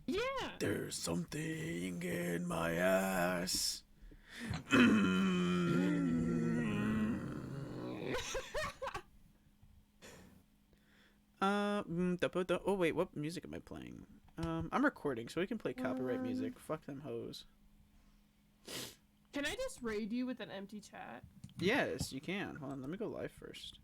Yeah. There's something in my ass. Oh wait, what music am I playing? I'm recording, so we can play copyright music. Fuck them hoes. Can I just raid you with an empty chat? Yes, you can. Hold on, let me go live first.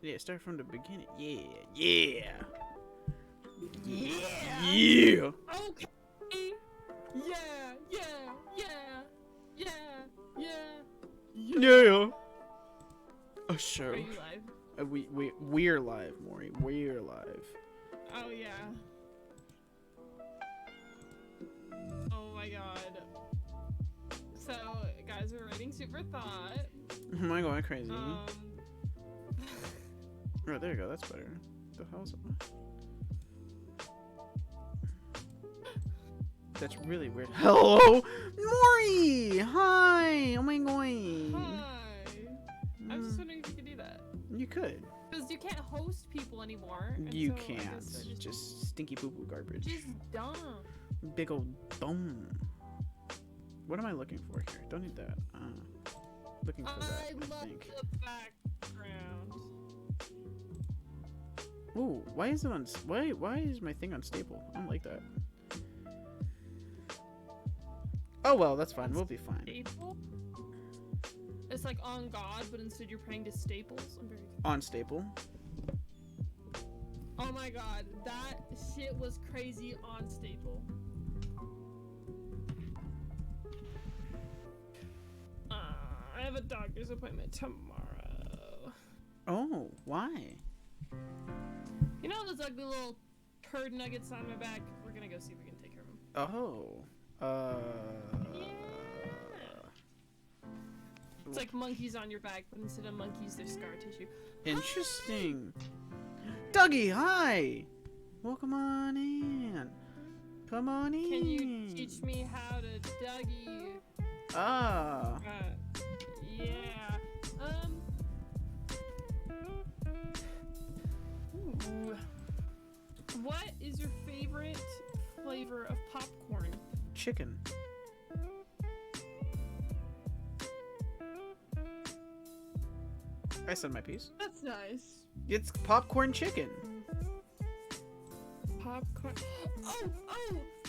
Yeah, start from the beginning. Yeah, yeah. Yeah. Yeah. Okay. Yeah. Yeah. Yeah. Yeah. Yeah. Yeah. A show. Are you live? We're live, Mori. We're live. Oh yeah. Oh my god. So guys, we're rating Super Thought. Am I going crazy? Um. Oh, there you go. That's better. The hell's it? That's really weird. Hello, Mori. Hi. Oh my god. Hi. I was just wondering if you could do that. You could. Because you can't host people anymore. You so can't. Just stinky poo poo garbage. Just dumb. Big old dumb. What am I looking for here? Don't need that. Looking for that. I love think. the background. Ooh, why is it on? Why is my thing unstable? I don't like that. Oh well, that's fine. We'll be fine. Staple? It's like on God, but instead you're praying to staples. I'm very confused. On staple. Oh my god, that shit was crazy on staple. I have a doctor's appointment tomorrow. Oh, why? You know those ugly little turd nuggets on my back? We're gonna go see if we can take care of them. Oh. Yeah. It's like monkeys on your back, but instead of monkeys, they're scar tissue. Interesting. Dougie, hi. Welcome on in. Come on in. Can you teach me how to Dougie? Ah. Yeah. Ooh. What is your favorite flavor of popcorn? Chicken. I said my piece. That's nice. It's popcorn chicken. Popcorn. Oh!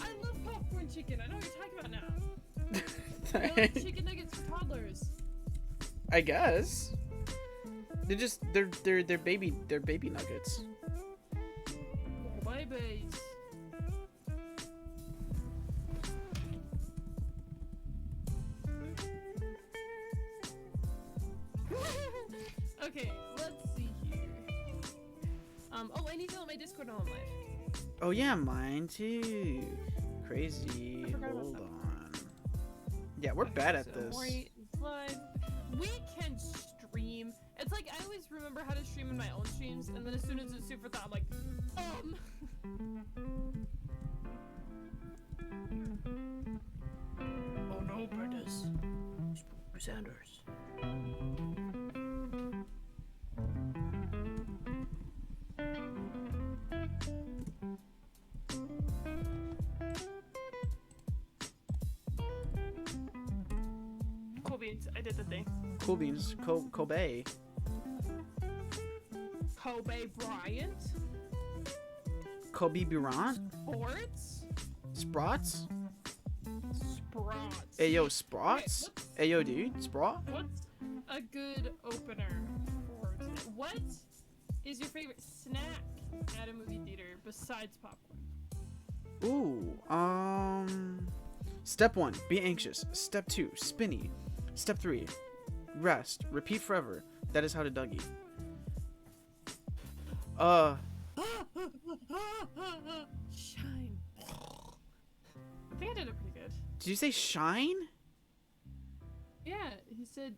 I love popcorn chicken. I know what you're talking about now. They're like chicken nuggets for toddlers. I guess. They're baby nuggets. Babies. Okay, let's see here. Oh, I need to let my Discord know I'm live. Oh yeah, mine too. Crazy. I forgot about Hold that. on. Yeah, we're bad at this. Mori is live. We can stream. It's like I always remember how to stream in my own streams, and then as soon as it's Super Thought, I'm like, Oh no, Prentice. Sanders. Cool beans. I did the thing. Cool beans. Kobe. Kobe Bryant. Kobe Bryant. Sports. Sprots. Sprots. Ayo, Sprots. Okay, Ayo, dude. Sprot. what's a good opener for today? What is your favorite snack at a movie theater besides popcorn? Ooh. Step 1, be anxious. Step 2, spinny. Step 3, rest. Repeat forever. That is how to Dougie. Shine. I think I did it pretty good. Did you say shine? Yeah, he said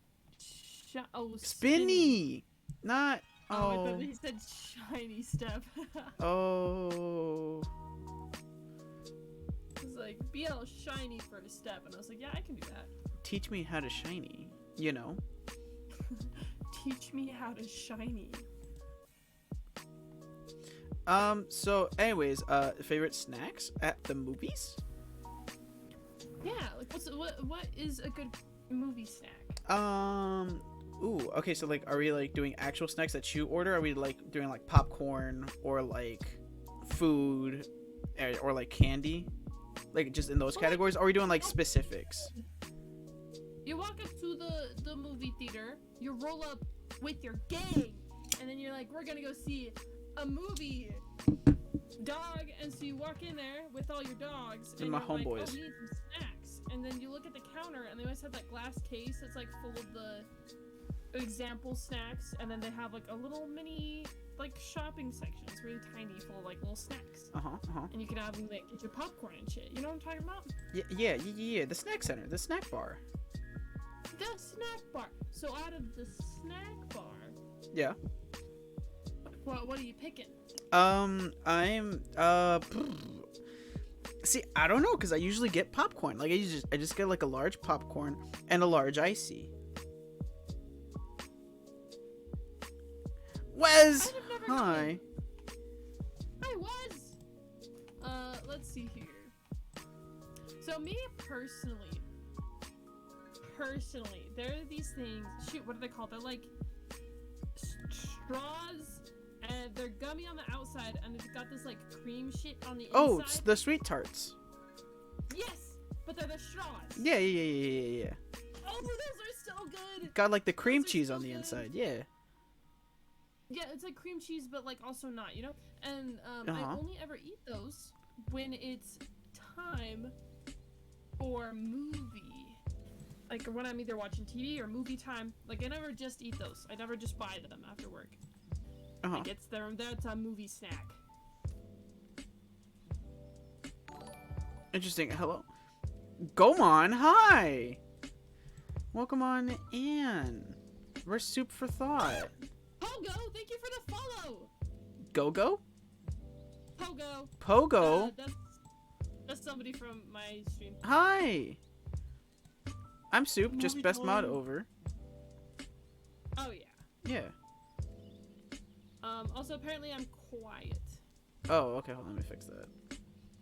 oh, Spinny. Not. I Oh. thought he said shiny step. Oh. It's like, BL shiny first step. And I was like, yeah, I can do that. Teach me how to shiny, you know? Teach me how to shiny. So anyways, favorite snacks at the movies? Yeah, like what is a good movie snack? Ooh, okay, so like, are we like doing actual snacks that you order? Are we like doing like popcorn or like food or like candy? Like just in those categories? Or are we doing like specifics? You walk up to the movie theater, you roll up with your gang, and then you're like, we're gonna go see a movie, dog. And so you walk in there with all your dogs and my you're like, homeboys. oh, we need some snacks. And then you look at the counter and they always have that glass case that's like full of the example snacks, and then they have like a little mini like shopping section. It's really tiny, full of like little snacks. And you can have them like get your popcorn and shit. You know what I'm talking about? Yeah. The snack center, the snack bar. The snack bar. So out of the snack bar, Yeah. what are you picking? I'm see, I don't know, because I usually get popcorn. Like I just get like a large popcorn and a large icy. Wes, hi. I was. Let's see here. So me personally, there are these things. Shoot, what are they called? They're like straws, and they're gummy on the outside, and it's got this like cream shit on the inside. Oh, it's the sweet tarts. Yes, but they're the straws. Yeah. Oh, those are so good. Got like the cream Those are cheese so on the good. inside. Yeah. Yeah, it's like cream cheese, but like also not, you know? And I only ever eat those when it's time for movie. Like when I'm either watching TV or movie time. Like I never just eat those. I never just buy them after work. Like that's a movie snack. Interesting. Hello. Gomon, hi. Welcome on in. We're soup for thought. Pogo, thank you for the follow. Go? Pogo. That's somebody from my stream. Hi. I'm Soup, just Movie best mod time. over. Oh yeah. Yeah. Also apparently I'm quiet. Oh, okay, hold on, let me fix that.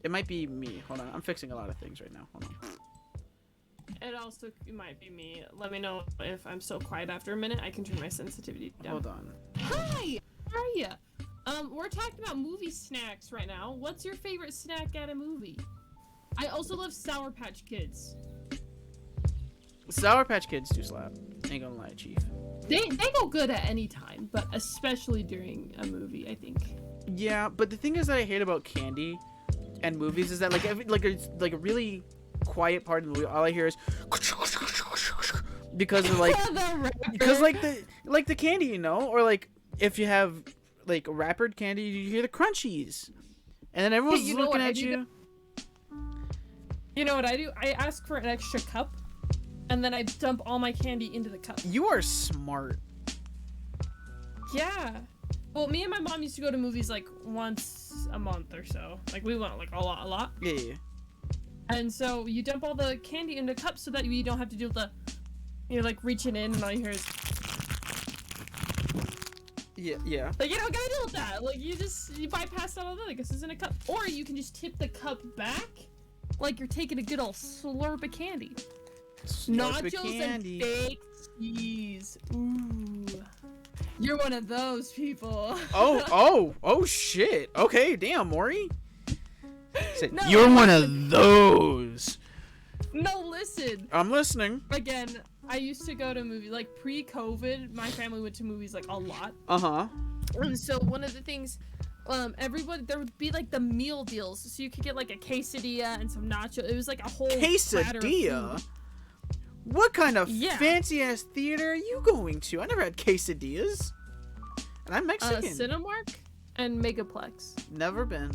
It might be me. Hold on, I'm fixing a lot of things right now. Hold on. It might be me. Let me know if I'm so quiet after a minute. I can turn my sensitivity down. Hold on. Hi! How are ya? We're talking about movie snacks right now. What's your favorite snack at a movie? I also love Sour Patch Kids. Sour Patch Kids do slap. Ain't gonna lie, Chief. They go good at any time, but especially during a movie, I think. Yeah, but the thing is that I hate about candy and movies is that it's like a really quiet part of the movie. All I hear is because of like because like the candy, you know, or like if you have like wrappered candy, you hear the crunchies, and then everyone's looking at you. You know what I do? I ask for an extra cup, and then I dump all my candy into the cup. You are smart. Yeah. Well, me and my mom used to go to movies like once a month or so. Like we went like a lot. Yeah. And so you dump all the candy into cups so that you don't have to do the, you're like reaching in and all you hear is. Yeah. Like you don't gotta deal with that. Like you bypass all of that because it's in a cup. Or you can just tip the cup back, like you're taking a good old slurp of candy. Nachos and baked cheese. Ooh. You're one of those people. Oh shit. Okay, damn, Mori. No, you're one of those. No, listen. I'm listening. Again, I used to go to movies like pre-COVID. My family went to movies like a lot. And so one of the things, everybody there would be like the meal deals, so you could get like a quesadilla and some nacho. It was like a whole quesadilla. What kind of fancy ass theater are you going to? I never had quesadillas. And I'm Mexican. Cinemark and Megaplex. Never been.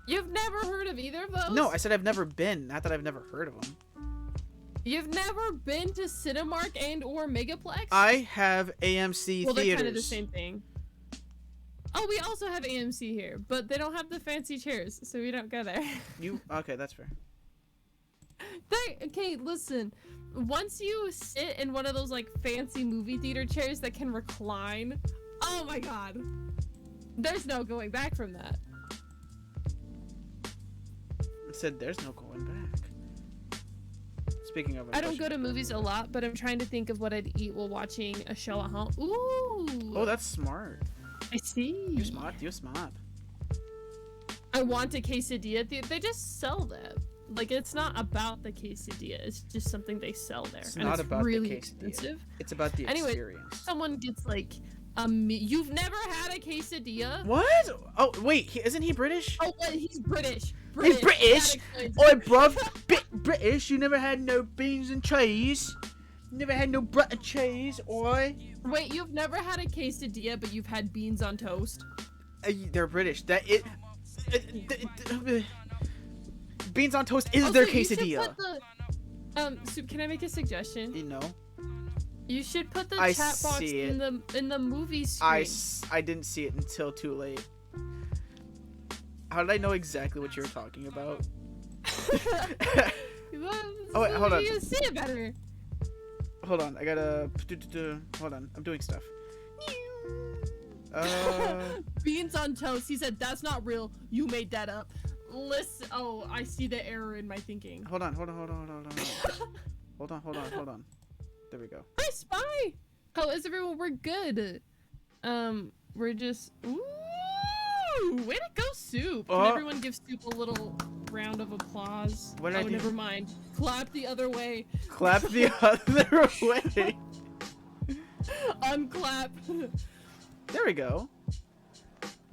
You've never heard of either of those? No, I said I've never been, not that I've never heard of them. You've never been to Cinemark and or Megaplex? I have AMC well, theaters. they're kind of the same thing. Oh, we also have AMC here, but they don't have the fancy chairs, so we don't go there. Okay, that's fair. Okay, listen. Once you sit in one of those like fancy movie theater chairs that can recline, oh my god, there's no going back from that. It said there's no going back. Speaking of, I don't go to movies a lot, but I'm trying to think of what I'd eat while watching a show at home. Ooh. Oh, that's smart. I see. You're smart. You're smart. I want a quesadilla. They just sell that. Like, it's not about the quesadilla. It's just something they sell there. It's and not it's about really the quesadilla. expensive. It's about the Anyway, experience. someone gets like you've never had a quesadilla? What? Oh, wait. Isn't he British? Oh, what? He's British. He's British? That explains Oi, it. bruv. British. You never had no beans and cheese? You never had no butter cheese, oi? Wait, you've never had a quesadilla, but you've had beans on toast? They're British. Beans on toast is Also, their you should quesadilla. put the, Soup, can I make a suggestion? You know, You should put the I chat box see in the movie screen. I didn't see it until too late. How did I know exactly what you were talking about? Oh, wait, hold on. You see it better. Hold on, I gotta. Hold on, I'm doing stuff. Beans on toast. He said that's not real. You made that up. Listen. Oh, I see the error in my thinking. Hold on. Hold on. There we go. Hi, Spy. How is everyone? We're good. We're just. Ooh, way to go, Soup. Can everyone give Soup a little round of applause? What did I do? Never mind. Clap the other way. Clap the other way. Unclap. There we go.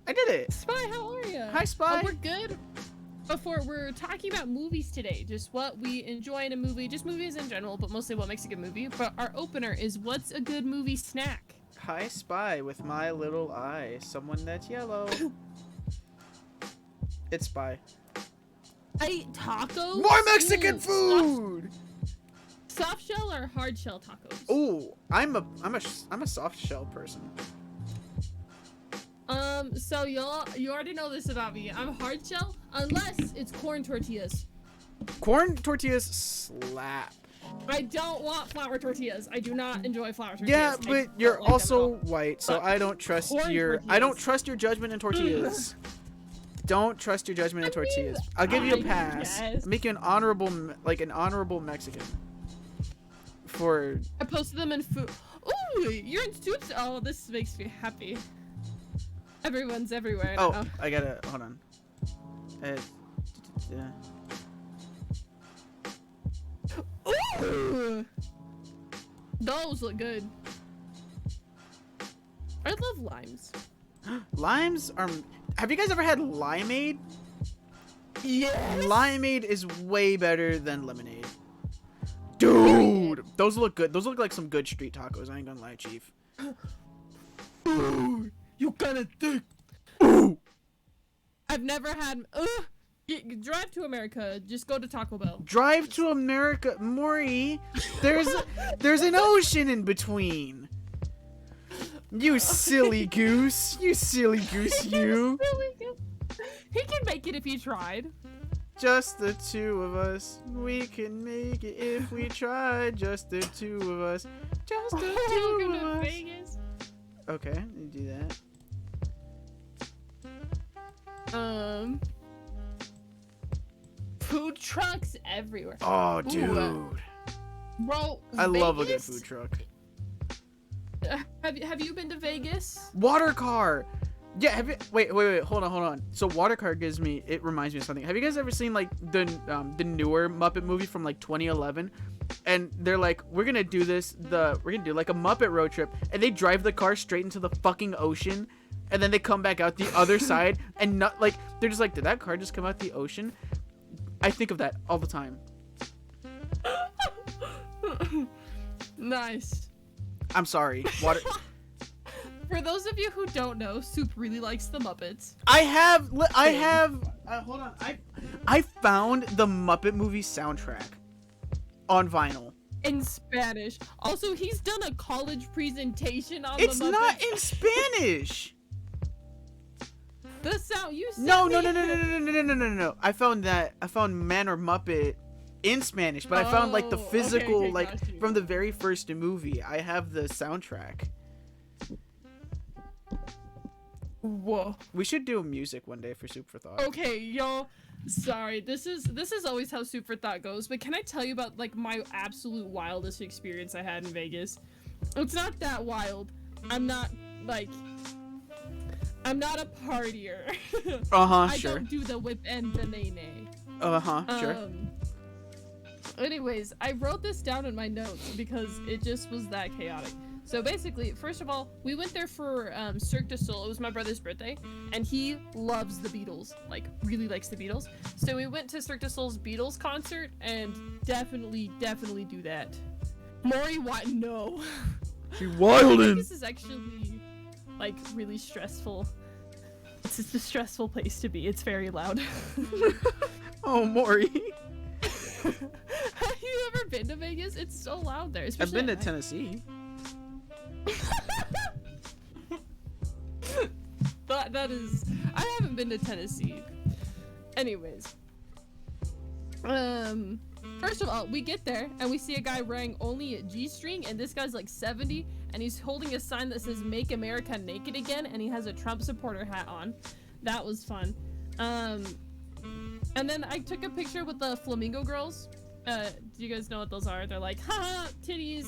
I did it. Spy, how are you? Hi, Spy. Oh, we're good. Before we're talking about movies today, just what we enjoy in a movie, just movies in general, but mostly what makes a good movie. But our opener is what's a good movie snack? Hi, Spy with my little eye. Someone that's yellow. It's Spy. I eat tacos. More Mexican Ooh, food. Soft shell or hard shell tacos? Ooh, I'm a soft shell person. So you already know this about me. I'm hard shell unless it's corn tortillas. Corn tortillas slap. I don't want flour tortillas. I do not enjoy flour tortillas. Yeah, I but don't you're like them at also all. white, so But I don't trust corn I don't tortillas. trust your judgment in tortillas. Don't trust your judgment in tortillas. I'll give you a I pass. guess. Make you an honorable Mexican. For I posted them in food. Ooh, you're in Soups. Oh, this makes me happy. Everyone's everywhere now. oh, I gotta hold on. Ooh, those look good. I love limes. Limes are. Have you guys ever had limeade? Yes. Limeade is way better than lemonade. Dude, those look good. Those look like some good street tacos. I ain't gonna lie, Chief. Ooh, you gotta think. Ooh. I've never had. Drive to America. Just go to Taco Bell. Drive to America, Mori. There's an ocean in between. You silly goose. You silly goose, you. He can make it if he tried. Just the two of us. We can make it if we try. Just the two of us. Just the two Welcome of to us. Vegas. Okay, you do that. Food trucks everywhere. Oh, Ooh, dude. Bro, I love a good Vegas? food truck. Have you been to Vegas? Water car. Yeah, have you wait, hold on. So water car reminds me of something. Have you guys ever seen like the newer Muppet movie from like 2011? And they're like, we're gonna do like a Muppet road trip, and they drive the car straight into the fucking ocean, and then they come back out the other side, and not like they're just like, did that car just come out the ocean? I think of that all the time. Nice. I'm sorry. Water. For those of you who don't know, Soup really likes the Muppets. Hold on. I found the Muppet movie soundtrack on vinyl. In Spanish. Also, he's done a college presentation on It's the Muppets. not in Spanish. The sound you said. No. I found Man or Muppet in Spanish, but I found like the physical, like from the very first movie. I have the soundtrack. Whoa. We should do music one day for Soup for Thought. Okay, y'all. Sorry, this is always how Soup for Thought goes. But can I tell you about like my absolute wildest experience I had in Vegas? It's not that wild. I'm not a partier. Sure. I don't do the whip and the nay-nay. Sure. Anyways, I wrote this down in my notes because it just was that chaotic. So basically, first of all, we went there for Cirque du Soleil. It was my brother's birthday, and he loves the Beatles, like really likes the Beatles. So we went to Cirque du Soleil's Beatles concert, and definitely do that. Mori, what? No. She wildin'. This is actually like really stressful. It's just a stressful place to be. It's very loud. Oh, Mori. Have you ever been to Vegas? It's so loud there. I've been to Tennessee. that is, I haven't been to Tennessee. Anyways, first of all, we get there and we see a guy wearing only a G-string, and this guy's like 70, and he's holding a sign that says "Make America Naked Again," and he has a Trump supporter hat on. That was fun. And then I took a picture with the Flamingo Girls. Do you guys know what those are? They're like, haha, titties,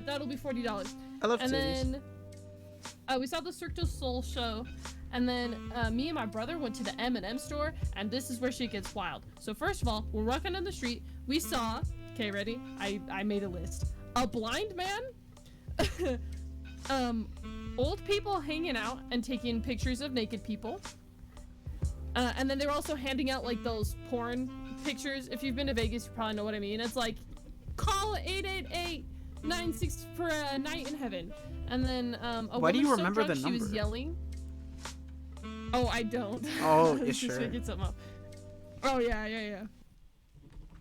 that'll be $40. I love and titties. Then we saw the Cirque du Soleil show, and then me and my brother went to the M&M store, and this is where shit gets wild. So first of all, we're walking down the street, we saw, okay, ready? I made a list. A blind man, old people hanging out and taking pictures of naked people, and then they were also handing out like those porn pictures. If you've been to Vegas, you probably know what I mean. It's like, call 888-96 for a night in heaven. And then why do you remember the number? She was yelling. Oh, I don't. Oh, yeah, Just sure. making something up. Oh yeah.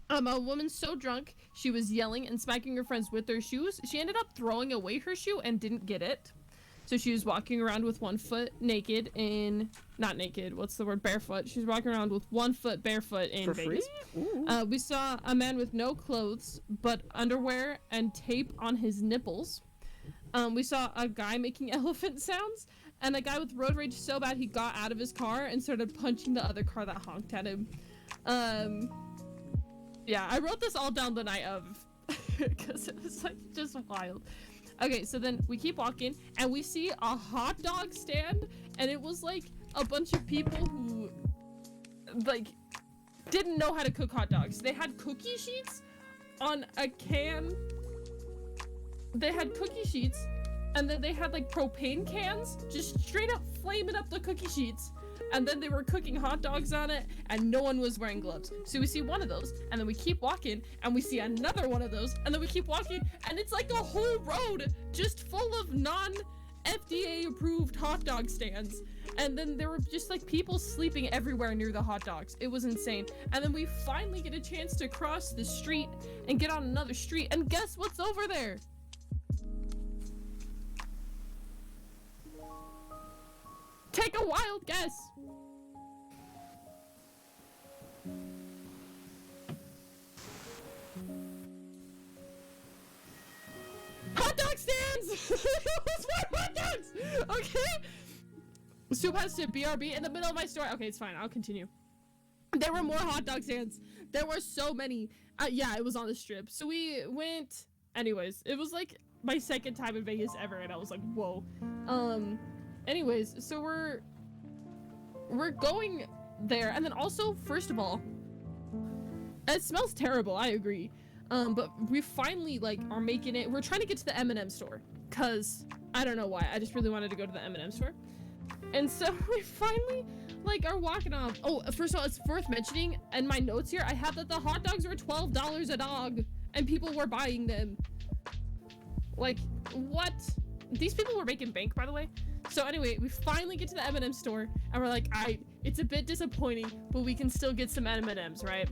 A woman so drunk she was yelling and smacking her friends with their shoes. She ended up throwing away her shoe and didn't get it. So she was walking around with one foot naked in, not naked, what's the word, barefoot. She was walking around with one foot barefoot in Vegas. We saw a man with no clothes, but underwear and tape on his nipples. We saw a guy making elephant sounds, and a guy with road rage so bad he got out of his car and started punching the other car that honked at him. Yeah, I wrote this all down the night of, because it was like just wild. Okay, so then we keep walking, and we see a hot dog stand, and it was like a bunch of people who, like, didn't know how to cook hot dogs. They had cookie sheets on a can. They had cookie sheets, and then they had like propane cans, just straight up flaming up the cookie sheets. And then they were cooking hot dogs on it, and no one was wearing gloves. So we see one of those, and then we keep walking, and we see another one of those, and then we keep walking, and it's like a whole road just full of non-FDA approved hot dog stands. And then there were just like people sleeping everywhere near the hot dogs. It was insane. And then we finally get a chance to cross the street and get on another street, and guess what's over there? Take a wild guess. Hot dog stands! Let's more hot dogs! Okay? Soup has to BRB in the middle of my story. Okay, it's fine. I'll continue. There were more hot dog stands. There were so many. Yeah, it was on the strip. So we went... Anyways, it was like my second time in Vegas ever, and I was like, whoa. Anyways, so we're going there, and then also, first of all, it smells terrible, I agree. But we finally, like, are making it. We're trying to get to the M&M store, cause I don't know why. I just really wanted to go to the M&M store. And so we finally, like, are walking off. Oh, first of all, it's worth mentioning, in my notes here, I had that the hot dogs were $12 a dog, and people were buying them. Like, what? These people were making bank, by the way. So anyway, we finally get to the M&M store, and we're like, alright, it's a bit disappointing, but we can still get some M&Ms, right?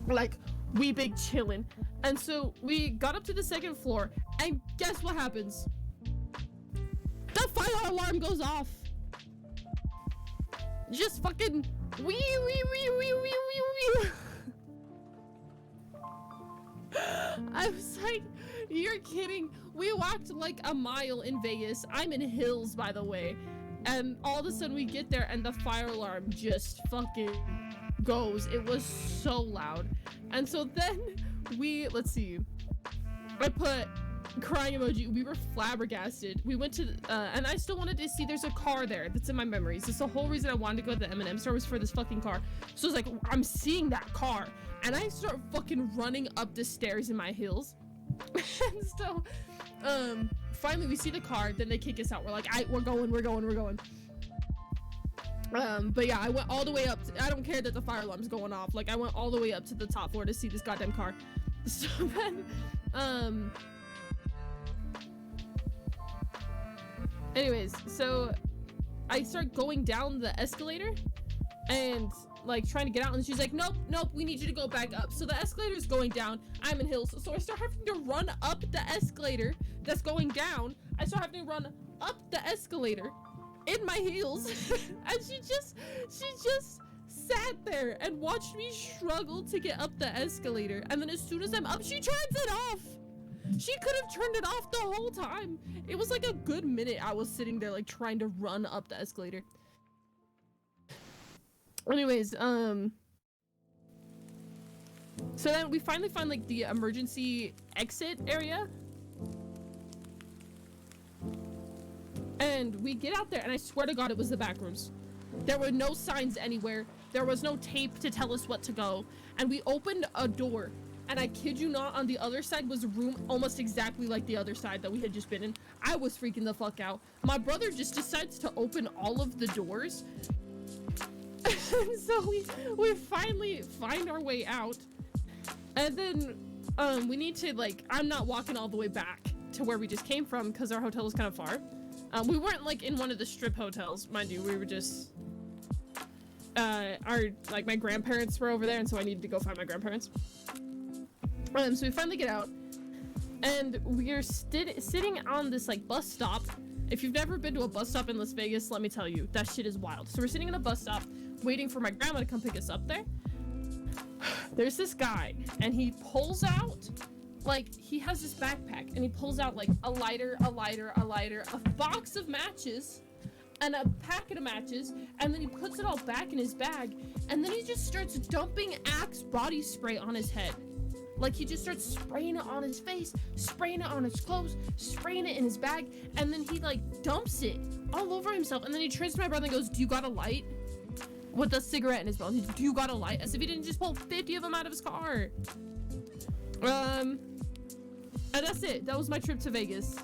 Like, we big chillin'. And so we got up to the second floor, and guess what happens? The fire alarm goes off. just fucking wee. I was like, you're kidding. We walked like a mile in Vegas. I'm in Hills, by the way. And all of a sudden we get there and the fire alarm just fucking goes. It was so loud. And so then let's see. I put crying emoji. We were flabbergasted. We went to, and I still wanted to see, there's a car there that's in my memories. It's the whole reason I wanted to go to the M&M store was for this fucking car. So I was like, I'm seeing that car. And I start fucking running up the stairs in my heels. And so, finally we see the car, then they kick us out. We're like, we're going. But yeah, I went all the way up I don't care that the fire alarm's going off. Like, I went all the way up to the top floor to see this goddamn car. So then, anyways, so I start going down the escalator and like trying to get out, and she's like, nope, we need you to go back up. So the escalator's going down. I'm in Hills, so I start having to run up the escalator that's going down. I start having to run up the escalator in my heels. And she just sat there and watched me struggle to get up the escalator. And then as soon as I'm up, she turns it off. She could have turned it off the whole time. It was like a good minute I was sitting there like trying to run up the escalator. Anyways, so then we finally find like the emergency exit area. And we get out there, and I swear to God it was the back rooms. There were no signs anywhere. There was no tape to tell us what to go. And we opened a door, and I kid you not, on the other side was a room almost exactly like the other side that we had just been in. I was freaking the fuck out. My brother just decides to open all of the doors. And so we finally find our way out, and then we need to, like, I'm not walking all the way back to where we just came from because our hotel was kind of far. We weren't like in one of the strip hotels, mind you. We were just my grandparents were over there, and so I needed to go find my grandparents. So we finally get out, and we're sitting on this like bus stop. If you've never been to a bus stop in Las Vegas, let me tell you, that shit is wild. So we're sitting in a bus stop waiting for my grandma to come pick us up there. There's this guy, and he pulls out, like, he has this backpack, and he pulls out like a lighter, a box of matches, and a packet of matches, and then he puts it all back in his bag, and then he just starts dumping Axe body spray on his head. Like, he just starts spraying it on his face, spraying it on his clothes, spraying it in his bag, and then he like dumps it all over himself. And then he turns to my brother and goes, do you got a light? With a cigarette in his mouth. Do you got a light? As if he didn't just pull 50 of them out of his car. And that's it. That was my trip to Vegas.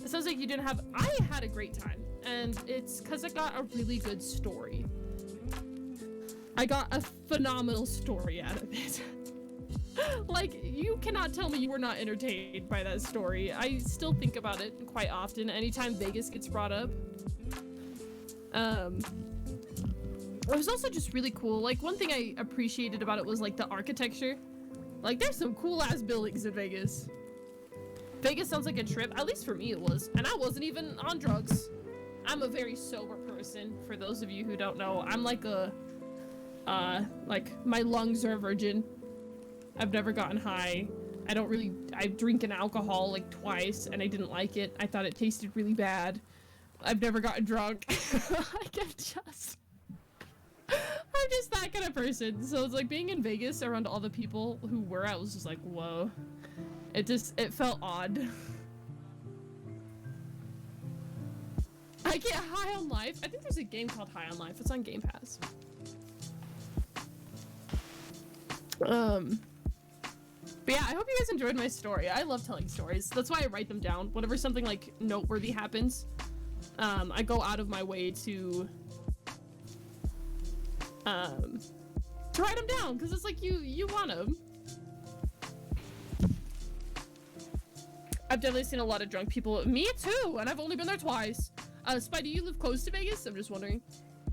It sounds like you didn't have... I had a great time. And it's because I got a really good story. I got a phenomenal story out of it. Like, you cannot tell me you were not entertained by that story. I still think about it quite often anytime Vegas gets brought up. It was also just really cool. Like, one thing I appreciated about it was like the architecture. Like, there's some cool ass buildings in Vegas. Vegas sounds like a trip, at least for me it was. And I wasn't even on drugs. I'm a very sober person, for those of you who don't know. I'm like like my lungs are a virgin. I've never gotten high. I drink an alcohol like twice and I didn't like it. I thought it tasted really bad. I've never gotten drunk. Like, I'm just that kind of person. So it's like being in Vegas around all the people who were, I was just like, whoa. It felt odd. I get high on life. I think there's a game called High on Life. It's on Game Pass. But yeah, I hope you guys enjoyed my story. I love telling stories. That's why I write them down. Whenever something like noteworthy happens, I go out of my way to write them down, because it's like you want them. I've definitely seen a lot of drunk people. Me too, and I've only been there twice. Spy, do you live close to Vegas? I'm just wondering.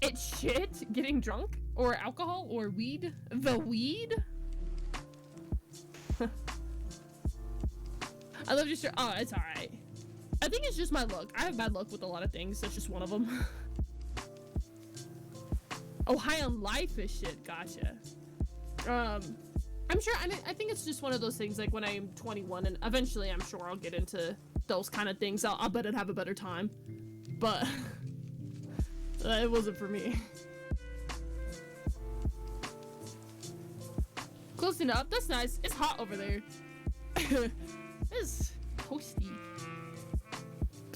It's shit getting drunk, or alcohol, or weed. The weed? I love your shirt. Oh, it's alright. I think it's just my luck. I have bad luck with a lot of things. That's just one of them. Oh, high on life is shit. Gotcha. I'm sure. I think it's just one of those things. Like when I'm 21, and eventually, I'm sure I'll get into those kind of things. I'll bet I'd have a better time. But it wasn't for me. Close enough. That's nice. It's hot over there. It's toasty.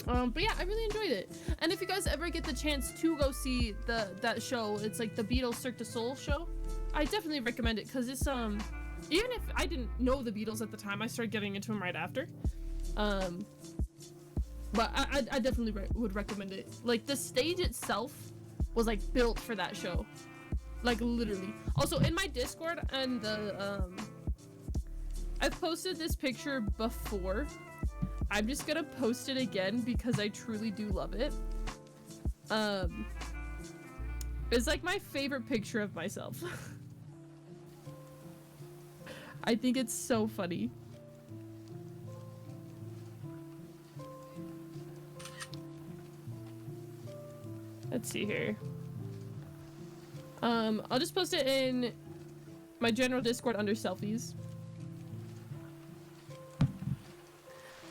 But yeah, I really enjoyed it. And if you guys ever get the chance to go see that show, it's like the Beatles Cirque du Soleil show. I definitely recommend it because it's even if I didn't know the Beatles at the time, I started getting into them right after. But I definitely would recommend it. Like the stage itself was like built for that show, like literally. Also in my Discord and I've posted this picture before. I'm just gonna post it again because I truly do love it. It's like my favorite picture of myself. I think it's so funny. Let's see here. I'll just post it in my general Discord under selfies.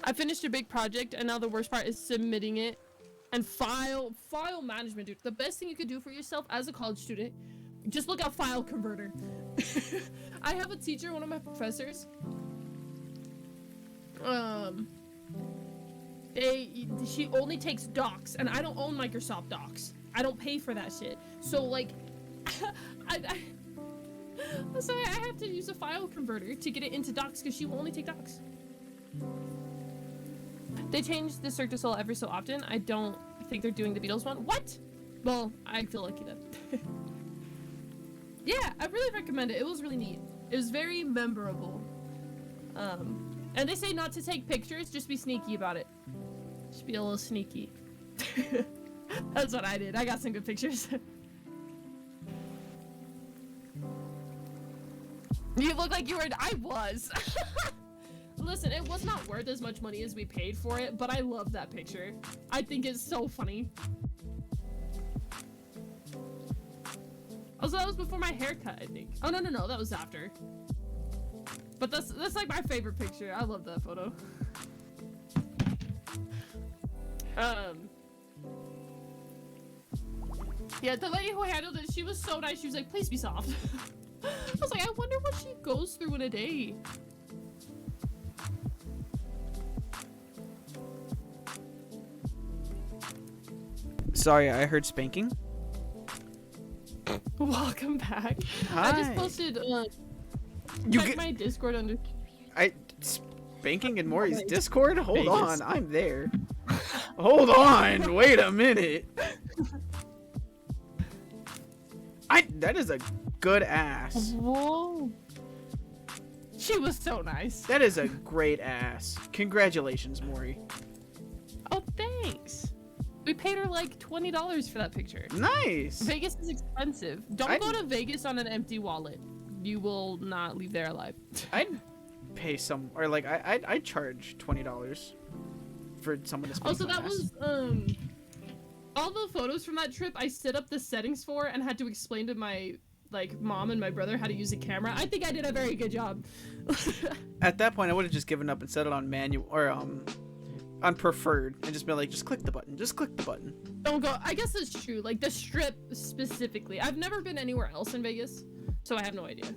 I finished a big project and now the worst part is submitting it and file management, dude. The best thing you could do for yourself as a college student, just look at File Converter. I have a teacher, one of my professors. She only takes docs and I don't own Microsoft Docs. I don't pay for that shit. So like, so I have to use a file converter to get it into docs because she will only take docs. They change the Cirque du Soleil every so often. I don't think they're doing the Beatles one. What? Well, I feel lucky then. Yeah, I really recommend it. It was really neat. It was very memorable. And they say not to take pictures, just be sneaky about it. Just be a little sneaky. That's what I did. I got some good pictures. You look like you were. I was. Listen, it was not worth as much money as we paid for it, but I love that picture. I think it's so funny. Also, that was before my haircut, I think. Oh, no, that was after. But that's like my favorite picture. I love that photo. Yeah, the lady who handled it, she was so nice. She was like, please be soft. I was like, I wonder what she goes through in a day. Sorry, I heard spanking. Welcome back. Hi. I just posted check my Discord under. Spanking in Mori's Discord? Hold on, I'm there. Hold on, wait a minute. That is a good ass. Whoa. She was so nice. That is a great ass. Congratulations, Mori. Oh, thanks. We paid her like $20 for that picture. Nice. Vegas is expensive. Don't go to Vegas on an empty wallet. You will not leave there alive. I'd pay some, or like I'd charge $20 for someone to spank. Also, that was all the photos from that trip. I set up the settings for and had to explain to my mom and my brother how to use a camera. I think I did a very good job. At that point, I would have just given up and set it on manual or on preferred and just been like, just click the button. Just click the button. Don't go. I guess it's true. Like the Strip specifically. I've never been anywhere else in Vegas, so I have no idea.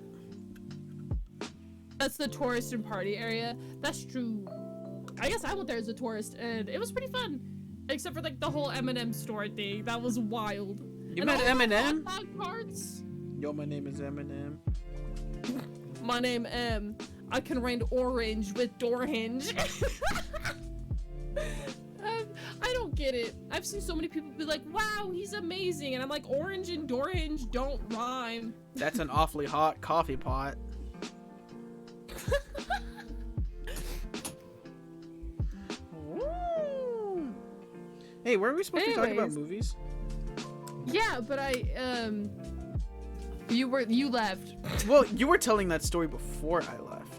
That's the tourist and party area. That's true. I guess I went there as a tourist and it was pretty fun. Except for like the whole M&M store thing. That was wild. You met M&M? Cards. Yo, my name is M&M. My name M. I can rain orange with door hinge. I don't get it. I've seen so many people be like, wow, he's amazing. And I'm like, orange and door hinge don't rhyme. That's an awfully hot coffee pot. Hey, were we supposed to be talking about movies? Yeah, but you left. Well, you were telling that story before I left.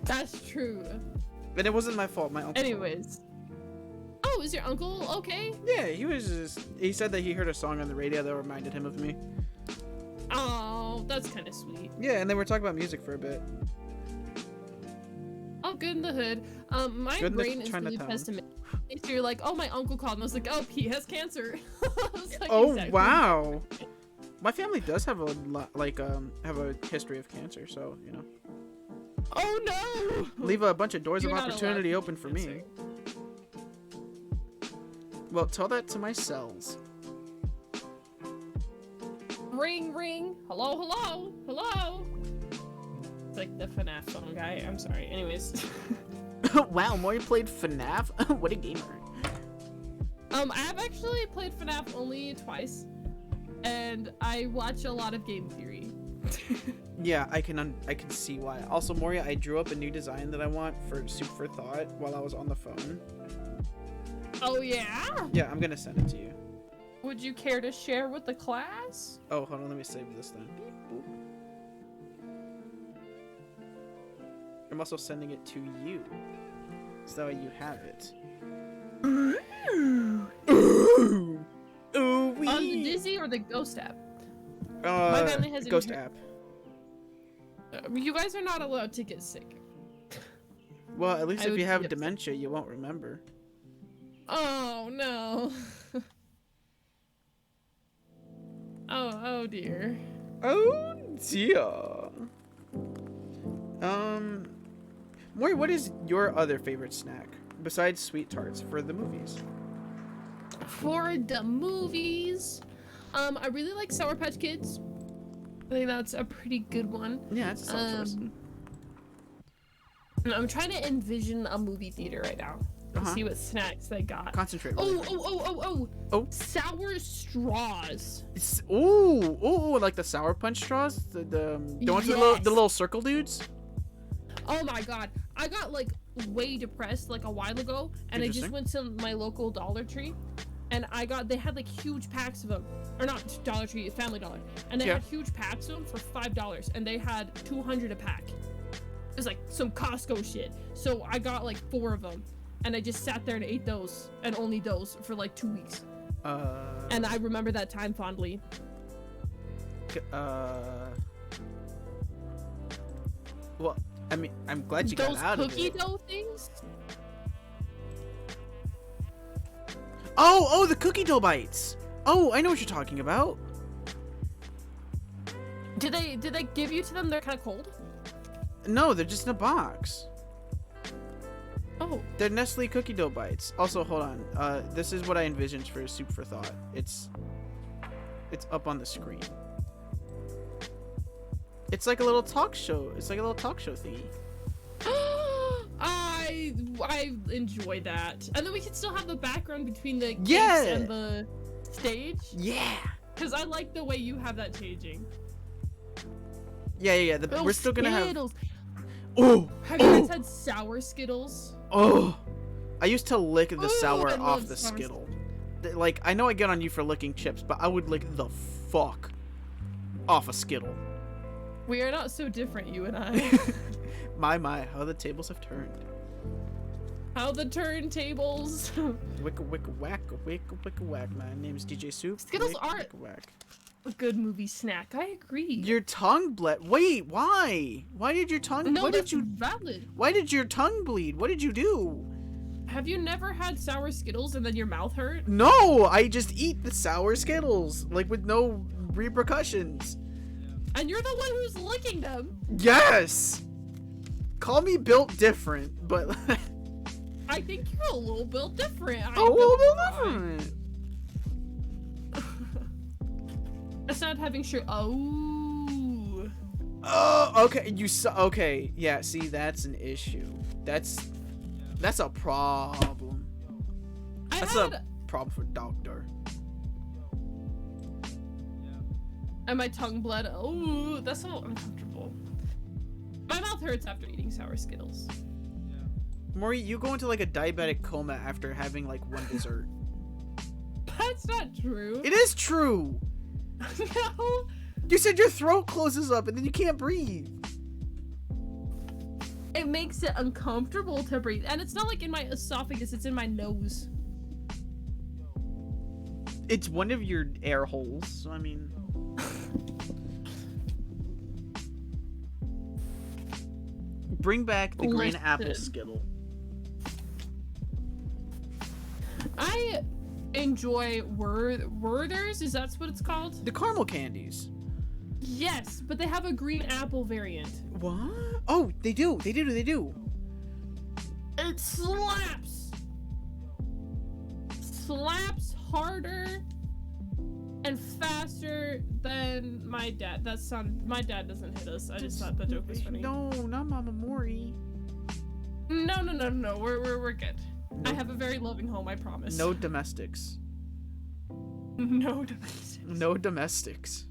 That's true. But it wasn't my fault. My uncle. Anyways. Oh, is your uncle okay? Yeah, he said that he heard a song on the radio that reminded him of me. Oh, that's kind of sweet. Yeah, and then we're talking about music for a bit. Oh, good in the hood. My brain is really pessimistic. So you're like, oh, my uncle called, and I was like, oh, he has cancer. I was like, oh, exactly. wow. My family does have a lot, like, have a history of cancer, so, you know. Oh, no! Leave a bunch of doors You're of not opportunity allowed to open do for cancer. me. Well, tell that to my cells. Ring, ring. Hello, hello, hello. It's like the FNAF song guy. I'm sorry. Anyways. Wow, Mori played FNAF? What a gamer. I've actually played FNAF only twice, and I watch a lot of game theory. Yeah, I can see why. Also, Mori, I drew up a new design that I want for Soup for Thought while I was on the phone. Oh yeah? Yeah, I'm gonna send it to you. Would you care to share with the class? Oh, hold on, let me save this then. Beep, boop. I'm also sending it to you, so you have it. Ooh, ooh, wee. On the Dizzy or the Ghost app? My family has Ghost app. You guys are not allowed to get sick. Well, at least if you have dementia, you won't remember. Oh no. oh dear. Oh dear. Mori, what is your other favorite snack besides sweet tarts for the movies? For the movies, I really like Sour Patch Kids. I think that's a pretty good one. Yeah, it's a solid choice. I'm trying to envision a movie theater right now to see what snacks they got. Concentrate. Really Oh! Sour straws. Ooh, like the Sour Punch straws, the ones with the little circle dudes. Oh my god, I got like way depressed like a while ago, and I just went to my local Dollar Tree, and they had like huge packs of them, or not Dollar Tree, Family Dollar, and they had huge packs of them for $5, and they had 200 a pack. It was like some Costco shit. So I got like 4 of them, and I just sat there and ate those, and only those, for like 2 weeks. And I remember that time fondly. Well, I mean, I'm glad you got out of it. Those cookie dough things? Oh, the cookie dough bites. Oh, I know what you're talking about. Did they give you to them? They're kind of cold. No, they're just in a box. Oh. They're Nestle cookie dough bites. Also, hold on. This is what I envisioned for Soup for Thought. It's up on the screen. It's like a little talk show. It's like a little talk show thingy. I enjoy that. And then we can still have the background between the cakes and the stage. Yeah. Because I like the way you have that changing. Yeah. We're still gonna have. Oh. Have you guys had sour Skittles? Oh. I used to lick the sour off the Skittle. Like, I know I get on you for licking chips, but I would lick the fuck off a Skittle. We are not so different, you and I. My, how the tables have turned. How the turntables. Wicka whack, wicka whack. My name is DJ Soup. Skittles are a good movie snack. I agree. Your tongue bled. Wait, why? Why did your tongue? No, that's valid. Why did your tongue bleed? What did you do? Have you never had sour Skittles and then your mouth hurt? No, I just eat the sour Skittles, like with no repercussions. And you're the one who's licking them. Yes. Call me built different, but I think you're a little bit different. A little bit different. It's not having sugar. Oh. Oh, okay. Okay. Yeah. See, that's an issue. That's a problem. That's a problem for doctor. And my tongue bled. Oh, that's so uncomfortable. My mouth hurts after eating sour Skittles. Mori, you go into like a diabetic coma after having like one dessert. That's not true. It is true. No. You said your throat closes up and then you can't breathe. It makes it uncomfortable to breathe. And it's not like in my esophagus, it's in my nose. It's one of your air holes, so I mean... Bring back the green apple Listen. Skittle. I enjoy Werther's. Is that what it's called? The caramel candies. Yes, but they have a green apple variant. What? Oh, they do. They do. It slaps. Slaps harder and faster than my dad. My dad doesn't hit us. I just thought that joke was funny. No, not Mama Mori. No. We're good. No. I have a very loving home, I promise. No domestics. No domestics. No domestics.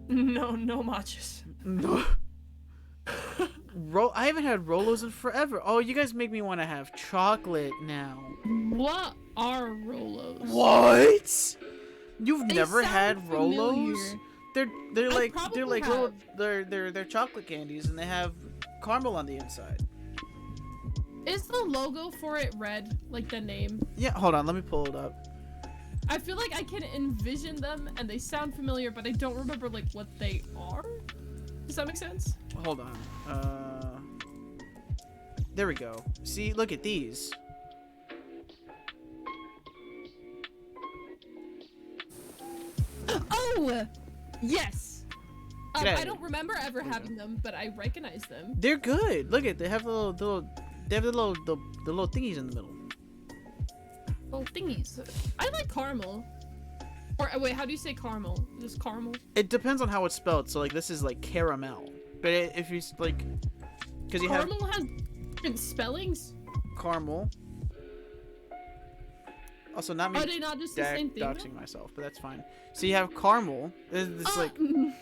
No matches. No. I haven't had Rolos in forever. Oh, you guys make me want to have chocolate now. What are Rolos? What? You've They never had sound Rolos? familiar. They're I like probably little have. they're chocolate candies and they have caramel on the inside. Is the logo for it red, like the name? Yeah, hold on, let me pull it up. I feel like I can envision them and they sound familiar, but I don't remember like what they are. Does that make sense? Hold on. There we go. See, look at these. Oh, yes. Get out of I don't remember ever having them, but I recognize them. They're good. Look at they have the little thingies in the middle. Oh, thingies. I like caramel. Or wait, how do you say caramel? Just caramel? It depends on how it's spelled. So like this is like caramel, but if you like, because you have Caramel has different spellings. caramel. Also, not me. Are they not just the same thing? Doxing myself, but that's fine. So you have caramel. It's like, mm.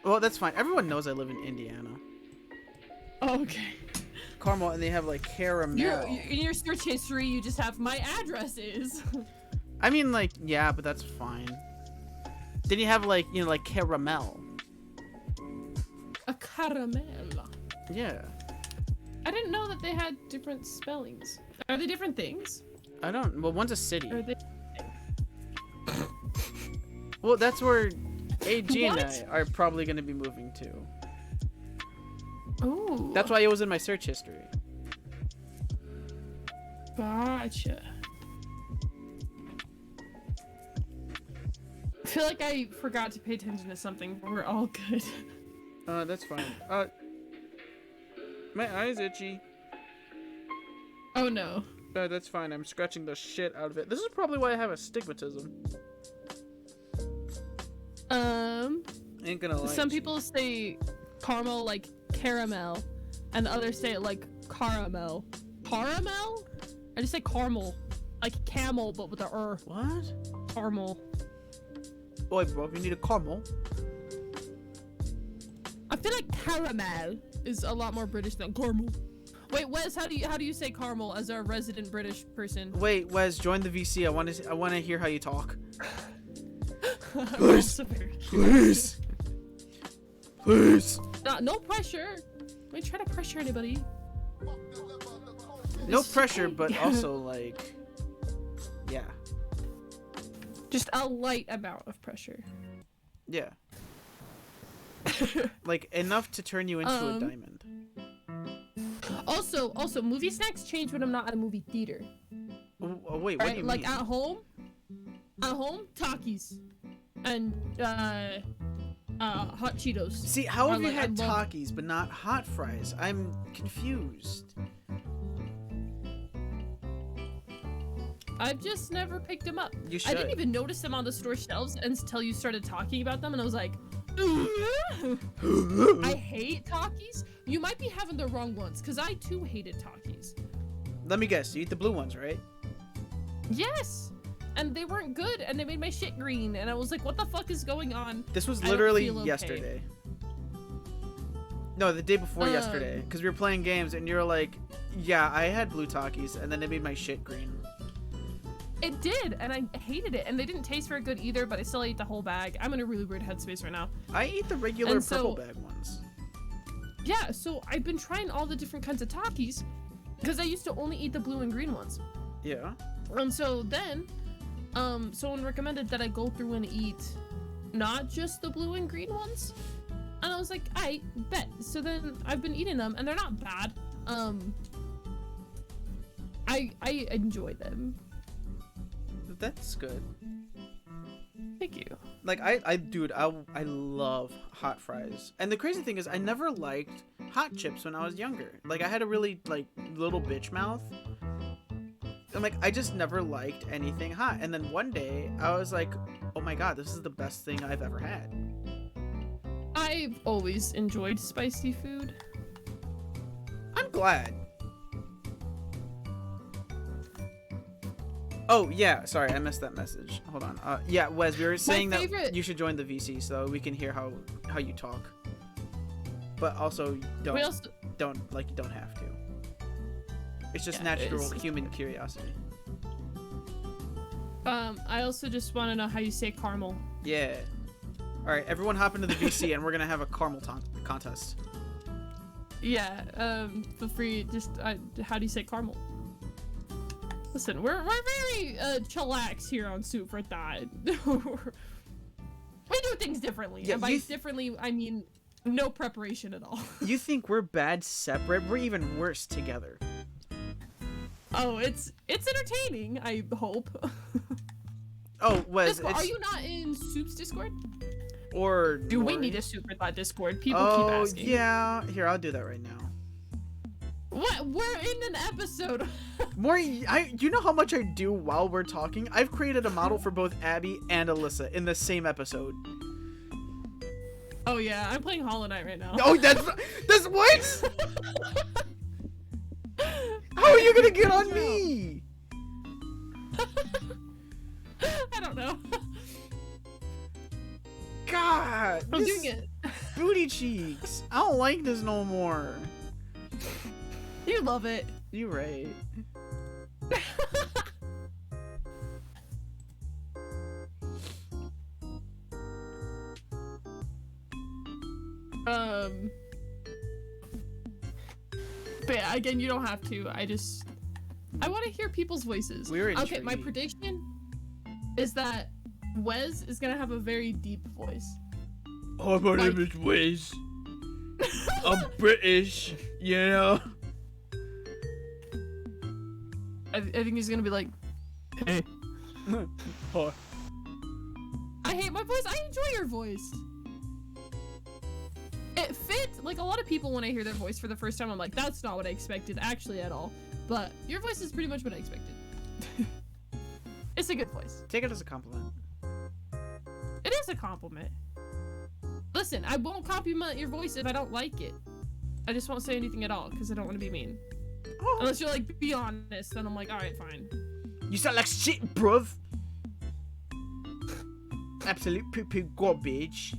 well, that's fine. Everyone knows I live in Indiana. Oh, okay. Caramel, and they have like caramel. In your search history, you just have my address is. I mean, like, yeah, but that's fine. Then you have like, you know, like caramel. A caramel. Yeah. I didn't know that they had different spellings. Are they different things? I don't. Well, one's a city. Are they? Well, that's where AG and I What? are probably going to be moving to. Oh. That's why it was in my search history. Gotcha. I feel like I forgot to pay attention to something, but we're all good. That's fine. My eye's itchy. Oh no. That's fine. I'm scratching the shit out of it. This is probably why I have astigmatism. Ain't gonna lie. Some people say caramel like caramel, and others say it like caramel. Caramel? I just say caramel, like camel, but with a What? Caramel. Boy, bro, if you need a caramel. I feel like caramel is a lot more British than caramel. Wait, Wes, how do you say caramel as a resident British person? Wait, Wes, join the VC. I want to hear how you talk. Please. Please. Please. No pressure. Don't try to pressure anybody. No It's pressure, okay. but also like, yeah, Just a light amount of pressure. yeah, like enough to turn you into a diamond. Also, movie snacks change when I'm not at a movie theater. Oh, wait, what do you Like mean? at home, Takis, and hot Cheetos. See, how Or, have you like, I had love- Takis but not hot fries? I'm confused. I've just never picked them up. You I should. didn't even notice them on the store shelves until you started talking about them, and I was like, I hate Takis. You might be having the wrong ones, because I too hated Takis. Let me guess. You eat the blue ones, right? Yes! And they weren't good, and they made my shit green, and I was like, what the fuck is going on? This was I don't literally feel okay. yesterday. No, the day before yesterday, because we were playing games, and you're like, "Yeah, I had blue Takis," and then they made my shit green. It did, and I hated it, and they didn't taste very good either, but I still ate the whole bag. I'm in a really weird headspace right now. I eat the regular And so- purple bag ones. Yeah, so I've been trying all the different kinds of Takis, because I used to only eat the blue and green ones. Yeah. And so then, someone recommended that I go through and eat not just the blue and green ones. And I was like, I bet. So then I've been eating them, and they're not bad. I enjoy them. That's good. Thank you. Like dude, I love hot fries. And the crazy thing is, I never liked hot chips when I was younger. Like, I had a really like little bitch mouth. And like, I just never liked anything hot. And then one day, I was like, oh my god, this is the best thing I've ever had. I've always enjoyed spicy food. I'm glad. Oh, yeah, sorry, I missed that message. Hold on. Yeah, Wes, we were saying that you should join the VC so we can hear how you talk. But also, you don't have to. It's just natural human curiosity. I also just want to know how you say caramel. Yeah. All right, everyone hop into the VC and we're going to have a caramel contest. Yeah, feel free, just, how do you say caramel? Listen, we're very, chillax here on Soup for Thought. We do things differently, yeah, and by differently, I mean no preparation at all. You think we're bad separate? We're even worse together. Oh, it's entertaining, I hope. Oh, Wes, are you not in Soup's Discord? Or do we need a Soup for Thought Discord? People keep asking. Oh, yeah. Here, I'll do that right now. What? We're in an episode. Mori, you know how much I do while we're talking? I've created a model for both Abby and Alyssa in the same episode. Oh yeah, I'm playing Hollow Knight right now. Oh, that's what? How are you gonna get on me? I don't know. God, I'm doing it. Booty cheeks. I don't like this no more. You love it. You right. But yeah, again, you don't have to. I want to hear people's voices. We're intrigued. Okay, my prediction is that Wes is gonna have a very deep voice. Oh, my name is Wes. I'm British, you know. I think he's gonna be like, hey. Hi. I hate my voice. I enjoy your voice. It fits. Like, a lot of people, when I hear their voice for the first time, I'm like, that's not what I expected actually at all. But your voice is pretty much what I expected. It's a good voice. Take it as a compliment. It is a compliment. Listen, I won't compliment your voice if I don't like it. I just won't say anything at all because I don't want to be mean. Oh. Unless you're like, be honest, then I'm like, alright, fine. You sound like shit, bruv. Absolute poo-poo garbage.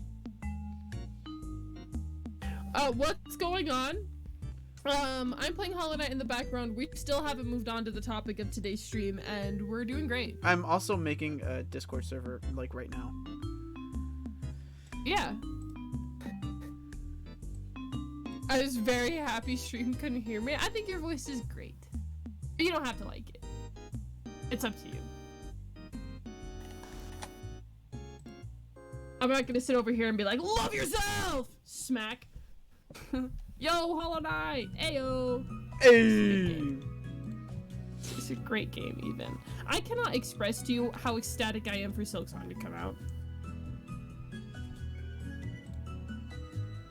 What's going on? I'm playing Hollow Knight in the background. We still haven't moved on to the topic of today's stream, and we're doing great. I'm also making a Discord server, like, right now. Yeah. I was very happy stream couldn't hear me. I think your voice is great. But you don't have to like it. It's up to you. I'm not gonna sit over here and be like, love yourself! Smack. Yo, Hollow Knight! Ayo! Hey! It's a great game, even. I cannot express to you how ecstatic I am for Silksong to come out.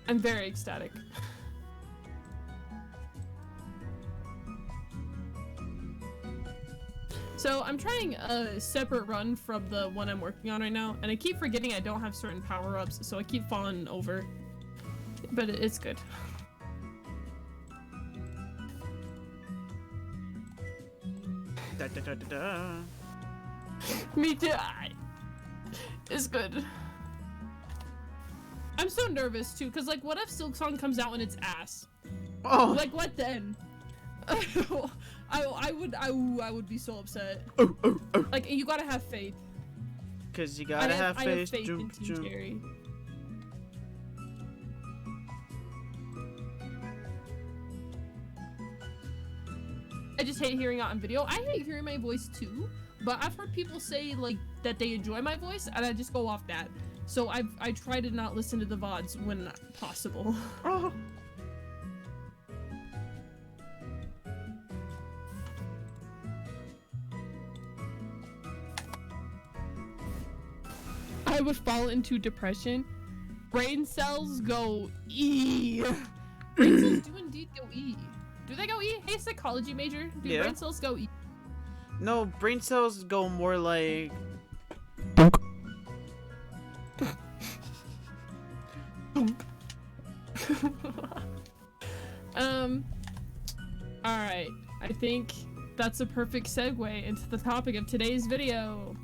I'm very ecstatic. So I'm trying a separate run from the one I'm working on right now, and I keep forgetting I don't have certain power-ups, so I keep falling over. But it's good. Da, da, da, da, da. Me too. It's good. I'm so nervous too, cause like, what if Silksong comes out and it's ass? Oh. Like, what then? I would be so upset. Oh, oh, oh. Like, you gotta have faith. Cause you gotta have faith. I have faith in Team Cherry. I just hate hearing it on video. I hate hearing my voice too, but I've heard people say like that they enjoy my voice, and I just go off that. So I try to not listen to the VODs when possible. Oh. I would fall into depression. Brain cells go E. Brain cells do indeed go E. Do they go E? Hey, psychology major. Do Yeah. brain cells go E? No, brain cells go more like. Alright. I think that's a perfect segue into the topic of today's video.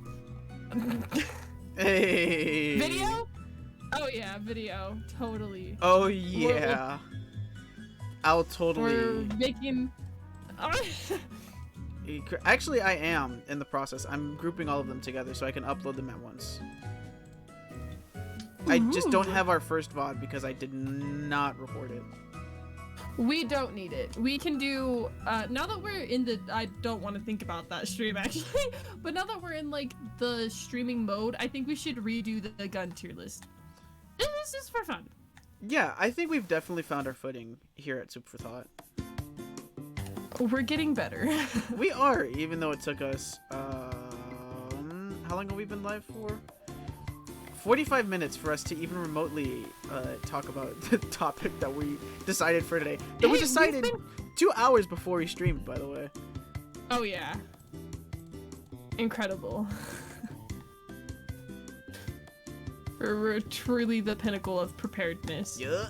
Hey. Video? Oh yeah, video. Totally. Oh yeah. I'll totally. We're making. Actually, I am in the process. I'm grouping all of them together so I can upload them at once. I just don't have our first VOD because I did not record it. We don't need it. We can do, now that we're in the, I don't want to think about that stream actually, but now that we're in like the streaming mode, I think we should redo the gun tier list. This is for fun. Yeah, I think we've definitely found our footing here at Soup for Thought. We're getting better. We are, even though it took us, how long have we been live for? 45 minutes for us to even remotely talk about the topic that we decided for today. That we decided 2 hours before we streamed, by the way. Oh yeah. Incredible. We're truly the pinnacle of preparedness. Yeah.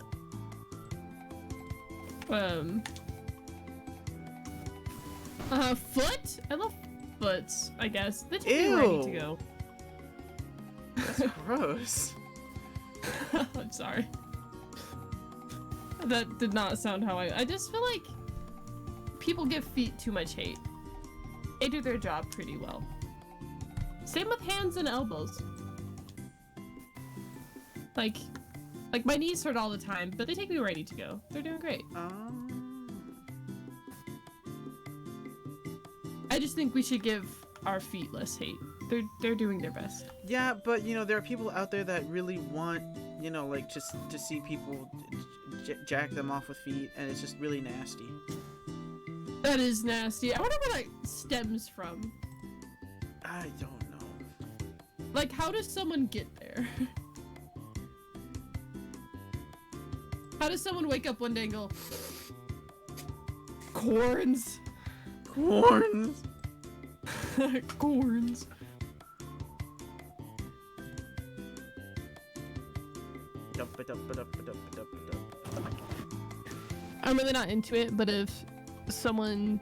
Foot? I love foots, I guess. They take me Ew. ready to go. That's gross. I'm sorry. That did not sound how I just feel like people give feet too much hate. They do their job pretty well. Same with hands and elbows. Like my knees hurt all the time, but they take me ready to go. They're doing great. I just think we should give our feet less hate. They're doing their best. Yeah, but you know, there are people out there that really want, you know, like just to see people jack them off with feet, and it's just really nasty. That is nasty. I wonder where that stems from. I don't know. Like, how does someone get there? How does someone wake up one day and go, corns? Corns. Corns. I'm really not into it, but if someone...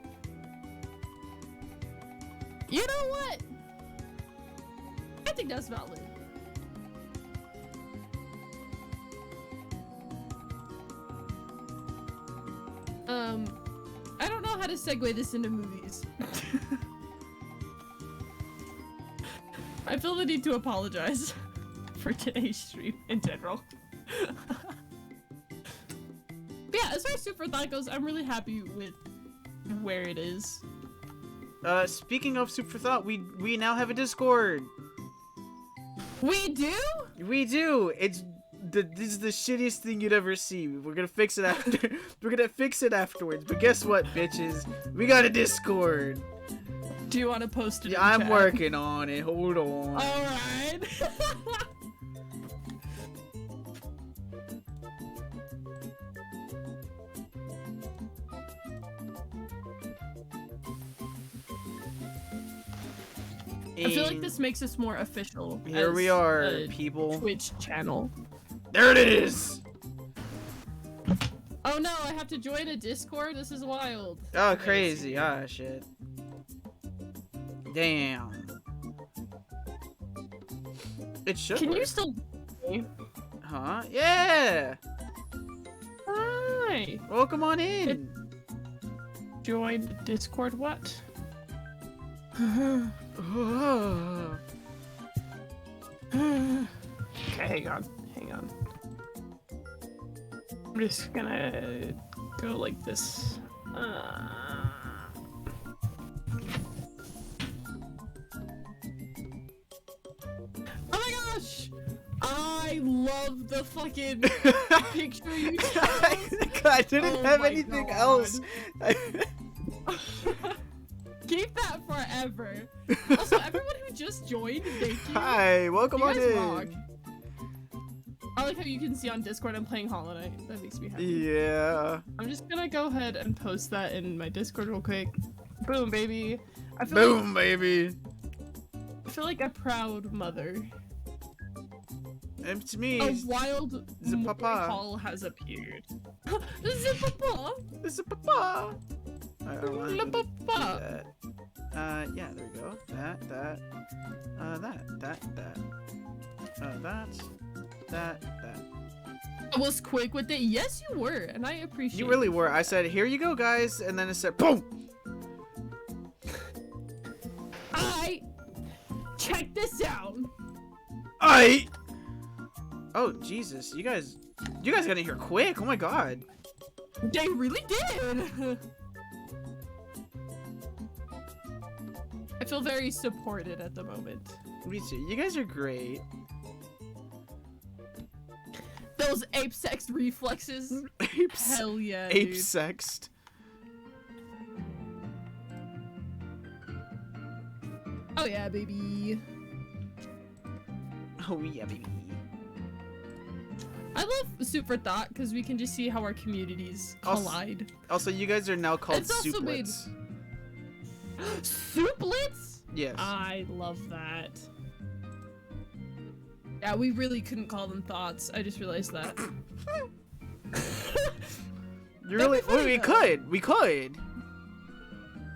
You know what? I think that's valid. I don't know how to segue this into movies. I feel the need to apologize for today's stream in general. But yeah, as far as Super Thought goes, I'm really happy with where it is. Speaking of Soup for Thought, we now have a Discord. We do? We do. This is the shittiest thing you'd ever see. We're gonna fix it after. We're gonna fix it afterwards. But guess what, bitches? We got a Discord. Do you want to post it? Yeah, I'm working on it. Hold on. All right. I feel like this makes us more official. Here as we are, a people. Twitch channel. There it is. Oh no, I have to join a Discord? This is wild. Oh, crazy. Ah, shit. Damn. It should Can work. you still... Huh? Yeah! Hi! Welcome on in! Join the Discord what? Okay, hang on. I'm just gonna go like this. Oh my gosh! love the fucking picture you chose. I didn't Oh have my anything God. else. Keep that forever. Also, everyone who just joined, thank you. Hi, welcome You on guys in. rock. I like how you can see on Discord I'm playing Hollow Knight. That makes me happy. Yeah. I'm just gonna go ahead and post that in my Discord real quick. Boom, baby. I feel Boom, baby. I feel like a proud mother. It's me. A wild Mori Papa. call has appeared. Papa. It's a papa. I don't want Le to do papa. that. Yeah, there we go. That. That. I was quick with it. Yes, you were, and I appreciate You really were. for I that. said, here you go, guys, and then it said, boom. Check this out. Oh Jesus, you guys got in here quick. Oh my God. They really did. I feel very supported at the moment. Me too. You guys are great. Those ape sex reflexes. Apes. Hell yeah, Ape dude. sexed. Oh yeah, baby. Oh yeah, baby. I love Soup for Thought because we can just see how our communities collide. Also, you guys are now called It's also made- souplets. Souplets? Yes. I love that. Yeah, we really couldn't call them thoughts. I just realized that. You really? that'd be funny, We though. could. We could.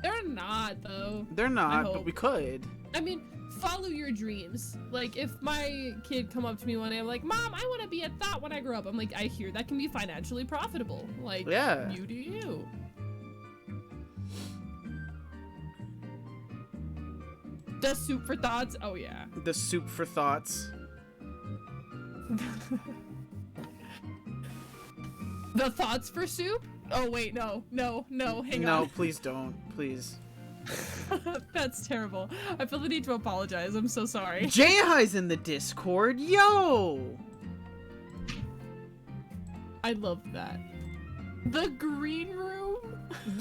They're not, though. They're not, but hope. we could. I mean, follow your dreams. Like, if my kid come up to me one day, I'm like, Mom, I want to be a thought when I grow up. I'm like, I hear that can be financially profitable. Like, Yeah. you do you. The Soup for Thoughts? Oh, yeah. The soup for thoughts. The Thoughts for Soup? Oh, wait, no, hang No, on. please don't. Please. That's terrible. I feel the need to apologize. I'm so sorry. Jai's in the Discord. Yo. I love that. The green room?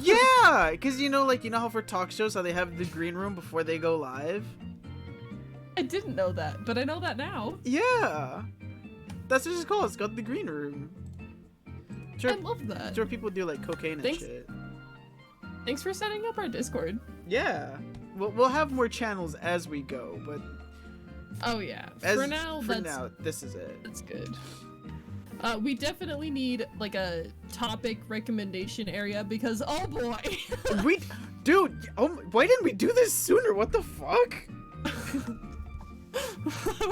Yeah, because you know how for talk shows how they have the green room before they go live. I didn't know that, but I know that now. Yeah, that's what it's called. It's called the green room. Sure, I love that. sure people do like cocaine and Thanks. shit. Thanks for setting up our Discord. Yeah, we'll have more channels as we go, but Oh yeah. as, for now, this is it. that's good. We definitely need like a topic recommendation area because oh boy. Dude, why didn't we do this sooner? What the fuck?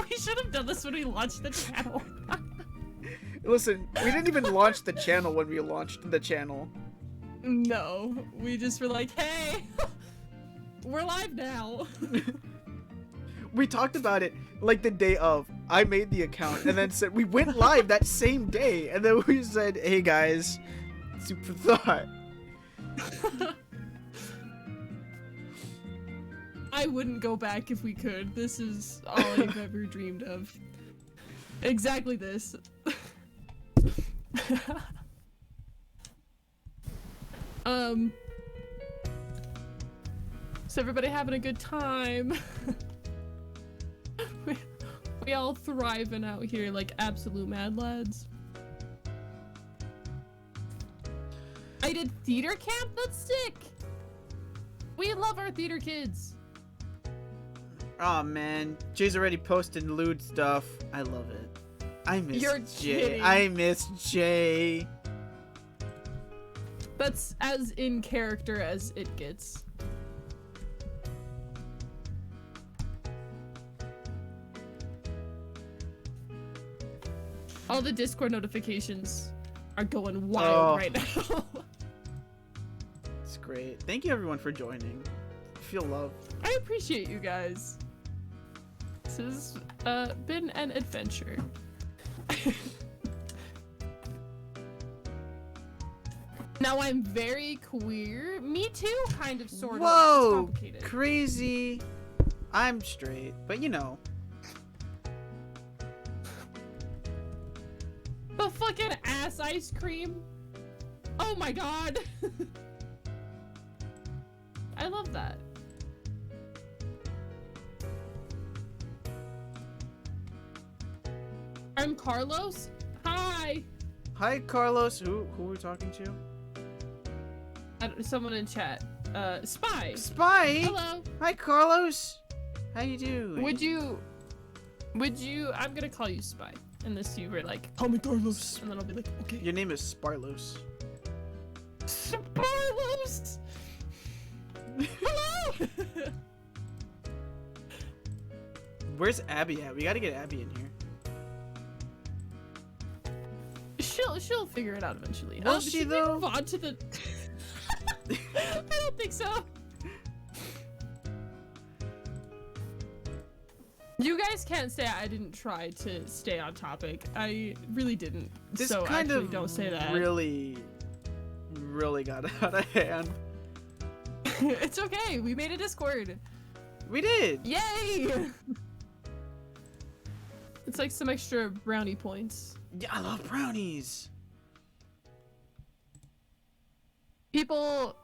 We should have done this when we launched the channel. Listen, we didn't even launch the channel when we launched the channel. No, we just were like, hey, we're live now. We talked about it like the day of. I made the account and then said we went live that same day, and then we said, "Hey guys, super thought." I wouldn't go back if we could. This is all I've ever dreamed of. Exactly this. So everybody having a good time? we all thriving out here like absolute mad lads. I did theater camp? That's sick! We love our theater kids. Oh man, Jay's already posted lewd stuff. I love it. I miss You're Jay. kidding. I miss Jay. That's as in character as it gets. All the Discord notifications are going wild right now. It's great. Thank you everyone for joining. I feel love. I appreciate you guys. This has been an adventure. Now I'm very queer. Me too, kind of, sort of. It's Whoa, complicated. crazy. I'm straight, but you know. ass ice cream. Oh my god. I love that. I'm Carlos. Hi. Hi, Carlos. Who are we talking to? Someone in chat. Spy. Spy. Hello. Hi, Carlos. How you doing? Would you? I'm gonna call you Spy, unless you were like, call me Carlos, and then I'll be like, okay. Your name is Sparlos. Sparlos. Hello. Where's Abby at? We gotta get Abby in here. She'll figure it out eventually. Will she should we though? move on to the. I don't think so. You guys can't say I didn't try to stay on topic. I really didn't. This so kind actually of don't say that. really got out of hand. It's okay. We made a Discord. We did. Yay! It's like some extra brownie points. Yeah, I love brownies. People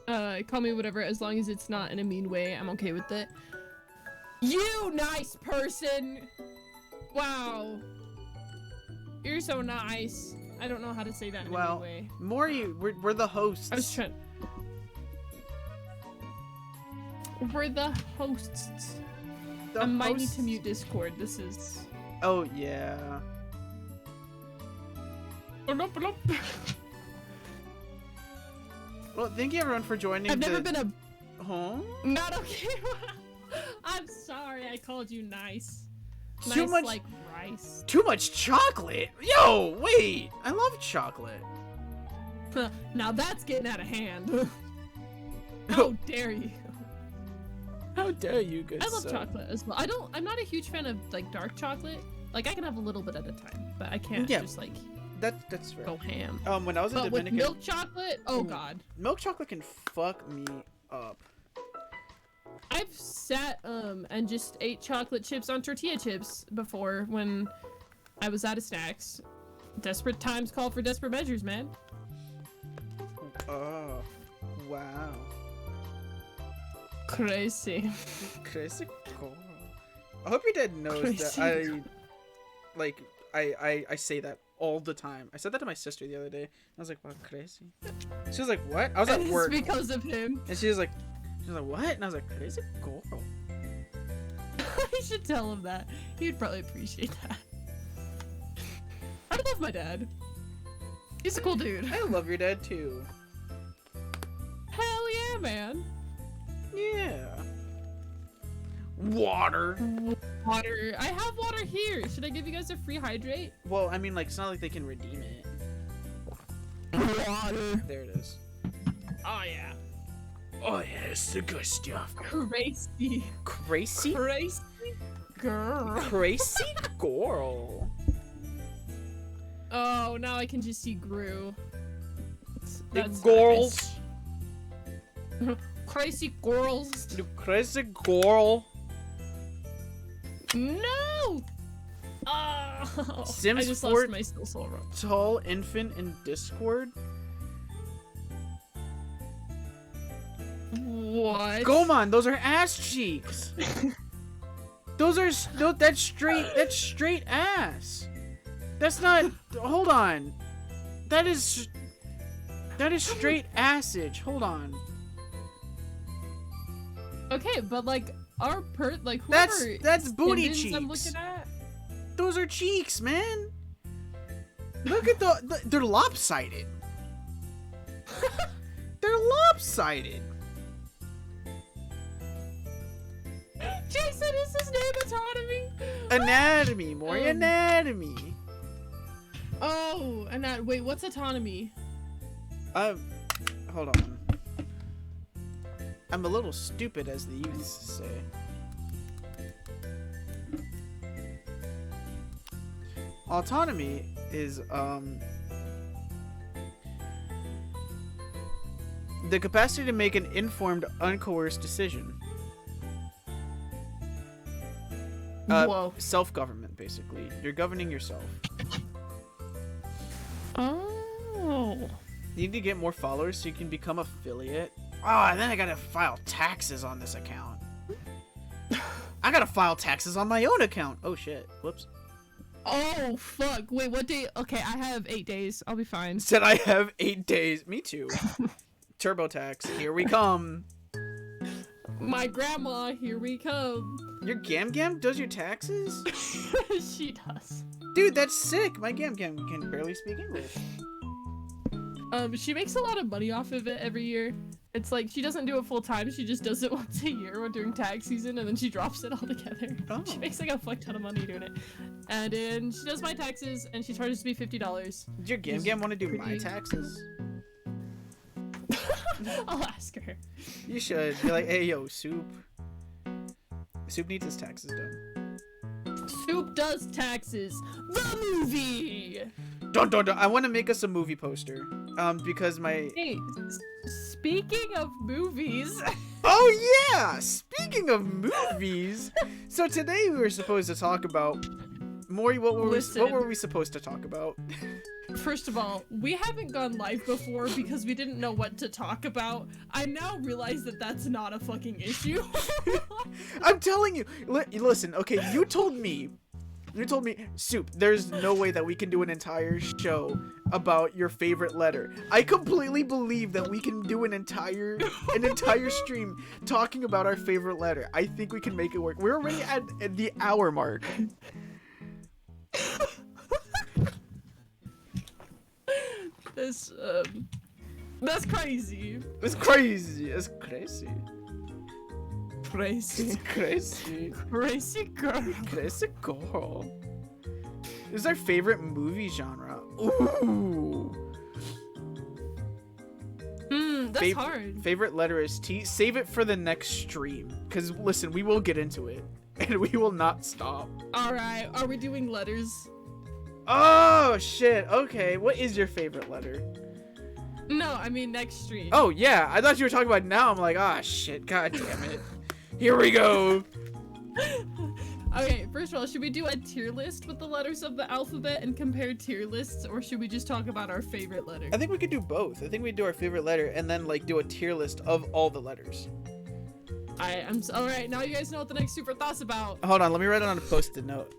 call me whatever as long as it's not in a mean way. I'm okay with it. You nice person! Wow. You're so nice. I don't know how to say that in a mean way. Mori, we're the hosts. I was trying. We're the hosts. I might need to mute Discord. This is. Oh yeah. Well, thank you everyone for joining. I've never been a. Huh? Not okay. I'm sorry. I called you nice. Too Nice much like rice. Too much chocolate. Yo, wait. I love chocolate. Now that's getting out of hand. How dare you? How dare you, good I love sir. chocolate as well. I'm not a huge fan of like dark chocolate. Like I can have a little bit at a time, but I can't just like that's fair. go ham. When I was in But Dominican, with milk chocolate, oh god. milk chocolate can fuck me up. I've sat and just ate chocolate chips on tortilla chips before when I was out of snacks. Desperate times call for desperate measures, man. Oh, wow. Crazy. Crazy girl. I hope your dad knows Crazy that I say that all the time. I said that to my sister the other day. I was like, wow, crazy. She was like, what? I was at work. It's because of him. And she was like, what? And I was like, crazy girl. I should tell him that. He'd probably appreciate that. I love my dad. He's a cool dude. I love your dad too. Hell yeah, man. Yeah. Water. Water. I have water here. Should I give you guys a free hydrate? Well, I mean, like, it's not like they can redeem it. Water. There it is. Oh yeah. Oh yeah, it's the good stuff. Crazy. Crazy? Crazy girl. Crazy girl. Oh, now I can just see Gru. The girls. Nice. Crazy girls. You crazy girl. No! Oh, Sims I just 4 lost my soul rope. Tall infant in Discord. What? Goman, those are ass cheeks. Those are that's straight ass. That's not. Hold on. That is straight assage. Hold on. Okay, but like like whoever that's booty Indians cheeks. I'm looking at. Those are cheeks, man. Look at they're lopsided. They're lopsided. Jason, is his name Autonomy? Anatomy, Mori, anatomy. Oh, and that. Wait, what's autonomy? Hold on. I'm a little stupid, as the youths say. Autonomy is the capacity to make an informed, uncoerced decision. Whoa. Self-government, basically. You're governing yourself. Oh. You need to get more followers so you can become affiliate. Oh, and then I gotta file taxes on this account. I gotta file taxes on my own account. Oh shit. Whoops. Oh fuck. Wait, what day? Okay, I have 8 days. I'll be fine. Said I have 8 days. Me too. TurboTax. Here we come. My grandma, here we come. Your Gam Gam does your taxes? She does. Dude, that's sick. My Gam Gam can barely speak English. She makes a lot of money off of it every year. It's like she doesn't do it full time. She just does it once a year during tax season, and then she drops it all together. Oh. She makes like a fuck ton of money doing it. And then she does my taxes, and she charges me $50. Does your Gam Gam want to do my taxes? I'll ask her. You should. Be like, hey, yo, Soup. Soup needs his taxes done. Soup does taxes. The movie. Dun dun dun. I want to make us a movie poster. Because my. Hey, speaking of movies. Oh yeah! Speaking of movies, so today we were supposed to talk about. Mori, what were we supposed to talk about? First of all, we haven't gone live before because we didn't know what to talk about. I now realize that that's not a fucking issue. I'm telling you. Listen, okay, you told me, Soup, there's no way that we can do an entire show about your favorite letter. I completely believe that we can do an entire stream talking about our favorite letter. I think we can make it work. We're already at the hour mark. That's crazy. It's crazy. It's crazy. Crazy. It's crazy. Crazy girl. Crazy girl. This is our favorite movie genre. Ooh. That's hard. Favorite letter is T. Save it for the next stream. Because, listen, we will get into it. And we will not stop. Alright, are we doing letters? Oh, shit. Okay, what is your favorite letter? No, I mean next stream. Oh, yeah. I thought you were talking about now. I'm like, ah, shit. God damn it. Here we go. Okay, first of all, should we do a tier list with the letters of the alphabet and compare tier lists, or should we just talk about our favorite letter? I think we could do both. I think we do our favorite letter and then, like, do a tier list of all the letters. Alright, now you guys know what the next super thought's about. Hold on, let me write it on a post-it note.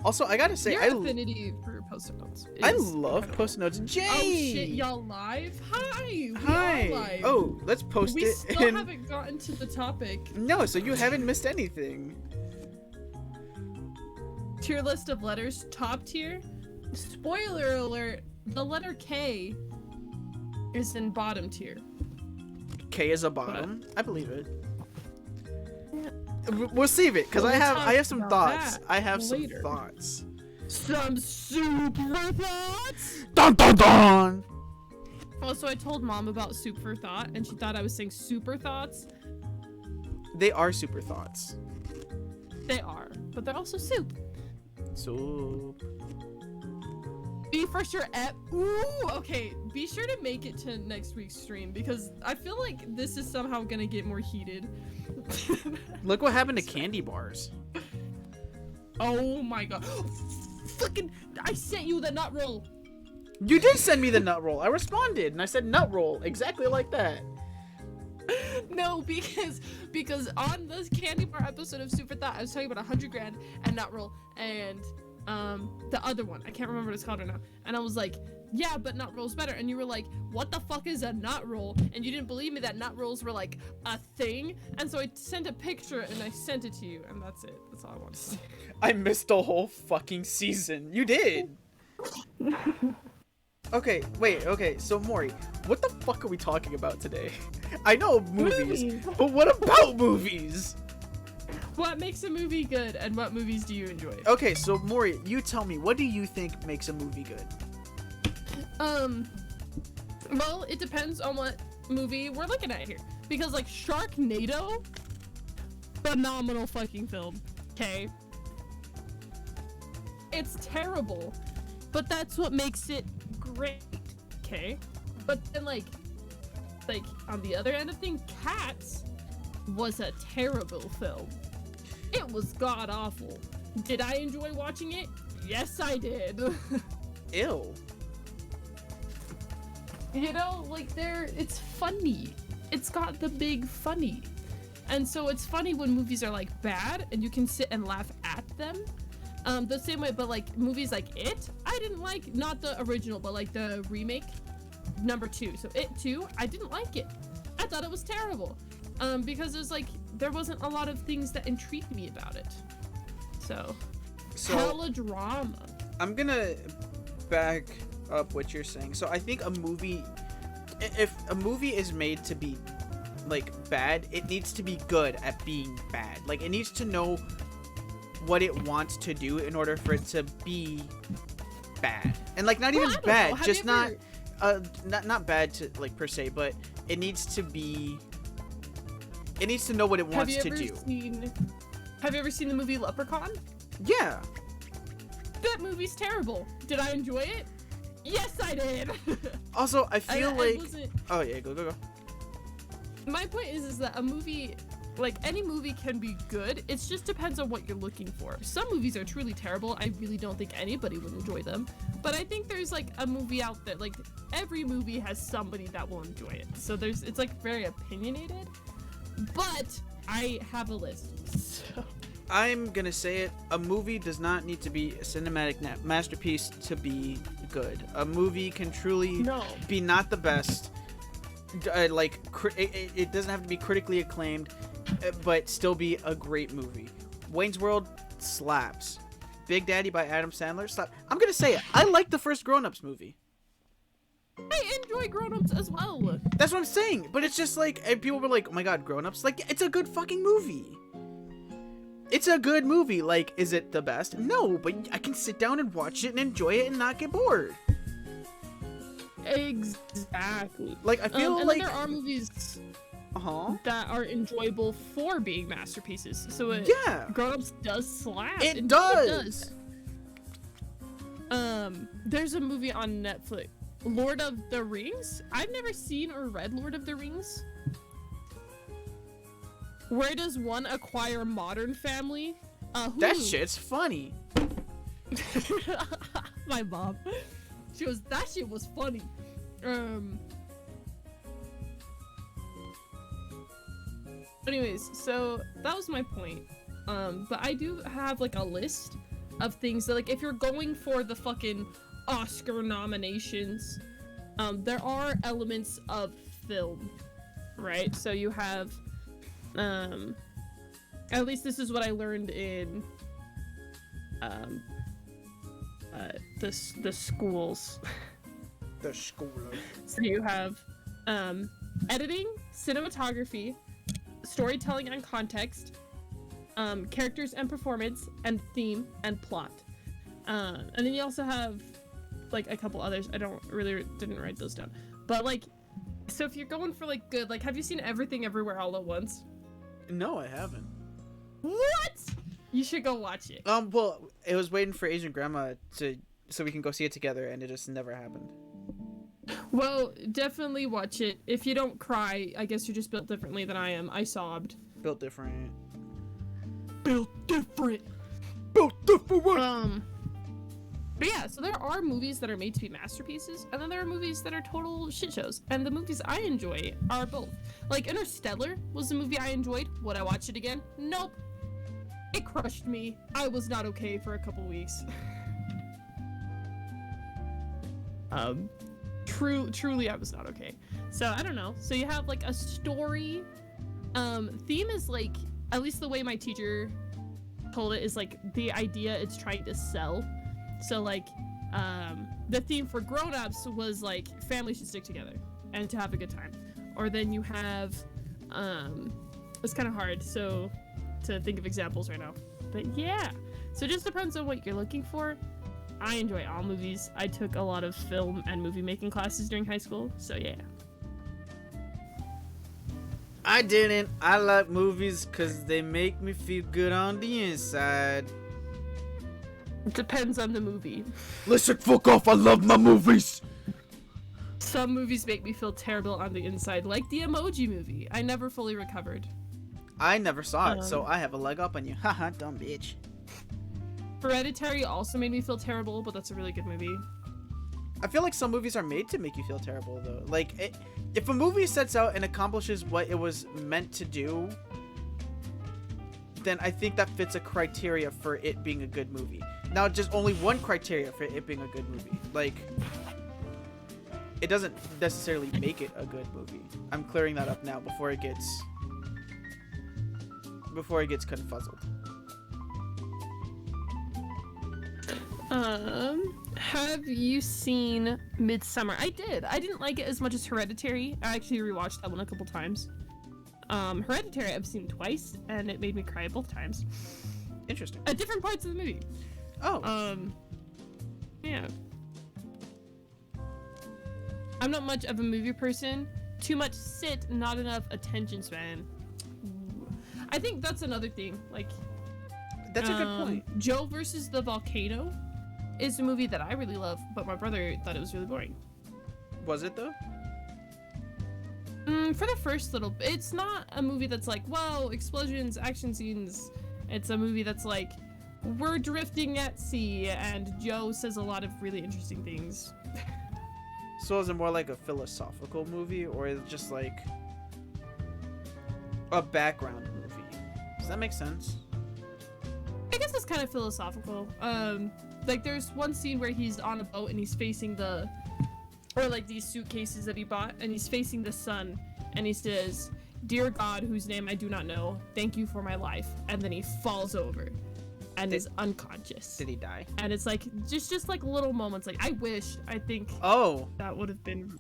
Also, I gotta say, Your affinity for post-it notes. I love post-it notes. Jay! Oh shit, y'all live? Hi! Hi! Live. Oh, let's post we it. still haven't gotten to the topic. No, so you haven't missed anything. Tier list of letters, top tier. Spoiler alert, the letter K is in bottom tier. K is a bottom. I believe it. We'll save it, because I have some thoughts. I have some thoughts. Some super thoughts? Dun dun dun! Also, I told Mom about soup for thought, and she thought I was saying super thoughts. They are super thoughts. They are, but they're also soup. Soup. Be for sure okay, be sure to make it to next week's stream, because I feel like this is somehow gonna get more heated. Look what happened to candy bars. Oh my god. Fucking, I sent you the nut roll. You did send me the nut roll. I responded and I said nut roll exactly like that. No, because on this candy bar episode of Super Thought, I was talking about 100 grand and nut roll and the other one. I can't remember what it's called right now. And I was like, yeah, but nut roll's better. And you were like, what the fuck is a nut roll? And you didn't believe me that nut rolls were like a thing. And so I sent a picture and I sent it to you. And that's it. That's all I wanted to say. I missed the whole fucking season. You did. Okay, wait, okay, so Mori, what the fuck are we talking about today? I know movies, but what about movies? What makes a movie good and what movies do you enjoy? Okay, so Mori, you tell me, what do you think makes a movie good? Well, it depends on what movie we're looking at here. Because, like, Sharknado, phenomenal fucking film, okay? It's terrible, but that's what makes it great, okay? But then, like, on the other end of things, Cats was a terrible film. It was god-awful. Did I enjoy watching it? Yes, I did. Ew. You know, like it's funny. It's got the big funny. And so it's funny when movies are like bad and you can sit and laugh at them. The same way, but like movies like It, I didn't like, not the original, but like the remake, number 2. So It 2, I didn't like it. I thought it was terrible. Because there's like, there wasn't a lot of things that intrigued me about it. So hella drama. I'm gonna back up what you're saying. So I think a movie, if a movie is made to be like bad, it needs to be good at being bad. Like it needs to know what it wants to do in order for it to be bad. And like not even bad, just not bad to like per se, but it needs to be, it needs to know what it wants to do. Have you ever seen the movie Leprechaun? Yeah. That movie's terrible. Did I enjoy it? Yes, I did. Also, I feel oh yeah, go. My point is that a movie, like any movie can be good. It just depends on what you're looking for. Some movies are truly terrible. I really don't think anybody would enjoy them. But I think there's like a movie out there, like every movie has somebody that will enjoy it. So it's like very opinionated. But I have a list. So. I'm gonna say it. A movie does not need to be a cinematic masterpiece to be good. A movie can truly be not the best. It doesn't have to be critically acclaimed, but still be a great movie. Wayne's World slaps. Big Daddy by Adam Sandler slaps. I'm gonna say it. I like the first Grown Ups movie. I enjoy Grown Ups as well. That's what I'm saying. But it's just like, and people were like, "Oh my god, Grown Ups!" Like, it's a good fucking movie. It's a good movie. Like, is it the best? No, but I can sit down and watch it and enjoy it and not get bored. Exactly. Like, I feel and like there are movies that are enjoyable for being masterpieces. So Grown Ups does slap. It does. There's a movie on Netflix, Lord of the Rings. I've never seen or read Lord of the Rings. Where does one acquire modern family? That shit's funny. My mom. She goes, that shit was funny. Anyways, so that was my point. But I do have like a list of things that, like, if you're going for the fucking Oscar nominations, there are elements of film, right? So you have, at least this is what I learned in, the schools. The school. So you have editing, cinematography, storytelling and context, characters and performance, and theme and plot. And then you also have like a couple others. I didn't write those down. But like, so if you're going for like good, like, have you seen Everything Everywhere All at Once? No, I haven't. What? You should go watch it. Well, it was waiting for Asian grandma so we can go see it together, and it just never happened. Well, definitely watch it. If you don't cry, I guess you're just built differently than I am. I sobbed. Built different. Built different. Built different. But yeah, so there are movies that are made to be masterpieces, and then there are movies that are total shit shows. And the movies I enjoy are both. Like, Interstellar was a movie I enjoyed. Would I watch it again? Nope. It crushed me. I was not okay for a couple weeks. Truly I was not okay. So I don't know. So you have like a story. Theme is like, at least the way my teacher told it, is like the idea it's trying to sell. So like, the theme for Grown Ups was like families should stick together and to have a good time. Or then you have, it's kind of hard so to think of examples right now. But yeah, so it just depends on what you're looking for. I enjoy all movies. I took a lot of film and movie making classes during high school, so yeah. I didn't. I like movies because they make me feel good on the inside. It depends on the movie. Listen, fuck off. I love my movies. Some movies make me feel terrible on the inside, like the Emoji Movie. I never fully recovered. I never saw it, so I have a leg up on you. Haha, dumb bitch. Hereditary also made me feel terrible, but that's a really good movie. I feel like some movies are made to make you feel terrible though. Like if a movie sets out and accomplishes what it was meant to do, then I think that fits a criteria for it being a good movie. Now, just only one criteria for it being a good movie. Like, it doesn't necessarily make it a good movie. I'm clearing that up now before it gets confuzzled. Have you seen Midsummer? I did. I didn't like it as much as Hereditary. I actually rewatched that one a couple times. Hereditary I've seen twice, and it made me cry both times. Interesting. At different parts of the movie. Oh. Yeah. I'm not much of a movie person. Too much sit, not enough attention span. Ooh. I think that's another thing. Like, that's a good point. Joe versus the Volcano is a movie that I really love, but my brother thought it was really boring. Was it though? For the first little bit. It's not a movie that's like, wow, explosions, action scenes. It's a movie that's like, we're drifting at sea, and Joe says a lot of really interesting things. So is it more like a philosophical movie, or is it just like a background movie? Does that make sense? I guess it's kind of philosophical. Like there's one scene where he's on a boat and he's facing these suitcases that he bought, and he's facing the sun, and he says, "Dear God, whose name I do not know, thank you for my life." And then he falls over and is unconscious. Did he die? And it's like just like little moments. Like I think that would have been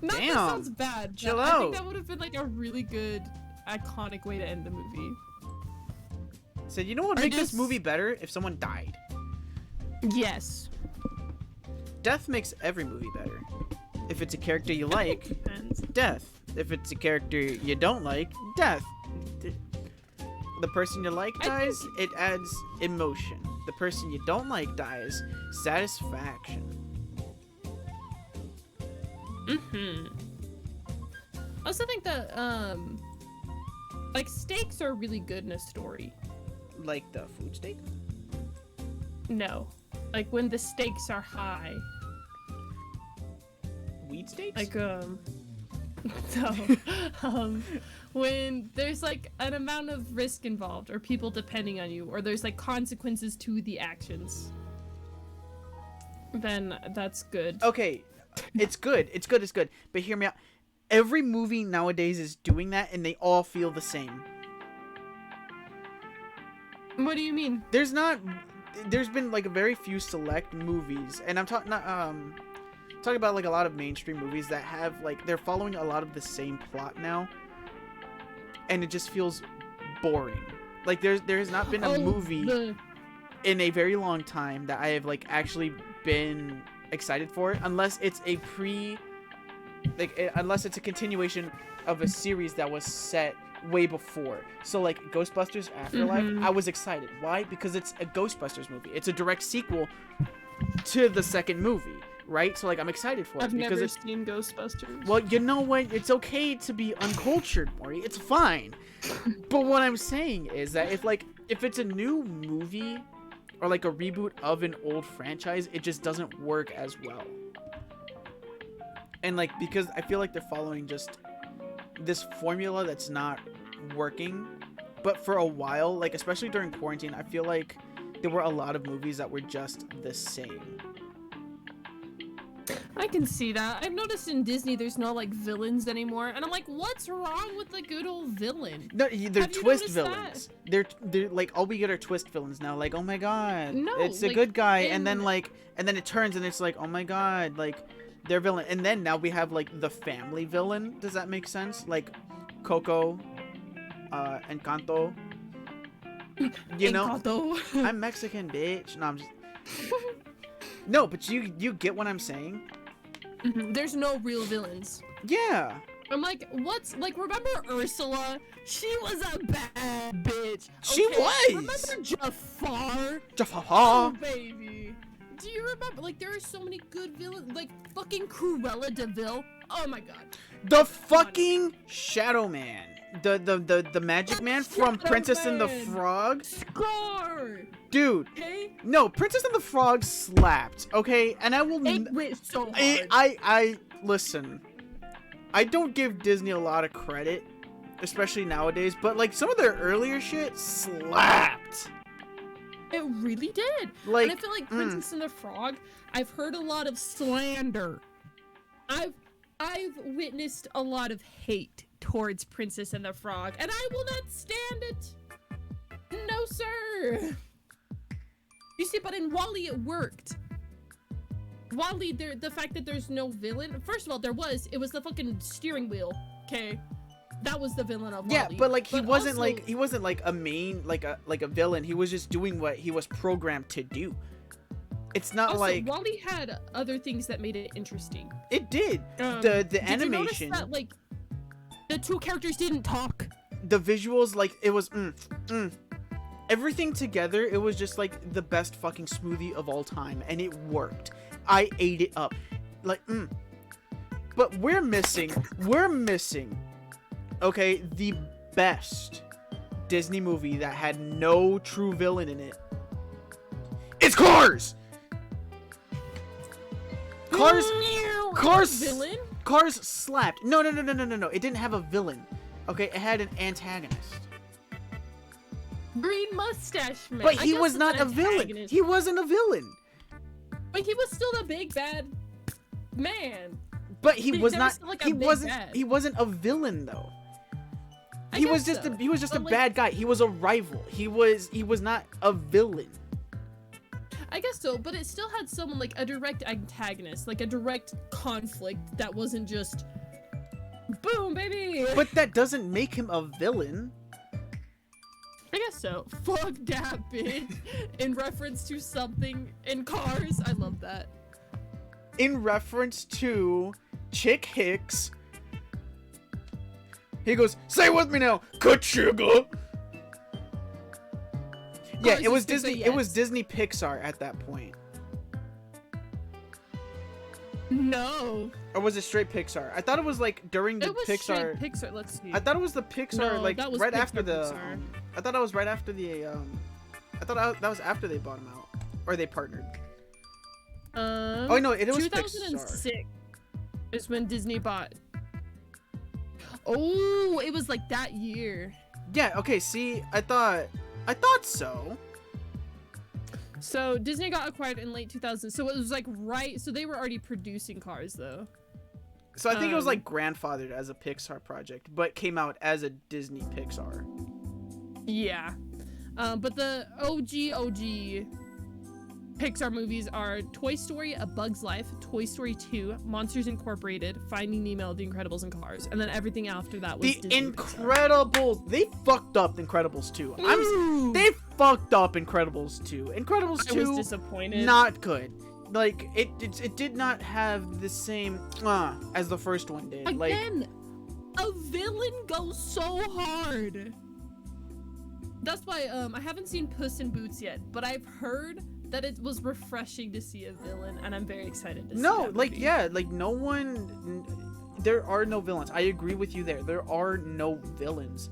not damn. that sounds bad. Chill I out. think that would have been like a really good iconic way to end the movie. So you know what would make this movie better? If someone died. Yes. Death makes every movie better. If it's a character you like, death. If it's a character you don't like, death. The person you like dies, it adds emotion. The person you don't like dies, satisfaction. I also think that like stakes are really good in a story. Like the food steak? No. Like when the stakes are high. Weed steaks? Like no. When there's like an amount of risk involved, or people depending on you, or there's like consequences to the actions, then that's good. Okay, it's good. It's good. But hear me out. Every movie nowadays is doing that, and they all feel the same. What do you mean? There's been like a very few select movies, and I'm talking about like a lot of mainstream movies that have like they're following a lot of the same plot now, and it just feels boring. Like there has not been a movie in a very long time that I have like actually been excited for, unless it's unless it's a continuation of a series that was set way before. So like Ghostbusters Afterlife, I was excited. Why? Because it's a Ghostbusters movie. It's a direct sequel to the second movie, right? So like I'm excited for it. I've never seen Ghostbusters. Well, you know what? It's okay to be uncultured, Mori. It's fine. But what I'm saying is that if it's a new movie or like a reboot of an old franchise, it just doesn't work as well. And like because I feel like they're following just this formula that's not working. But for a while, like especially during quarantine, I feel like there were a lot of movies that were just the same. I can see that. I've noticed in Disney there's no like villains anymore, and I'm like, what's wrong with the good old villain? No, they're twist villains. They're like all we get are twist villains now. Like, oh my god, no, it's a good guy, and then it turns and it's like, oh my god, like they're villain, and then now we have like the family villain. Does that make sense? Like Coco, Encanto. You know, I'm Mexican, bitch. No, I'm just. No, but you get what I'm saying? There's no real villains. Yeah. I'm like, what's like? Remember Ursula? She was a bad bitch. She was. Remember Jafar? Jafar. Oh baby. Do you remember? Like, there are so many good villains. Like fucking Cruella de Vil. Oh my god. The fucking Shadow Man. The magic man from Princess and the Frog. Scar. Dude. Okay. No, Princess and the Frog slapped. Okay, and I will. It went so hard. I listen. I don't give Disney a lot of credit, especially nowadays. But like some of their earlier shit slapped. It really did. Like, and I feel like Princess and the Frog, I've heard a lot of slander. I've witnessed a lot of hate towards Princess and the Frog, and I will not stand it. No, sir. You see, but in WALL-E it worked. WALL-E, the fact that there's no villain. First of all, it was the fucking steering wheel. Okay. That was the villain of WALL-E. Yeah, but like he wasn't also, like a main like a villain. He was just doing what he was programmed to do. It's not also, like WALL-E had other things that made it interesting. It did. The animation. You notice that, like, the two characters didn't talk? The visuals, like, it was everything together. It was just like the best fucking smoothie of all time, and it worked. I ate it up, like But we're missing. Okay, the best Disney movie that had no true villain in it. It's Cars. Villain? Cars slapped. No. It didn't have a villain. Okay, it had an antagonist. Green mustache man. But he was not a villain. He wasn't a villain. But he was still the big bad man. But he was not. Like he wasn't. bad. He wasn't a villain though. He was just a bad guy. He was a rival. He was not a villain. I guess so, but it still had someone like a direct antagonist, like a direct conflict that wasn't just boom, baby. But that doesn't make him a villain. I guess so. Fuck that bitch. In reference to something in Cars. I love that. In reference to Chick Hicks. He goes, say with me now, Kachiga. Yeah, it was Disney. Yes. It was Disney Pixar at that point. No. Or was it straight Pixar? I thought it was like during the Pixar. Pixar. Let's see. I thought it was the Pixar, no, like right Pixar, after the. I thought it was right after the. I thought that was after they bought him out, or they partnered. Oh no, it was 2006 Pixar. Is when Disney bought. Oh, it was like that year. Yeah. Okay. See, I thought so. So Disney got acquired in late 2000. So it was like right. So they were already producing Cars though. So I think it was like grandfathered as a Pixar project, but came out as a Disney Pixar. Yeah. But the OG Pixar movies are Toy Story, A Bug's Life, Toy Story 2, Monsters Incorporated, Finding Nemo, The Incredibles, and Cars. And then everything after that was The Disney Incredibles. Pixar. They fucked up Incredibles 2. They fucked up Incredibles 2. Incredibles 2 I was disappointed. Not good. Like it did not have the same as the first one did. Again, a villain goes so hard. That's why I haven't seen Puss in Boots yet, but I've heard that it was refreshing to see a villain, and I'm very excited to see that movie. No one. There are no villains. I agree with you there. There are no villains.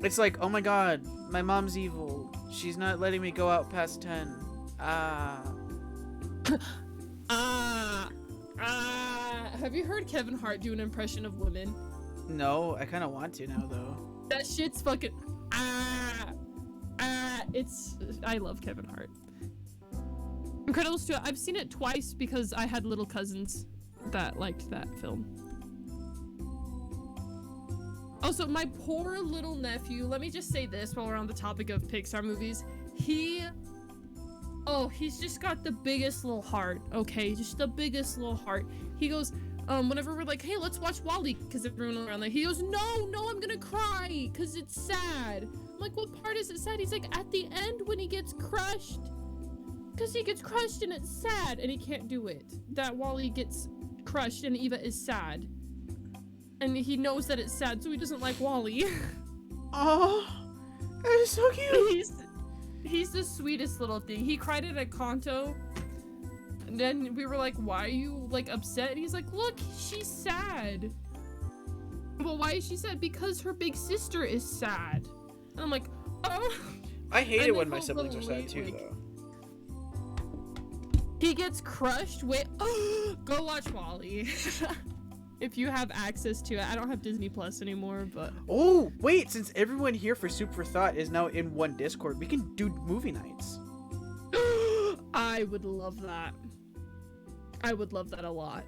It's like, oh my god, my mom's evil. She's not letting me go out past 10. Have you heard Kevin Hart do an impression of women? No, I kind of want to now though. That shit's fucking I love Kevin Hart. Incredibles 2, I've seen it twice because I had little cousins that liked that film. Also, my poor little nephew, let me just say this while we're on the topic of Pixar movies. He's just got the biggest little heart, okay? Just the biggest little heart. He goes, whenever we're like, hey, let's watch WALL-E, because everyone around there, he goes, no, I'm gonna cry, because it's sad. I'm like, what part is it sad? He's like, at the end when he gets crushed. Because he gets crushed and it's sad, and he can't do it. That WALL-E gets crushed and Eva is sad. And he knows that it's sad, so he doesn't like WALL-E. Oh, that is so cute. He's the sweetest little thing. He cried at Encanto. And then we were like, why are you, like, upset? And he's like, look, she's sad. Well, why is she sad? Because her big sister is sad. And I'm like, oh. I hate it when my siblings are sad too, like, though. He gets crushed with. Go watch Wall-E. If you have access to it. I don't have Disney Plus anymore, but. Oh, wait, since everyone here for Soup for Thought is now in one Discord, we can do movie nights. I would love that. I would love that a lot.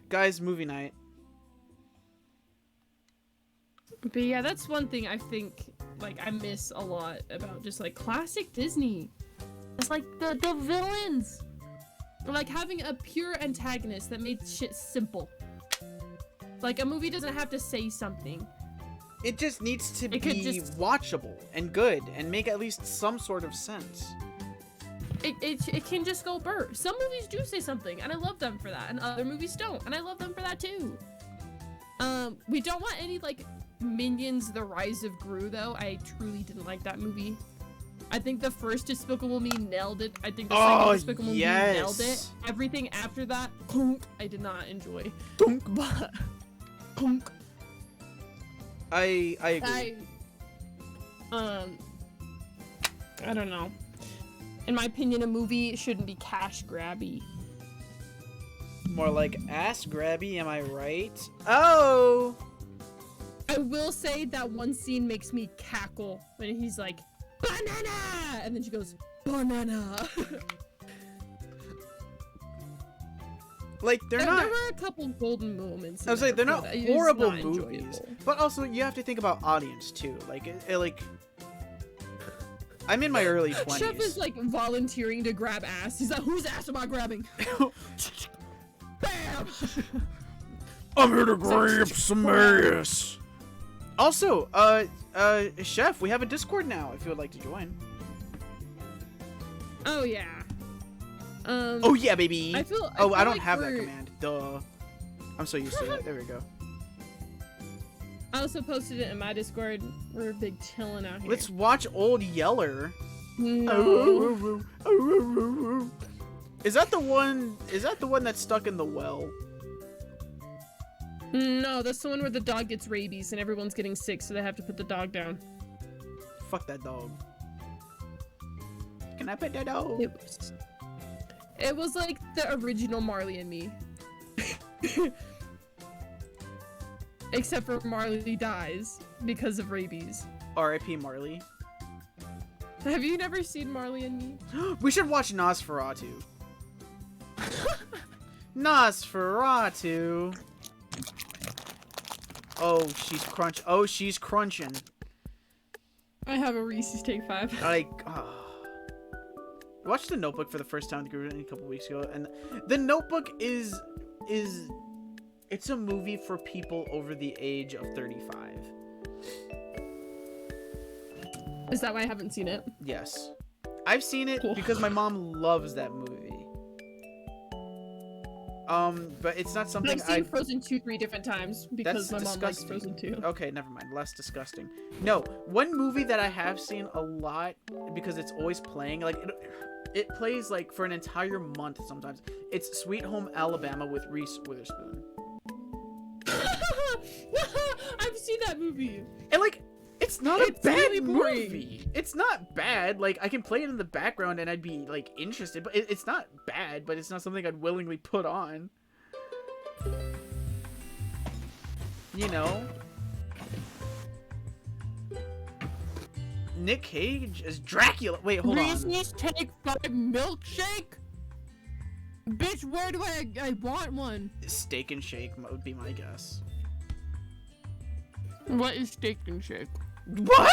Guys, movie night. But yeah, that's one thing I think, like, I miss a lot about just, like, classic Disney. It's like the villains. Like, having a pure antagonist that made shit simple. Like, a movie doesn't have to say something. It just needs to be watchable and good and make at least some sort of sense. It can just go burr. Some movies do say something, and I love them for that, and other movies don't, and I love them for that too. We don't want any, like, Minions: The Rise of Gru, though. I truly didn't like that movie. I think the first Despicable Me nailed it. I think the second Despicable Me nailed it. Everything after that, I did not enjoy. But I agree. I don't know. In my opinion, a movie shouldn't be cash grabby. More like ass grabby, am I right? Oh! I will say that one scene makes me cackle when he's like, banana! And then she goes, banana! Like, they're not... There were a couple golden moments. I was like, they're not horrible movies. But also, you have to think about audience, too. Like, I'm in my early 20s. Chef is, like, volunteering to grab ass. He's like, whose ass am I grabbing? Bam! I'm here to grab some ass. Also, Chef, we have a Discord now if you would like to join. Oh, yeah. Oh, yeah, baby. I don't like have that command. Duh. I'm so used to it. There we go. I also posted it in my Discord. We're big chilling out here. Let's watch Old Yeller. No. Is that the one that's stuck in the well? No, that's the one where the dog gets rabies and everyone's getting sick, so they have to put the dog down. Fuck that dog. Can I pet that dog? It was like the original Marley and Me. Except for Marley dies because of rabies. R.I.P. Marley. Have you never seen Marley and Me? We should watch Nosferatu. Nosferatu. Oh, she's crunching. I have a Reese's Take 5. Watched The Notebook for the first time a couple weeks ago, and The Notebook is it's a movie for people over the age of 35. Is that why I haven't seen it? Yes. I've seen it because my mom loves that movie. But it's not something I've seen Frozen 2 3 different times because my mom likes Frozen 2. Okay, never mind. Less disgusting. No, one movie that I have seen a lot because it's always playing, like it plays like for an entire month sometimes. It's Sweet Home Alabama with Reese Witherspoon. I've seen that movie. And like it's not a bad really movie. It's not bad. Like I can play it in the background and I'd be like interested, but it's not bad, but it's not something I'd willingly put on. You know? Nick Cage as Dracula. Wait, hold on. Reese's Take 5 milkshake? Bitch, where do I want one? Steak and Shake would be my guess. What is Steak and Shake? What?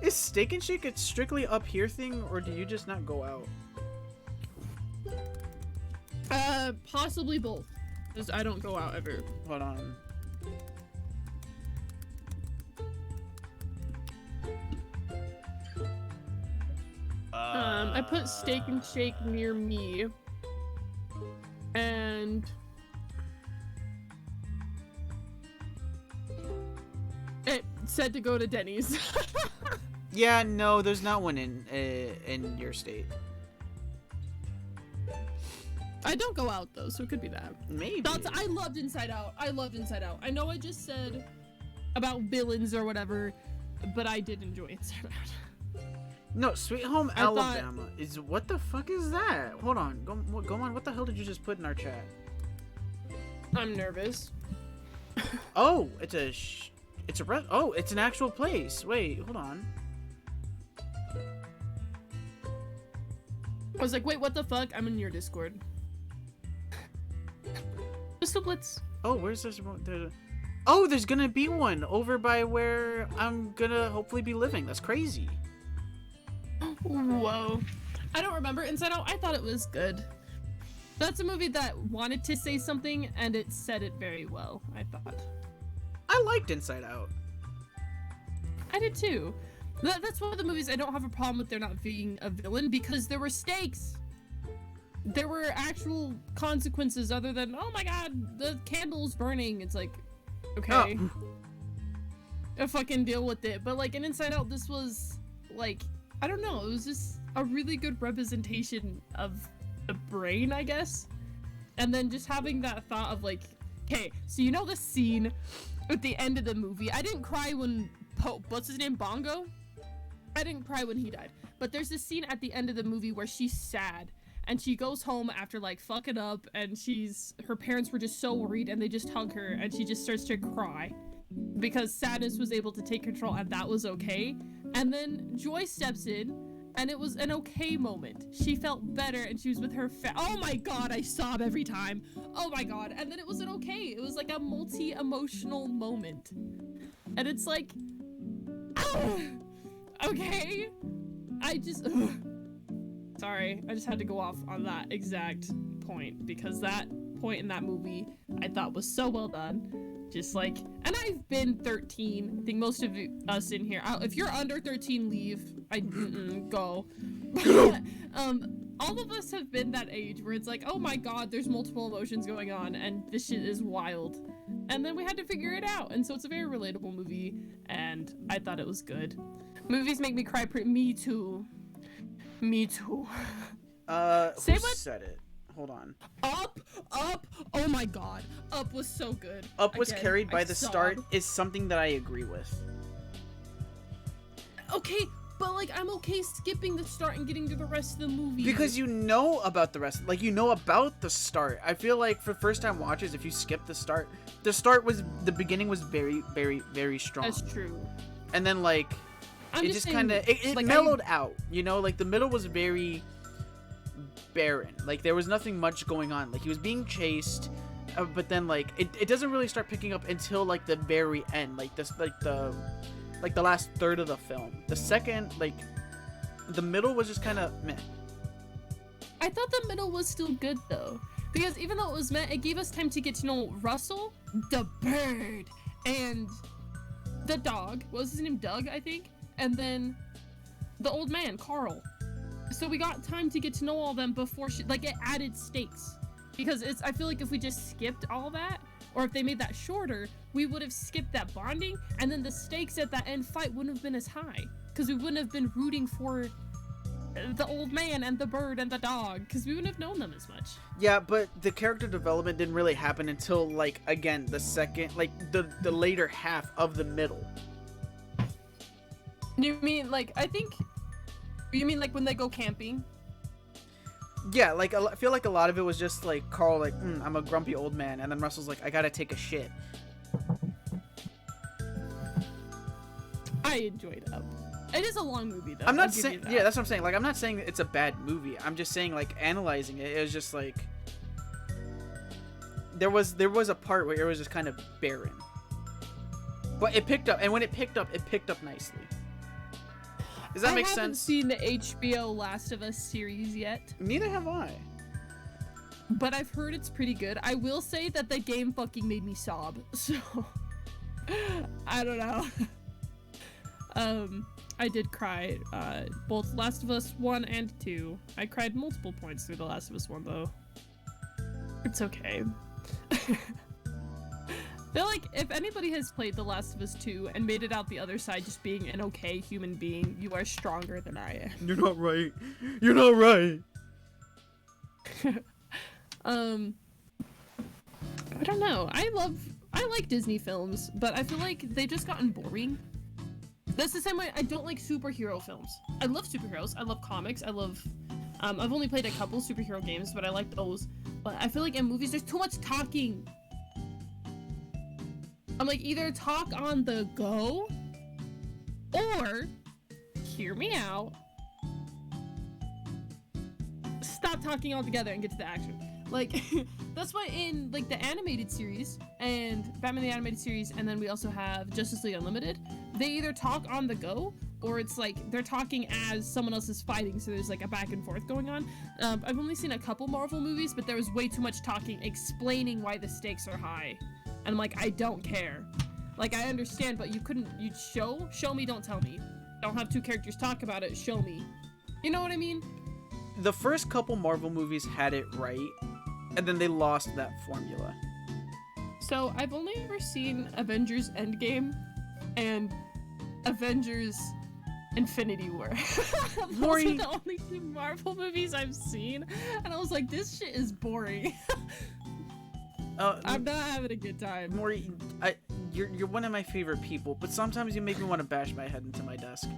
Is Steak and Shake a strictly up here thing, or do you just not go out? Possibly both. Because I don't go out ever. Hold on. I put Steak and Shake near me. And it said to go to Denny's. Yeah, no, there's not one in your state. I don't go out though, so it could be that. Maybe. I loved Inside Out. I loved Inside Out. I know I just said about villains or whatever, but I did enjoy Inside Out. No, Sweet Home Alabama is what the fuck is that? Hold on, go on. What the hell did you just put in our chat? I'm nervous. Oh, it's an actual place. Wait, hold on. I was like, wait, what the fuck? I'm in your Discord. Pistol Blitz. Oh, where's this? Oh, there's gonna be one over by where I'm gonna hopefully be living. That's crazy. Whoa. I don't remember Inside Out. I thought it was good. That's a movie that wanted to say something, and it said it very well, I thought. I liked Inside Out. I did too. That's one of the movies I don't have a problem with there not being a villain, because there were stakes. There were actual consequences other than, oh my god, the candle's burning. It's like, okay. Oh. I fucking deal with it. But like in Inside Out, this was like, I don't know, it was just a really good representation of the brain, I guess. And then just having that thought of like, okay, so you know the scene at the end of the movie? I didn't cry when what's his name, Bongo? I didn't cry when he died. But there's this scene at the end of the movie where she's sad. And she goes home after like fucking up, and her parents were just so worried, and they just hug her, and she just starts to cry because sadness was able to take control, and that was okay. And then Joy steps in, and it was an okay moment. She felt better, and she was with her oh my god, I sob every time. Oh my god. And then it was an okay. It was like a multi-emotional moment. And it's like, okay. Sorry, I just had to go off on that exact point, because that point in that movie I thought was so well done. Just like, and I've been 13. I think most of us in here, if you're under 13, leave. Go. All of us have been that age where it's like, oh my god, there's multiple emotions going on, and this shit is wild. And then we had to figure it out, and so it's a very relatable movie, and I thought it was good. Movies make me cry. Me too. Me too. Who said it? Hold on. Up! Oh my god. Up was so good. Up was carried by the start is something that I agree with. Okay, but like I'm okay skipping the start and getting to the rest of the movie. Because you know about the rest. Like, you know about the start. I feel like for first time watchers, if you skip the beginning was very, very, very strong. That's true. And then like, it just kind of, it like mellowed out, you know? Like, the middle was very barren. Like, there was nothing much going on. Like, he was being chased, but then, like, it doesn't really start picking up until, like, the very end. Like, this, like, the last third of the film. The second, like, the middle was just kind of meh. I thought the middle was still good, though. Because even though it was meh, it gave us time to get to know Russell, the bird, and the dog. What was his name? Doug, I think? And then the old man, Carl. So we got time to get to know all of them before like, it added stakes. Because I feel like if we just skipped all that, or if they made that shorter, we would have skipped that bonding, and then the stakes at that end fight wouldn't have been as high. Because we wouldn't have been rooting for the old man and the bird and the dog, because we wouldn't have known them as much. Yeah, but the character development didn't really happen until, like, again, the second, like, the later half of the middle. You mean, like, you mean, like, when they go camping? Yeah, like, I feel like a lot of it was just, like, Carl, like, I'm a grumpy old man, and then Russell's like, I gotta take a shit. I enjoyed Up. It is a long movie, though. I'm not saying, yeah, that's what I'm saying. Like, I'm not saying it's a bad movie. I'm just saying, like, analyzing it, it was just, like, there was a part where it was just kind of barren. But it picked up, and when it picked up nicely. Does that make sense? I haven't seen the HBO Last of Us series yet. Neither have I. But I've heard it's pretty good. I will say that the game fucking made me sob. So, I don't know. I did cry, both Last of Us 1 and 2. I cried multiple points through The Last of Us 1, though. It's okay. I feel like if anybody has played The Last of Us 2 and made it out the other side just being an okay human being, you are stronger than I am. You're not right. You're not right. I don't know. I like Disney films, but I feel like they've just gotten boring. That's the same way I don't like superhero films. I love superheroes. I love comics. I've only played a couple superhero games, but I like those. But I feel like in movies, there's too much talking. I'm like, either talk on the go, or hear me out. Stop talking altogether and get to the action. Like, that's why in, like, the animated series, and Batman the Animated Series, and then we also have Justice League Unlimited, they either talk on the go, or it's like, they're talking as someone else is fighting, so there's, like, a back and forth going on. I've only seen a couple Marvel movies, but there was way too much talking, explaining why the stakes are high. And I'm like, I don't care. Like, I understand, but you'd show me, don't tell me. Don't have two characters talk about it, show me. You know what I mean? The first couple Marvel movies had it right, and then they lost that formula. So I've only ever seen Avengers Endgame and Avengers Infinity War. Those Mori, are the only two Marvel movies I've seen, and I was like, this shit is boring. I'm not having a good time. Mori, you're one of my favorite people, but sometimes you make me want to bash my head into my desk.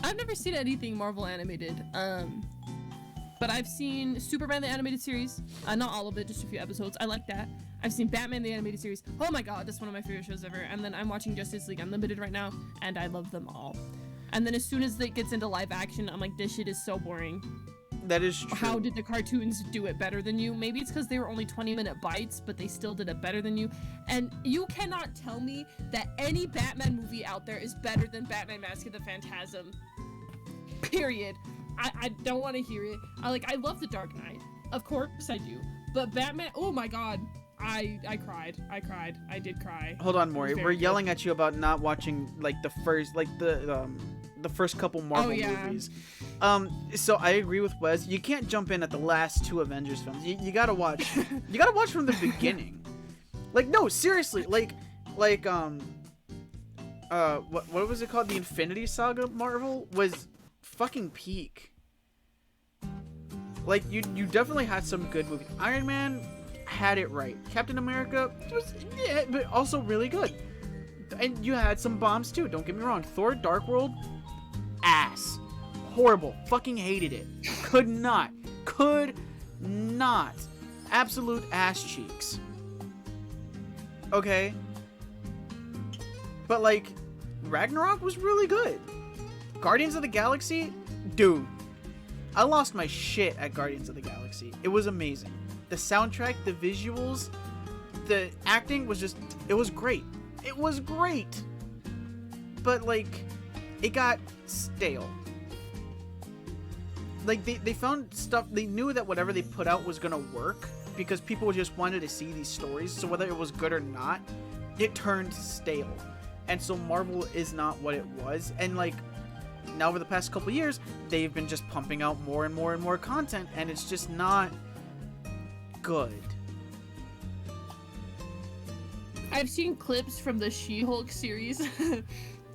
I've never seen anything Marvel animated, but I've seen Superman the Animated Series, not all of it, just a few episodes. I like that. I've seen Batman the Animated Series. Oh my god, that's one of my favorite shows ever. And then I'm watching Justice League Unlimited right now, and I love them all. And then as soon as it gets into live action, I'm like, this shit is so boring. That is true. How did the cartoons do it better than you? Maybe it's because they were only 20-minute bites, but they still did it better than you. And you cannot tell me that any Batman movie out there is better than Batman Mask of the Phantasm. Period. I don't want to hear it. I love The Dark Knight. Of course I do. But Batman, oh my god. I cried. I did cry. Hold on, Maury. We're yelling at you about not watching, like, the first couple Marvel movies. So I agree with Wes. You can't jump in at the last two Avengers films. You gotta watch. You gotta watch from the beginning. Like, no, seriously. What was it called? The Infinity Saga Marvel was fucking peak. Like, you definitely had some good movies. Iron Man had it right. Captain America was, yeah, but also really good. And you had some bombs too, don't get me wrong. Thor Dark World, ass. Horrible. Fucking hated it. Could not. Absolute ass cheeks. Okay? But, like, Ragnarok was really good. Guardians of the Galaxy? Dude. I lost my shit at Guardians of the Galaxy. It was amazing. The soundtrack, the visuals, the acting was just... It was great. It was great. But, like, it got stale. Like, they found stuff... They knew that whatever they put out was gonna work because people just wanted to see these stories. So whether it was good or not, it turned stale. And so Marvel is not what it was. And, like, now over the past couple years, they've been just pumping out more and more and more content. And it's just not good. I've seen clips from the She-Hulk series,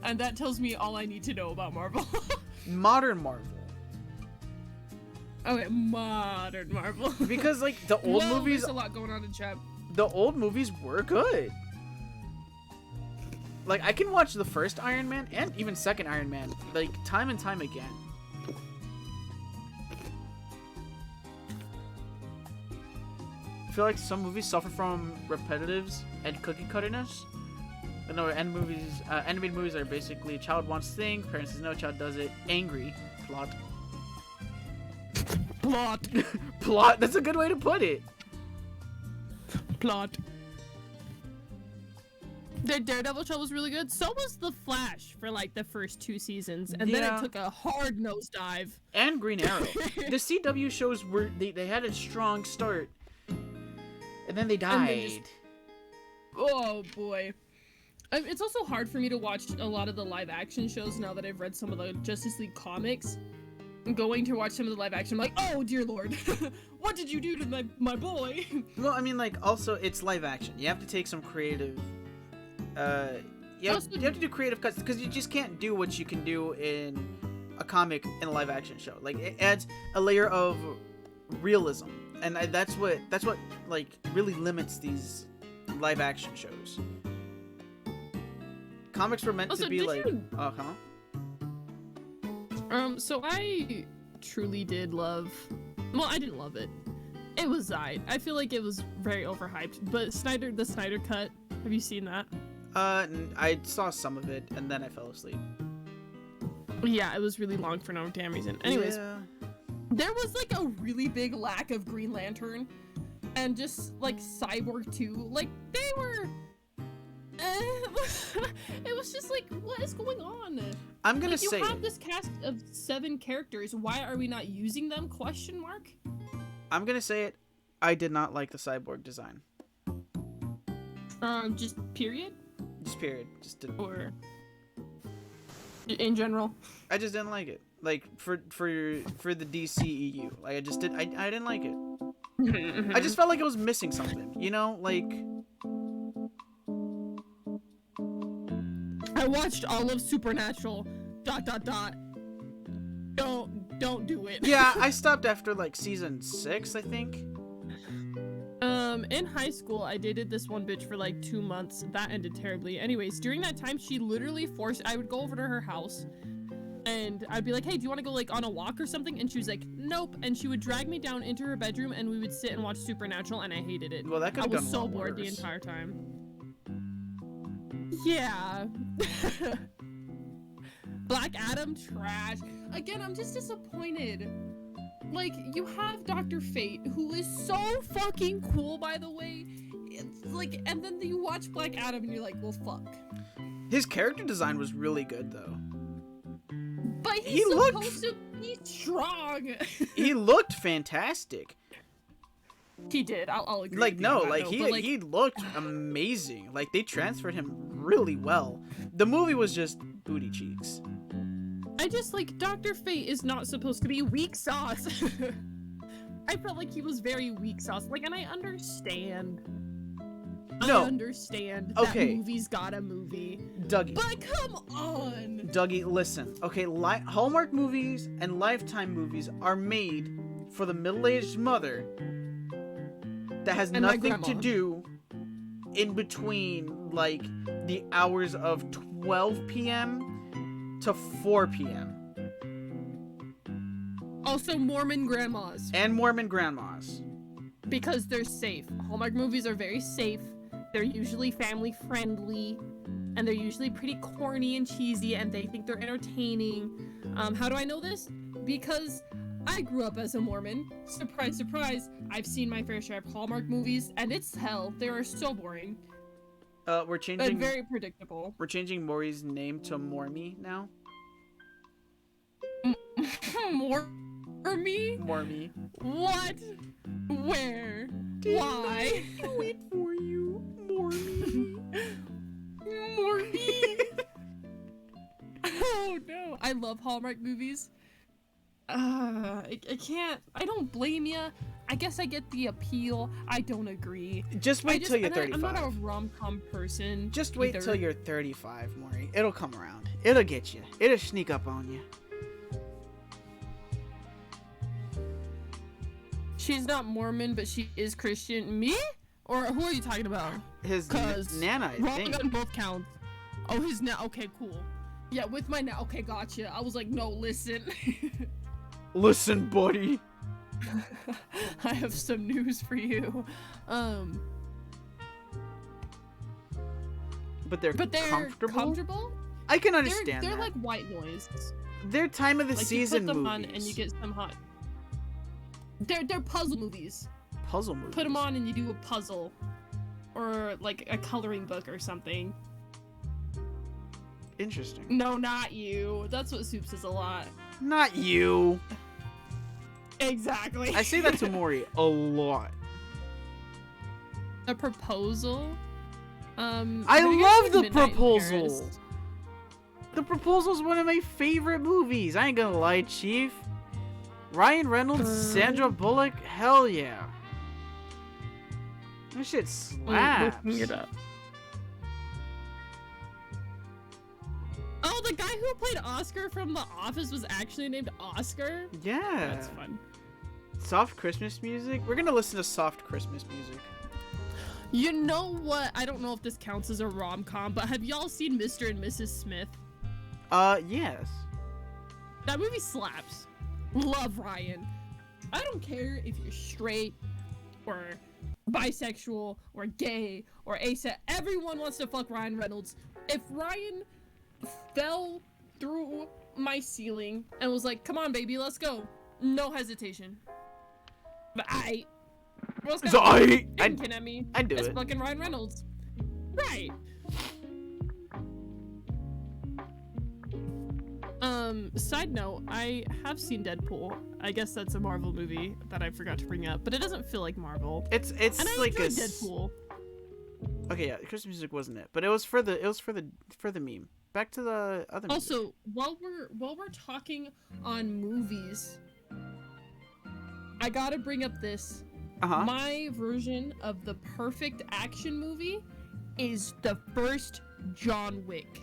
and that tells me all I need to know about Marvel. Modern Marvel. Okay, modern Marvel. Because, like, the old movies... There's a lot going on in chat. The old movies were good. Like, I can watch the first Iron Man, and even second Iron Man, like, time and time again. I feel like some movies suffer from repetitives and cookie cutterness. But no, animated movies are basically child wants thing, parents says no, child does it, angry, plot. Plot. Plot, that's a good way to put it. Plot. The Daredevil show was really good. So was The Flash for like the first 2 seasons, and then it took a hard nosedive. And Green Arrow. The CW shows were they had a strong start, and then they died. Oh boy. It's also hard for me to watch a lot of the live action shows now that I've read some of the Justice League comics. I'm going to watch some of the live action. I'm like, oh dear lord, what did you do to my boy? Well, I mean, like, also it's live action. You have to take some creative. You have to do creative cuts because you just can't do what you can do in a comic in a live action show. Like it adds a layer of realism, and that's what like really limits these live action shows. Comics were meant to be like so I truly did love, well, I didn't love it. It was I feel like it was very overhyped, but the Snyder cut, have you seen that? I saw some of it and then I fell asleep. Yeah, it was really long for no damn reason. Anyways, yeah. There was like a really big lack of Green Lantern and just like Cyborg 2. Like they were it was just like, what is going on? I'm gonna like, say you have this cast of 7 characters. Why are we not using them? Question mark. I'm gonna say it. I did not like the Cyborg design. Just period. Just period. Just didn't. Or in general. I just didn't like it. Like for the DCEU. Like I didn't like it. I just felt like it was missing something. You know, like. I watched all of Supernatural. ... Don't do it. Yeah, I stopped after like season 6, I think. In high school, I dated this one bitch for like 2 months. That ended terribly. Anyways, during that time, she literally I would go over to her house, and I'd be like, hey, do you want to go like on a walk or something? And she was like, nope. And she would drag me down into her bedroom, and we would sit and watch Supernatural, and I hated it. Well, that could have gone a lot I was so bored worse. the entire time. Yeah. Black Adam trash. Again, I'm just disappointed. Like, you have Dr. Fate, who is so fucking cool, by the way. It's like, and then you watch Black Adam and you're like, well, fuck. His character design was really good, though. But he's supposed to be strong. He looked fantastic. He did. I'll agree. Like, with no, you like, he looked amazing. Like, they transferred him really well. The movie was just booty cheeks. I just, like, Dr. Fate is not supposed to be weak sauce. I felt like he was very weak sauce. Like, and I understand. No. I understand Okay. that movie's got a movie. Dougie. But come on! Dougie, listen. Okay, Hallmark movies and Lifetime movies are made for the middle-aged mother that has And my nothing to grandma. do in between, like, the hours of 12 p.m. to 4 p.m. Also, Mormon grandmas. And Mormon grandmas. Because they're safe. Hallmark movies are very safe. They're usually family friendly. And they're usually pretty corny and cheesy, and they think they're entertaining. How do I know this? Because I grew up as a Mormon. Surprise, surprise. I've seen my fair share of Hallmark movies, and it's hell. They are so boring. We're changing. And very predictable. We're changing Mori's name to Mormy now. Mormy? Mormy. What? Where? Why? Do it for you, Mormy. Mormy. Oh no! I love Hallmark movies. I can't. I don't blame you. I guess I get the appeal. I don't agree. Just wait till you're 35. I'm not a rom-com person. Just wait either. till you're 35, Mori. It'll come around. It'll get you. It'll sneak up on you. She's not Mormon, but she is Christian. Me? Or who are you talking about? His Nana, I wrong think. on both counts. Oh, his okay, cool. Yeah, with my okay, gotcha. I was like, no, listen. Listen, buddy. I have some news for you. But they're comfortable? I can understand They're that. like white noise. They're time of the Like season you put them movies. on and you get some hot. They're puzzle movies. Puzzle movies. Put them on and you do a puzzle, or like a coloring book or something. Interesting. No, not you. That's what Soup says a lot. Not you. Exactly. I say that to Mori a lot. A proposal. I have you guys love seen The Midnight in Proposal. Paris? The Proposal's one of my favorite movies. I ain't gonna lie, Chief. Ryan Reynolds, Sandra Bullock, hell yeah. That shit slaps. Looking it up. Oh, the guy who played Oscar from The Office was actually named Oscar? Yeah. That's fun. Soft Christmas music? We're gonna listen to soft Christmas music. You know what? I don't know if this counts as a rom-com, but have y'all seen Mr. and Mrs. Smith? Yes. That movie slaps. Love Ryan. I don't care if you're straight or bisexual or gay or asexual. Everyone wants to fuck Ryan Reynolds. If Ryan fell through my ceiling and was like, come on, baby, let's go. No hesitation. But let's go. So I'd at me. I'd do it's it. fucking Ryan Reynolds. Right. Side note, I have seen Deadpool. I guess that's a Marvel movie that I forgot to bring up, but it doesn't feel like Marvel. It's and I like a Deadpool. Okay, yeah, Christmas music wasn't it, but it was for the meme. Back to the other. Also, music. while we're talking on movies, I gotta bring up this. My version of the perfect action movie is the first John Wick.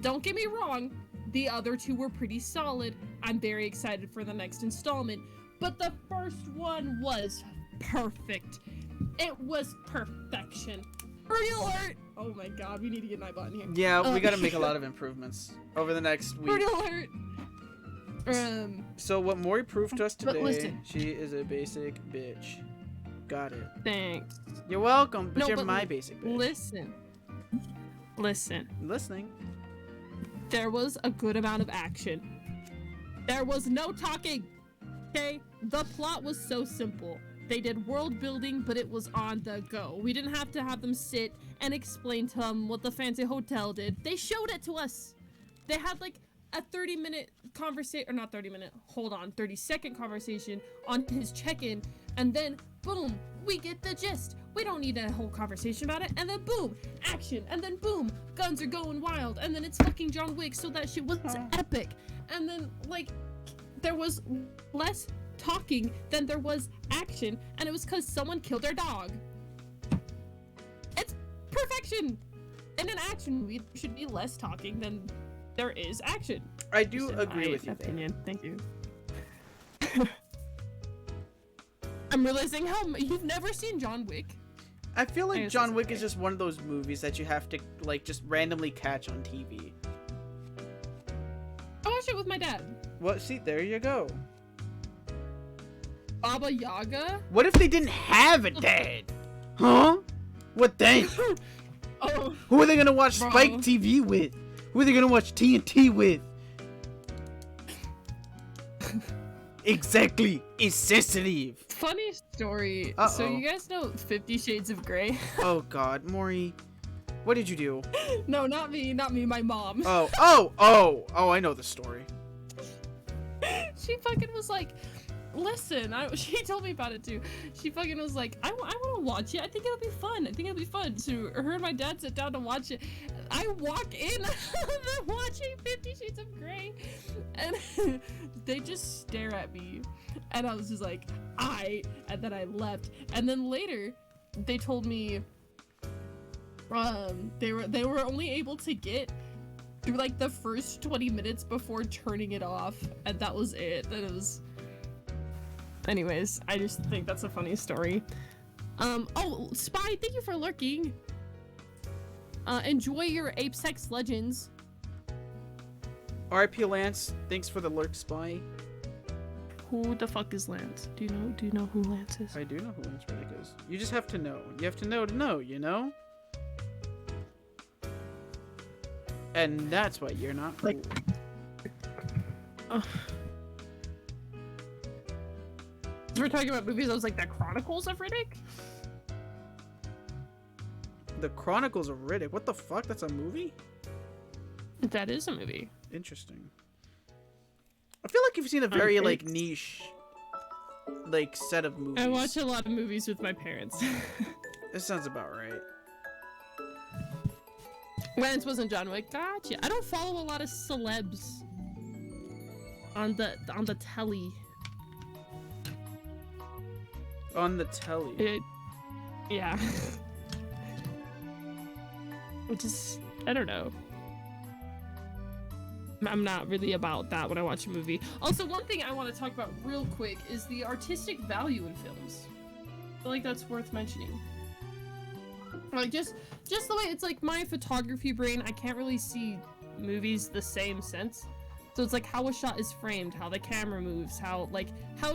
Don't get me wrong, the other two were pretty solid. I'm very excited for the next installment, but the first one was perfect. It was perfection. Birdie alert! Oh my god, we need to get Nightbot in here. Yeah, we gotta make a lot of improvements over the next week. Birdie alert! So what Mori proved to us But today, listen. she is a basic bitch. Got it. Thanks. You're welcome, but No, you're but my basic bitch. Listen. I'm listening. There was a good amount of action. There was no talking. Okay? The plot was so simple. They did world building, but it was on the go. We didn't have to have them sit and explain to them what the fancy hotel did. They showed it to us. They had like a 30-minute conversation, or not 30-minute, hold on, 30-second conversation on his check-in, and then boom, we get the gist. We don't need a whole conversation about it, and then boom, action, and then boom, guns are going wild, and then it's fucking John Wick, so that shit was epic. And then, like, there was less talking than there was action, and it was because someone killed their dog. It's perfection! In an action movie, there should be less talking than there is action. I do agree with you. Opinion. Thank you. I'm realizing how you've never seen John Wick. I feel like John Wick is just one of those movies that you have to like just randomly catch on TV. I watched it with my dad. What? See, there you go. Baba Yaga? What if they didn't have a dad? Huh? What then? Oh. Who are they gonna watch Bro. Spike TV with? Who are they gonna watch TNT with? Exactly. It's sensitive. Funny story. Uh-oh. So you guys know 50 Shades of Grey? Oh God, Maury, what did you do? No, not me, my mom. Oh, I know the story. She fucking was like, listen, she told me about it too. She fucking was like, I want to watch it. I think it'll be fun. So her and my dad sit down to watch it. I walk in, they're watching 50 Shades of Grey, and they just stare at me. And I was just like, and then I left. And then later, they told me, they were only able to get through like the first 20 minutes before turning it off, and that was it. That it was. Anyways, I just think that's a funny story. Oh, Spy, thank you for lurking. Enjoy your Apex Legends. R.I.P. Lance, thanks for the lurk, Spy. Who the fuck is Lance? Do you know who Lance is? I do know who Lance Reddick is. You just have to know. You have to know, you know? And that's why you're not cool. We're talking about movies. I was like, the Chronicles of Riddick? The Chronicles of Riddick. What the fuck? That's a movie? That is a movie. Interesting. I feel like you've seen a very like niche like set of movies. I watch a lot of movies with my parents. This sounds about right. Lance wasn't John Wick. Gotcha. I don't follow a lot of celebs on the telly. On the telly. Yeah. Which is, I don't know. I'm not really about that when I watch a movie. Also, one thing I want to talk about real quick is the artistic value in films. I feel like that's worth mentioning. Like, just the way it's like my photography brain, I can't really see movies the same sense. So it's like how a shot is framed, how the camera moves, how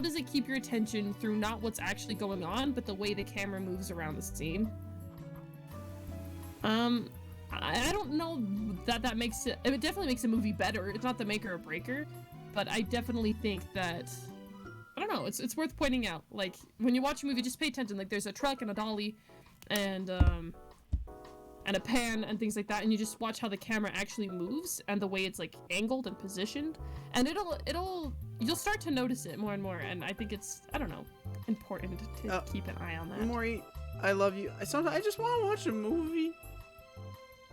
does it keep your attention through not what's actually going on, but the way the camera moves around the scene. I don't know that makes it definitely makes a movie better. It's not the maker or breaker, but I definitely think that, I don't know, it's worth pointing out. Like, when you watch a movie, just pay attention. Like, there's a truck and a dolly and a pan and things like that, and you just watch how the camera actually moves and the way it's like angled and positioned, and you'll start to notice it more and more, and I think it's, I don't know, important to keep an eye on that. Mori, I love you. Sometimes I just want to watch a movie.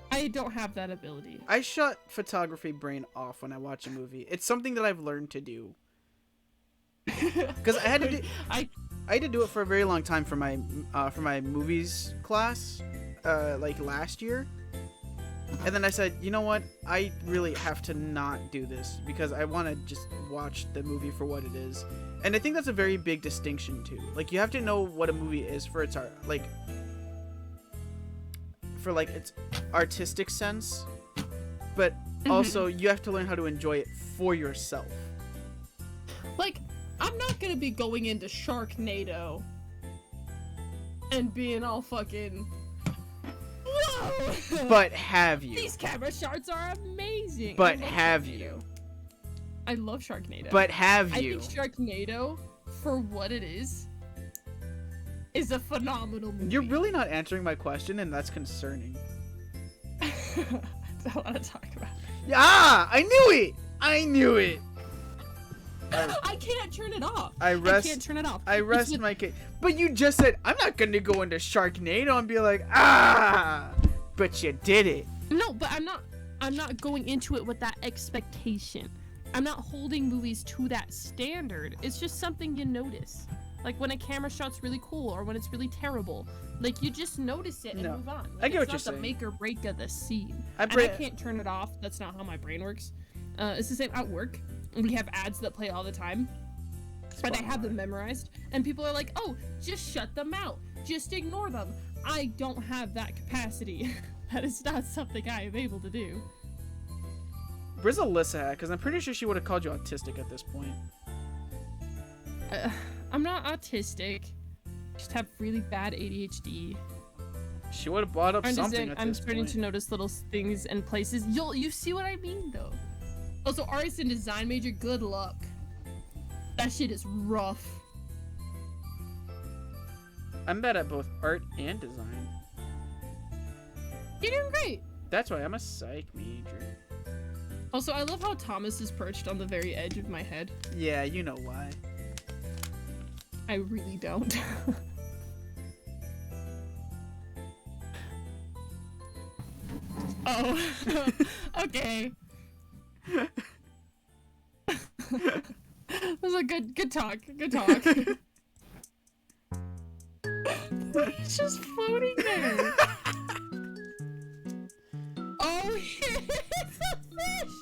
I don't have that ability. I shut photography brain off when I watch a movie. It's something that I've learned to do. Because I had to do it for a very long time for my movies class, like last year. And then I said, you know what? I really have to not do this because I want to just watch the movie for what it is. And I think that's a very big distinction too. Like, you have to know what a movie is for its art, like for its artistic sense, but also you have to learn how to enjoy it for yourself. Like, I'm not gonna be going into Sharknado and being all fucking, whoa! But have you? These camera shots are amazing. But have you? I love Sharknado. But have you? I think Sharknado, for what it is a phenomenal movie. You're really not answering my question, and that's concerning. I don't want to talk about it. Ah! I knew it! I can't turn it off. I can't turn it off. I rest my case. But you just said, I'm not gonna go into Sharknado and be like, ah! But you did it. No, but I'm not going into it with that expectation. I'm not holding movies to that standard. It's just something you notice. Like when a camera shot's really cool or when it's really terrible. Like, you just notice it and move on. Like, I get what you're saying. It's not the make or break of the scene. I can't turn it off. That's not how my brain works. It's the same at work. We have ads that play all the time. And I have them memorized. And people are like, oh, just shut them out. Just ignore them. I don't have that capacity. That is not something I am able to do. Where's Alyssa at? Because I'm pretty sure she would have called you autistic at this point. I'm not autistic. I just have really bad ADHD. She would have brought up something at I'm this starting point. to notice little things and places. You see what I mean, though. Also, artist and design major, good luck. That shit is rough. I'm bad at both art and design. You're doing great. That's why I'm a psych major. Also, I love how Thomas is perched on the very edge of my head. Yeah, you know why. I really don't. Oh, okay. That was a good talk. Good talk. It's just floating there. Oh, it's a fish.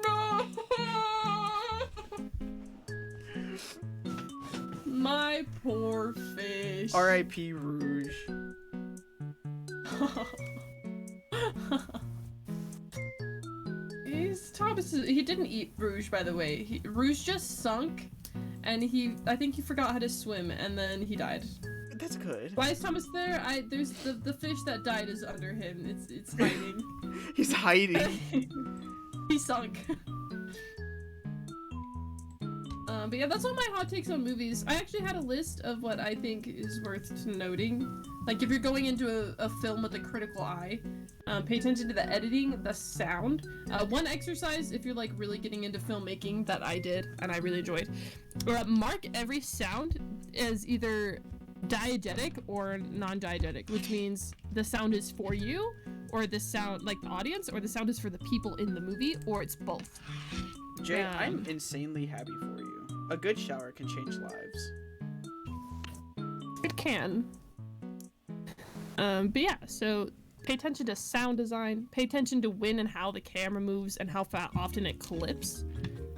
No. My poor fish. R.I.P. Rouge. He didn't eat Rouge, by the way. Rouge just sunk, and I think he forgot how to swim, and then he died. That's good. Why is Thomas there? There's the fish that died is under him. It's hiding. He's hiding. He sunk. But yeah, that's all my hot takes on movies. I actually had a list of what I think is worth noting. Like, if you're going into a film with a critical eye, pay attention to the editing, the sound. One exercise, if you're like really getting into filmmaking, that I did and I really enjoyed, mark every sound as either diegetic or non-diegetic, which means the sound is for you, or the sound, like the audience, or the sound is for the people in the movie, or it's both. Jay, I'm insanely happy for you. A good shower can change lives. It can. But yeah, so pay attention to sound design, pay attention to when and how the camera moves and how often it clips,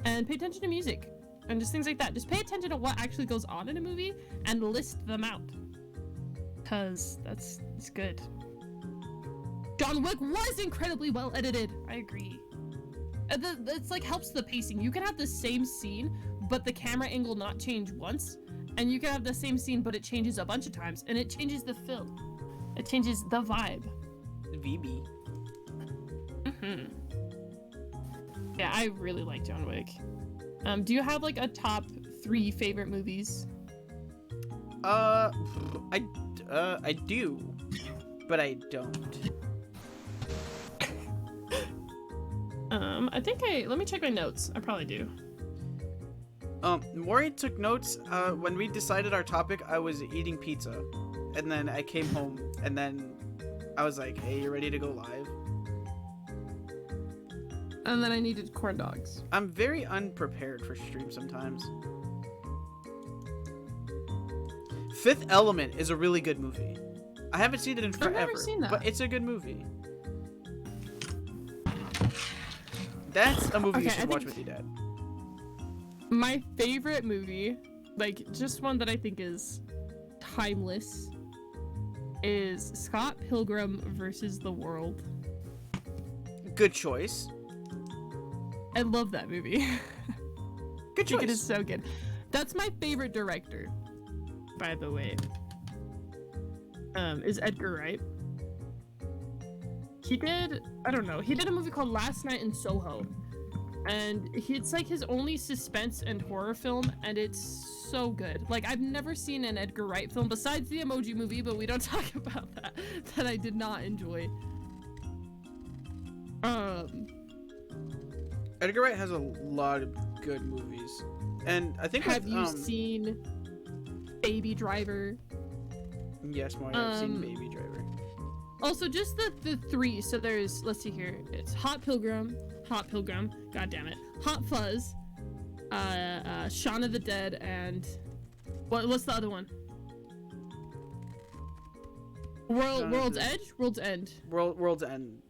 and pay attention to music and just things like that. Just pay attention to what actually goes on in a movie and list them out, because it's good. John Wick was incredibly well edited. I agree. It's like helps the pacing. You can have the same scene, but the camera angle not change once, and you can have the same scene, but it changes a bunch of times, and it changes the film. It changes the vibe. VB. Yeah, I really like John Wick. Do you have like a top 3 favorite movies? I do, but I don't. I think let me check my notes. I probably do. Mori took notes. When we decided our topic, I was eating pizza, and then I came home, and then I was like, "Hey, you ready to go live?" And then I needed corn dogs. I'm very unprepared for stream sometimes. Fifth Element is a really good movie. I haven't seen it in forever, I've never seen that. but it's a good movie. That's a movie you should watch with your dad. My favorite movie, like just one that I think is timeless, is Scott Pilgrim versus the World. Good choice. I love that movie. Good choice. It is so good. That's my favorite director, by the way. Is Edgar Wright. He did a movie called Last Night in Soho, and it's like his only suspense and horror film, and it's so good. Like, I've never seen an Edgar Wright film besides the Emoji Movie, but we don't talk about that I did not enjoy. Edgar Wright has a lot of good movies, and I think have you seen Baby Driver? Yes, Mori, I've seen Baby Driver. Also, just the 3. So there's, let's see here. It's Hot Pilgrim. God damn it. Hot Fuzz. Shaun of the Dead, and what's the other one? World's Edge. World's End. World's End.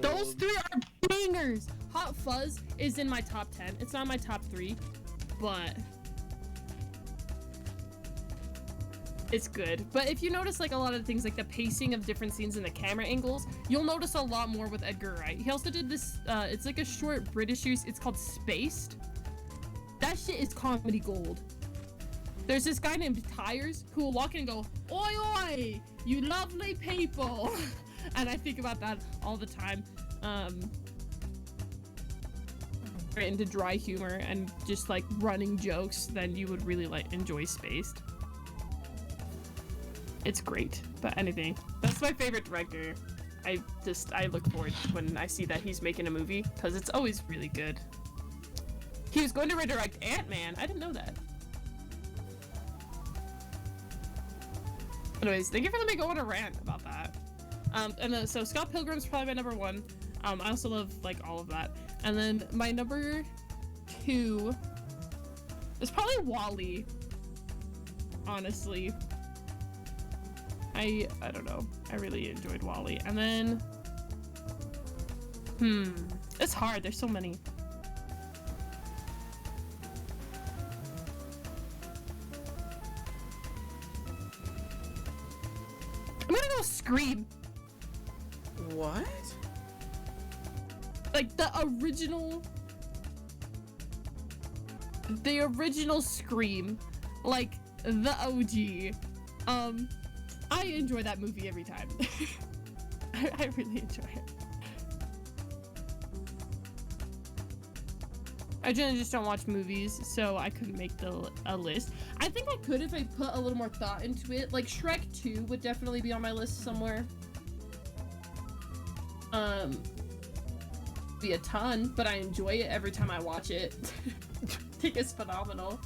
Those 3 are bangers. Hot Fuzz is in my top 10. It's not my top 3, but it's good. But if you notice, like, a lot of things, like the pacing of different scenes and the camera angles, you'll notice a lot more with Edgar Wright. He also did this, it's like a short British series. It's called Spaced. That shit is comedy gold. There's this guy named Tyres who will walk in and go, "Oi, oi, you lovely people." And I think about that all the time. Into dry humor and just like running jokes, then you would really like enjoy Spaced. It's great. But anything, that's my favorite director. I look forward when I see that he's making a movie, because it's always really good. He was going to redirect Ant-Man. I didn't know that. Anyways, thank you for letting me go on a rant about that. So Scott Pilgrim's probably my number 1. I also love like all of that. And then my number 2 is probably WALL-E. Honestly. I don't know. I really enjoyed WALL-E. And then it's hard. There's so many. I'm gonna go Scream. What? Like the original Scream, like the OG. I enjoy that movie every time. I really enjoy it. I generally just don't watch movies, so I couldn't make a list. I think I could if I put a little more thought into it. Like Shrek 2 would definitely be on my list somewhere. Be a ton, but I enjoy it every time I watch it. I think it's phenomenal.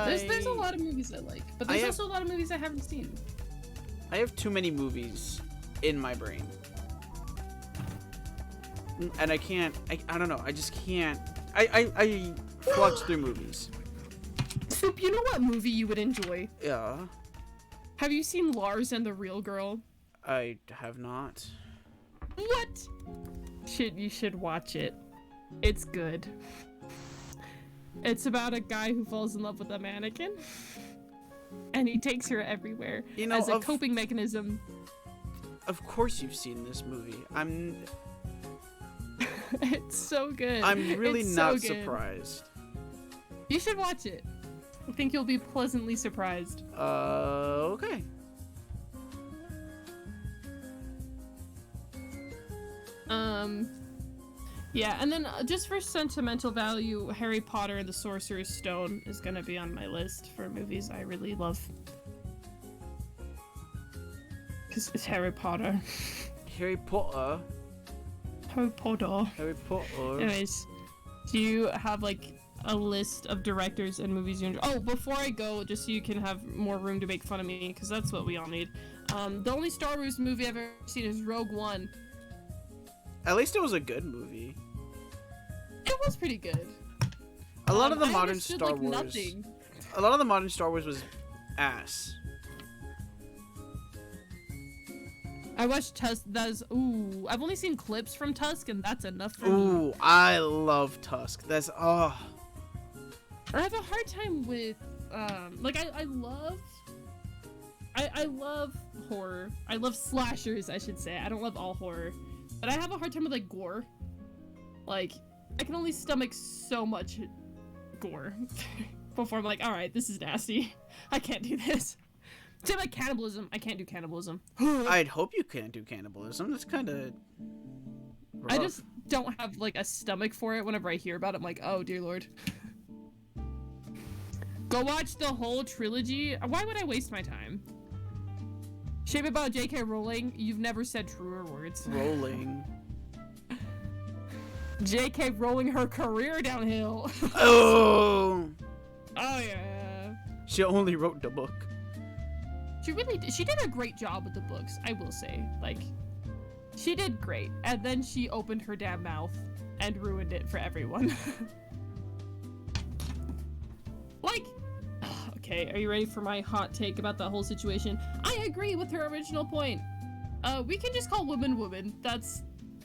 There's a lot of movies I like, but there's also a lot of movies I haven't seen. I have too many movies in my brain. And I can't, I don't know, I just can't, I flux through movies. Soup, you know what movie you would enjoy? Yeah. Have you seen Lars and the Real Girl? I have not. What? You should watch it. It's good. It's about a guy who falls in love with a mannequin, and he takes her everywhere as a coping mechanism. Of course you've seen this movie. It's so good. I'm really not surprised. You should watch it. I think you'll be pleasantly surprised. Okay. Yeah, and then just for sentimental value, Harry Potter and the Sorcerer's Stone is gonna be on my list for movies I really love. Because it's Harry Potter. Harry Potter? Harry Potter. Harry Potter. Anyways, do you have, like, a list of directors and movies you enjoy? Oh, before I go, just so you can have more room to make fun of me, because that's what we all need. The only Star Wars movie I've ever seen is Rogue One. At least it was a good movie. It was pretty good. A lot of the modern Star Star Wars. Nothing. A lot of the modern Star Wars was ass. I watched Tusk. Ooh, I've only seen clips from Tusk, and that's enough for me. Ooh, I love Tusk. I have a hard time with, like, I love horror. I love slashers, I should say. I don't love all horror. But I have a hard time with, like, gore. Like, I can only stomach so much gore before I'm like, alright, this is nasty. I can't do this. Say, like, cannibalism. I can't do cannibalism. I'd hope you can't do cannibalism. That's kind of rough. I just don't have, like, a stomach for it. Whenever I hear about it, I'm like, oh, dear lord. Go watch the whole trilogy. Why would I waste my time? Shame about J.K. Rowling. You've never said truer words. Rolling. J.K. Rowling her career downhill. Oh! Oh, yeah. She only wrote the book. She really did. She did a great job with the books, I will say. Like, she did great. And then she opened her damn mouth and ruined it for everyone. Like, okay, are you ready for my hot take about that whole situation? I agree with her original point. We can just call women women. That's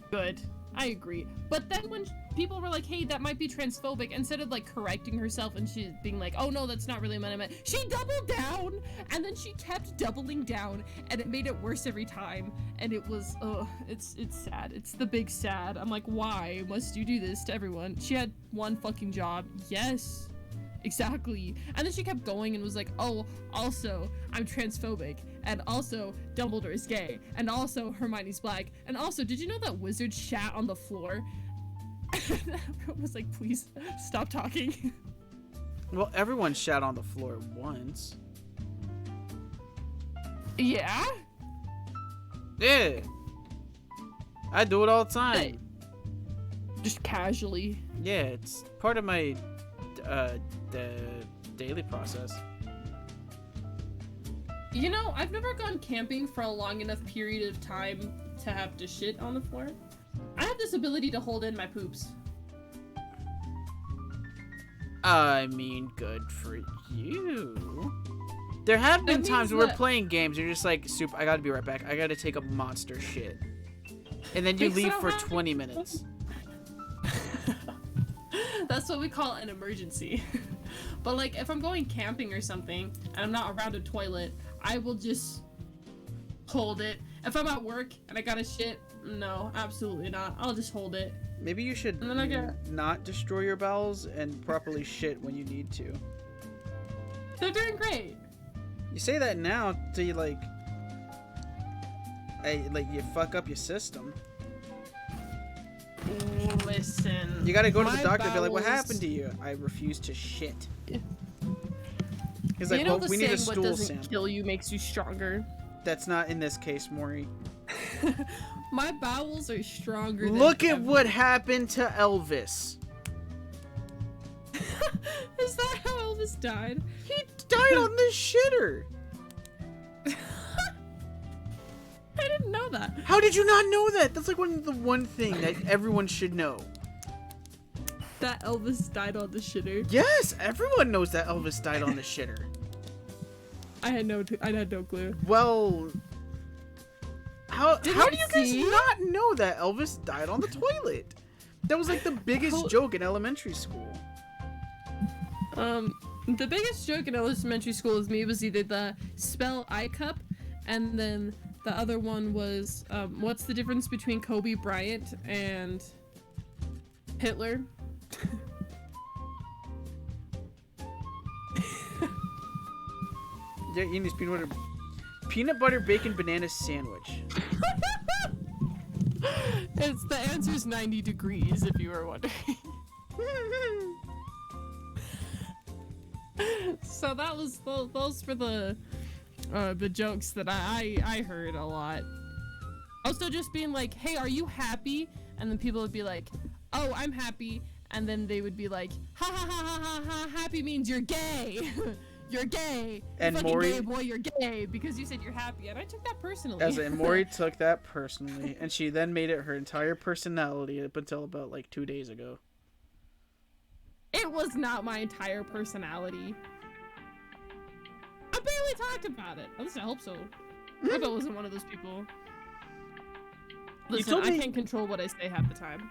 good. I agree. But then when people were like, hey, that might be transphobic, instead of, like, correcting herself and she being like, oh, no, that's not really what I meant, she doubled down, and then she kept doubling down, and it made it worse every time, and it was, it's sad. It's the big sad. I'm like, why must you do this to everyone? She had one fucking job. Yes. Exactly. And then she kept going and was like, oh, also, I'm transphobic, and also, Dumbledore is gay, and also, Hermione's black, and also, did you know that wizard shat on the floor? I was like, please, stop talking. Well, everyone shat on the floor once. Yeah? Yeah. I do it all the time. Just casually. Yeah, it's part of my the daily process. You know, I've never gone camping for a long enough period of time to have to shit on the floor. I have this ability to hold in my poops. I mean, good for you. There have been times where we're playing games, you're just like, soup, I gotta be right back. I gotta take a monster shit. And then you leave for 20 minutes. That's what we call an emergency. But like, if I'm going camping or something, and I'm not around a toilet, I will just hold it. If I'm at work and I gotta shit, no, absolutely not. I'll just hold it. Maybe you should not destroy your bowels and properly shit when you need to. They're doing great. You say that now till you like you fuck up your system. Listen. You gotta go to the doctor and be like, what happened to you? I refuse to shit. He's like, well, we need a stool sample. What doesn't sample. Kill you makes you stronger. That's not in this case, Mori. My bowels are stronger than Look at ever. what happened to Elvis. Is that how Elvis died? He died on the shitter. I didn't know that. How did you not know that? That's like the one thing that everyone should know. That Elvis died on the shitter. Yes, everyone knows that Elvis died on the shitter. I had no clue. Well, how do you guys see? not know that Elvis died on the toilet? That was like the biggest joke in elementary school. The biggest joke in elementary school with me was either the spell I cup, and then the other one was, what's the difference between Kobe Bryant and Hitler? Yeah, eating this peanut butter bacon banana sandwich. The answer's 90 degrees, if you were wondering. So that was those for the jokes that I heard a lot. Also, just being like, "Hey, are you happy?" And then people would be like, "Oh, I'm happy," and then they would be like, "Ha ha ha ha ha ha! Happy means you're gay." You're gay. And fucking Mori, gay boy, you're gay because you said you're happy, and I took that personally. and Mori took that personally, and she then made it her entire personality up until about like 2 days ago. It was not my entire personality. I barely talked about it. At least I hope so. I hope I wasn't one of those people. Listen, I can't control what I say half the time.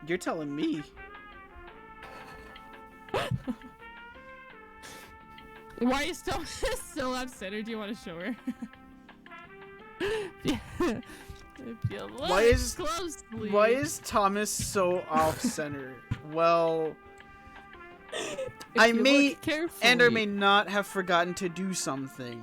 You're telling me. Why are you still upset, or do you want to show her? Yeah. If you look closely. Why is Thomas so off-center? Well, I may and or may not have forgotten to do something.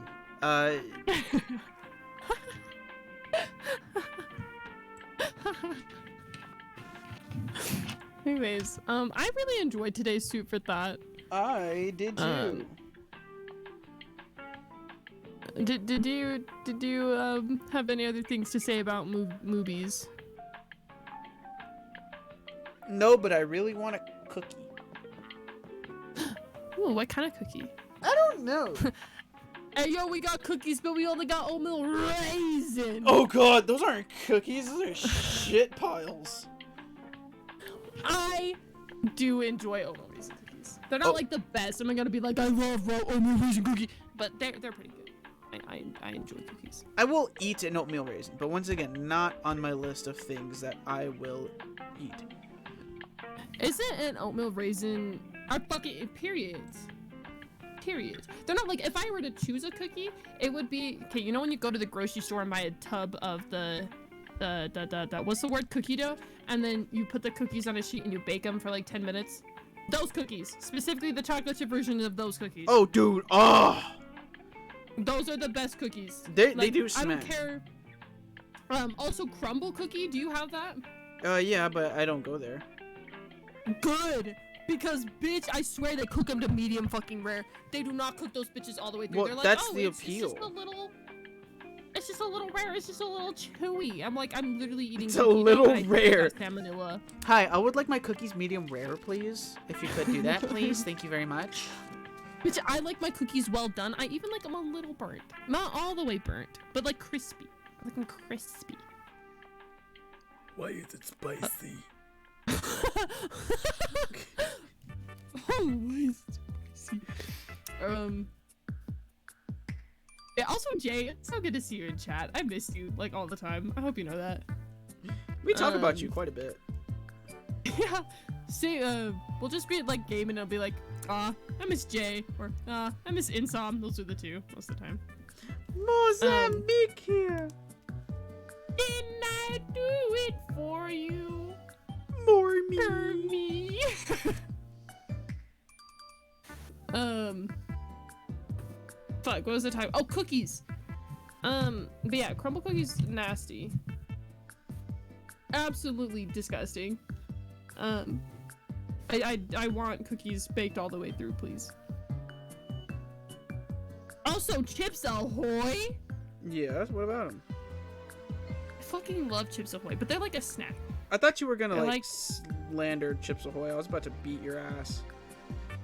Anyways, I really enjoyed today's Soup for Thought. I did too. Did you have any other things to say about movies? No, but I really want a cookie. Ooh, what kind of cookie? I don't know. Hey, yo, we got cookies, but we only got oatmeal raisin. Oh god, those aren't cookies. Those are shit piles. I do enjoy oatmeal raisin cookies. They're not like the best. I'm not gonna be like, I love oatmeal raisin cookie, but they're pretty good. I enjoy cookies. I will eat an oatmeal raisin, but once again, not on my list of things that I will eat. Isn't an oatmeal raisin are fucking periods? Periods. They're not like, if I were to choose a cookie, it would be, okay, you know when you go to the grocery store and buy a tub of the what's the word, cookie dough, and then you put the cookies on a sheet and you bake them for like 10 minutes? Those cookies, specifically the chocolate chip version of those cookies. Oh dude, those are the best cookies. They do smash. I don't care. Also crumble cookie, do you have that? Yeah, but I don't go there. Good, because bitch, I swear they cook them to medium fucking rare. They do not cook those bitches all the way through. Well, they're like, that's oh, the it's appeal. It's just a little rare. It's just a little chewy. I'm like, I'm literally eating. It's a little rare. Salmonella. Hi, I would like my cookies medium rare, please. If you could do that, please. Thank you very much. Bitch, I like my cookies well done. I even like them a little burnt. Not all the way burnt, but like crispy. I like them crispy. Why is it spicy? Oh, why is it spicy? Yeah, also, Jay, it's so good to see you in chat. I miss you, like, all the time. I hope you know that. We talk about you quite a bit. Yeah. See, we'll just be, like, gaming and I'll be like, I miss Jay, or, I miss Insom. Those are the two, most of the time. Mozambique here. Didn't I do it for you? More me. For me. Fuck, what was the time? Oh, cookies. But yeah, crumble cookies, nasty. Absolutely disgusting. I want cookies baked all the way through, please. Also, Chips Ahoy? Yes, what about them? I fucking love Chips Ahoy, but they're like a snack. I thought you were gonna like slander Chips Ahoy. I was about to beat your ass.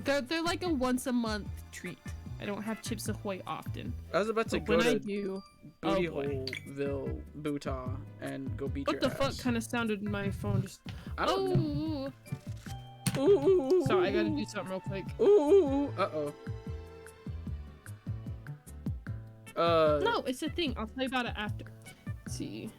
They're like a once a month treat. I don't have Chips Ahoy often. I was about to go when to I do, Booty Holeville, Butah, and go beat your ass. What the fuck kind of sounded my phone just... I don't know. Ooh. Sorry, I gotta do something real quick. Ooh. Uh-oh. No, it's a thing. I'll tell you about it after. Let's see.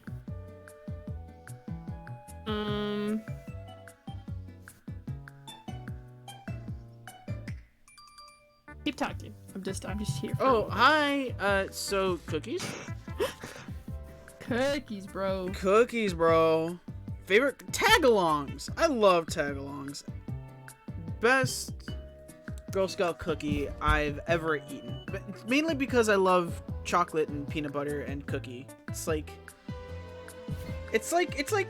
Keep talking. I'm just here. Oh, hi. So cookies? Cookies, bro. Cookies, bro. Favorite tagalongs. I love tagalongs. Best Girl Scout cookie I've ever eaten. But mainly because I love chocolate and peanut butter and cookie. It's like a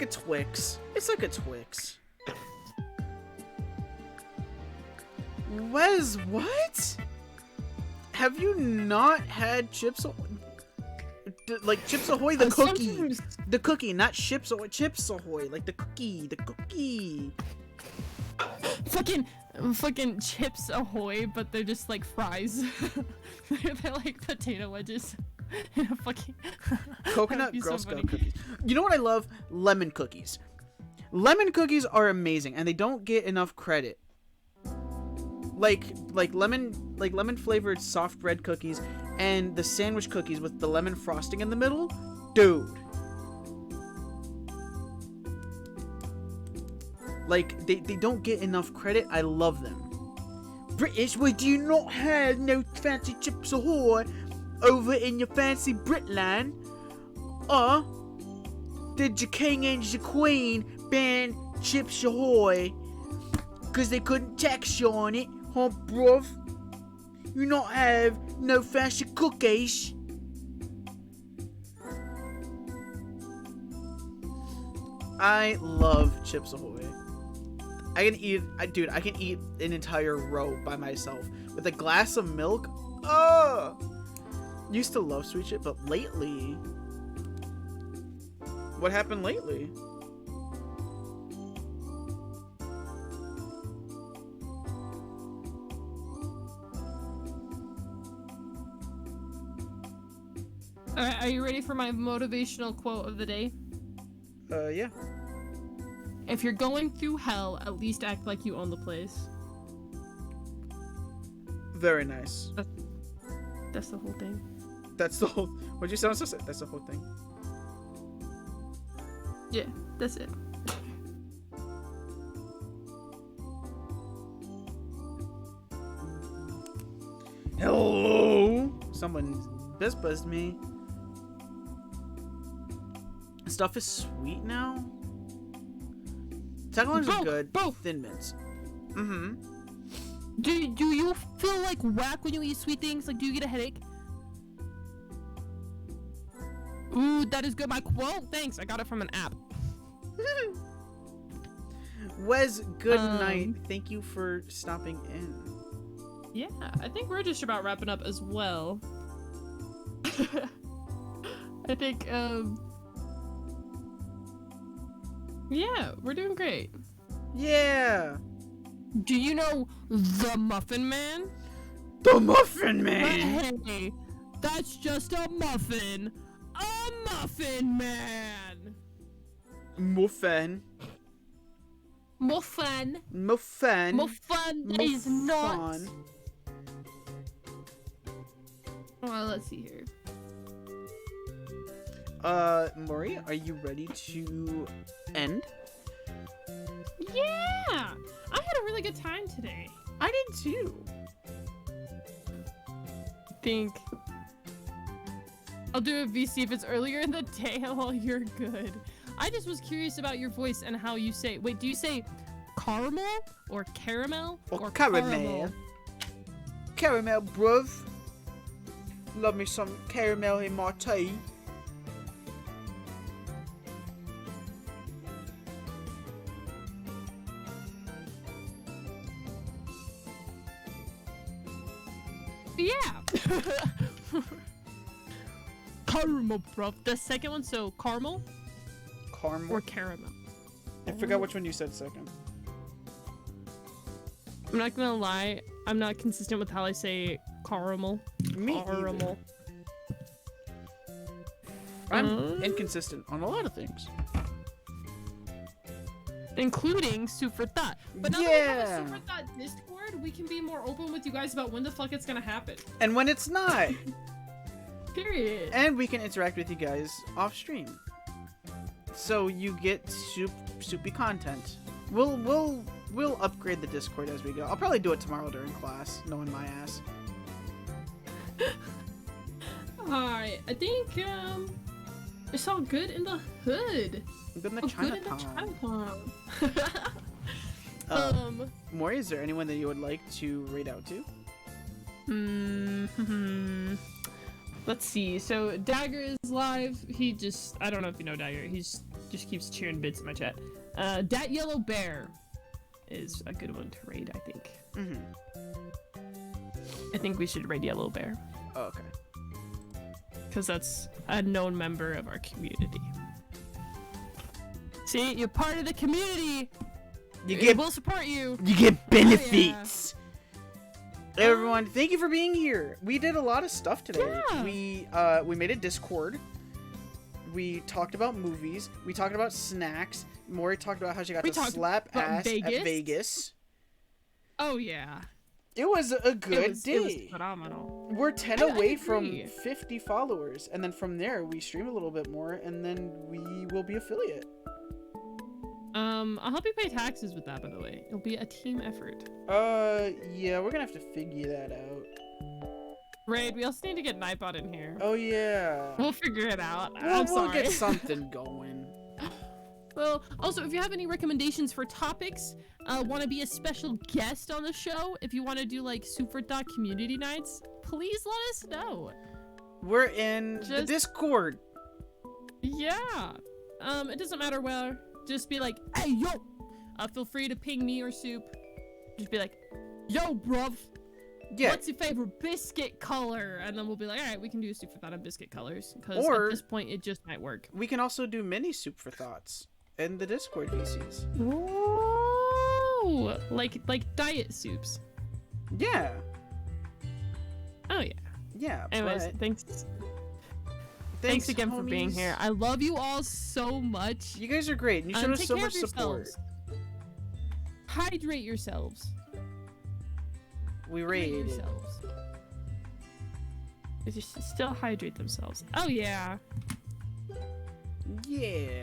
Twix. It's like a Twix. Wes, what? Have you not had Chips like Chips Ahoy, the cookie? Sometimes... The cookie, not Chips Ahoy. Chips Ahoy, like the cookie. Fucking Chips Ahoy, but they're just like fries. they're like potato wedges. In a fucking Coconut Girl Scout cookies. You know what I love? Lemon cookies. Lemon cookies are amazing, and they don't get enough credit. Like lemon flavored soft bread cookies and the sandwich cookies with the lemon frosting in the middle, dude. Like they don't get enough credit. I love them. British, why do you not have no fancy Chips Ahoy over in your fancy Britland? Did your king and your queen ban Chips Ahoy because they couldn't tax you on it? Huh, bruv? You not have no fancy cookies? I love Chips Ahoy. I can eat an entire row by myself with a glass of milk. Oh, used to love sweet shit, but lately, what happened lately? Alright, are you ready for my motivational quote of the day? Yeah. If you're going through hell, at least act like you own the place. Very nice. That's the whole thing. That's the whole. What'd you sound so sad? That's the whole thing. Yeah, that's it. Hello. Someone buzzed me. Stuff is sweet now. Tagalongs are good. Both. Thin mints. Mm-hmm. Do you feel like whack when you eat sweet things? Like, do you get a headache? Ooh, that is good. My quote. Thanks. I got it from an app. Wes, good night. Thank you for stopping in. Yeah, I think we're just about wrapping up as well. I think, yeah, we're doing great. Yeah. Do you know the Muffin Man? The Muffin Man! Hey, that's just a muffin. A Muffin Man! Muffin. Muffin. Muffin. Muffin is not. Well, let's see here. Mori, are you ready to end? Yeah! I had a really good time today. I did too. Think I'll do a VC if it's earlier in the day while you're good. I just was curious about your voice and how you say. Wait, do you say caramel or caramel or caramel? Caramel, bruv. Love me some caramel in my tea. Yeah. Caramel, bro. The second one, so caramel? Caramel? Or caramel? I forgot which one you said second. I'm not gonna lie, I'm not consistent with how I say caramel. Me caramel. I'm inconsistent on a lot of things. Including Super Thought. But now that we have a Super Thought Discord, we can be more open with you guys about when the fuck it's gonna happen. And when it's not. Period. And we can interact with you guys off stream. So you get soupy content. We'll upgrade the Discord as we go. I'll probably do it tomorrow during class, knowing my ass. Alright, I think it's all good in the hood. Good in the Chinatown. Mori, is there anyone that you would like to raid out to? Let's see. So Dagger is live. I don't know if you know Dagger. Just keeps cheering bits in my chat. Dat Yellow Bear is a good one to raid, I think. I think we should raid Yellow Bear. Oh, okay. Because that's a known member of our community. See, you're part of the community. We'll support you. You get benefits. Yeah. Everyone, thank you for being here. We did a lot of stuff today. Yeah. We made a Discord. We talked about movies. We talked about snacks. Mori talked about how she got to slap ass at Vegas. Oh yeah. It was a good day. It was phenomenal. We're 10 away from 50 followers, and then from there we stream a little bit more, and then we will be affiliate. I'll help you pay taxes with that, by the way. It'll be a team effort. Yeah, we're gonna have to figure that out. Raid, we also need to get Nightbot in here. Oh yeah. We'll figure it out. We'll get something going. Well, also, if you have any recommendations for topics, want to be a special guest on the show, if you want to do like Soup for Thought community nights, please let us know. We're in the Discord. Yeah. It doesn't matter where. Just be like, hey, yo! Feel free to ping me or Soup. Just be like, yo, bruv! Yeah. What's your favorite biscuit color? And then we'll be like, alright, we can do a Soup for Thought on biscuit colors. Because at this point, it just might work. We can also do mini Soup for Thoughts in the Discord VCs. Ooh! Like diet soups. Yeah. Oh, yeah. Yeah, anyways, Thanks again for being here. I love you all so much. You guys are great. You showed us so much support. Hydrate yourselves. We raid. Still hydrate themselves. Oh yeah. Yeah.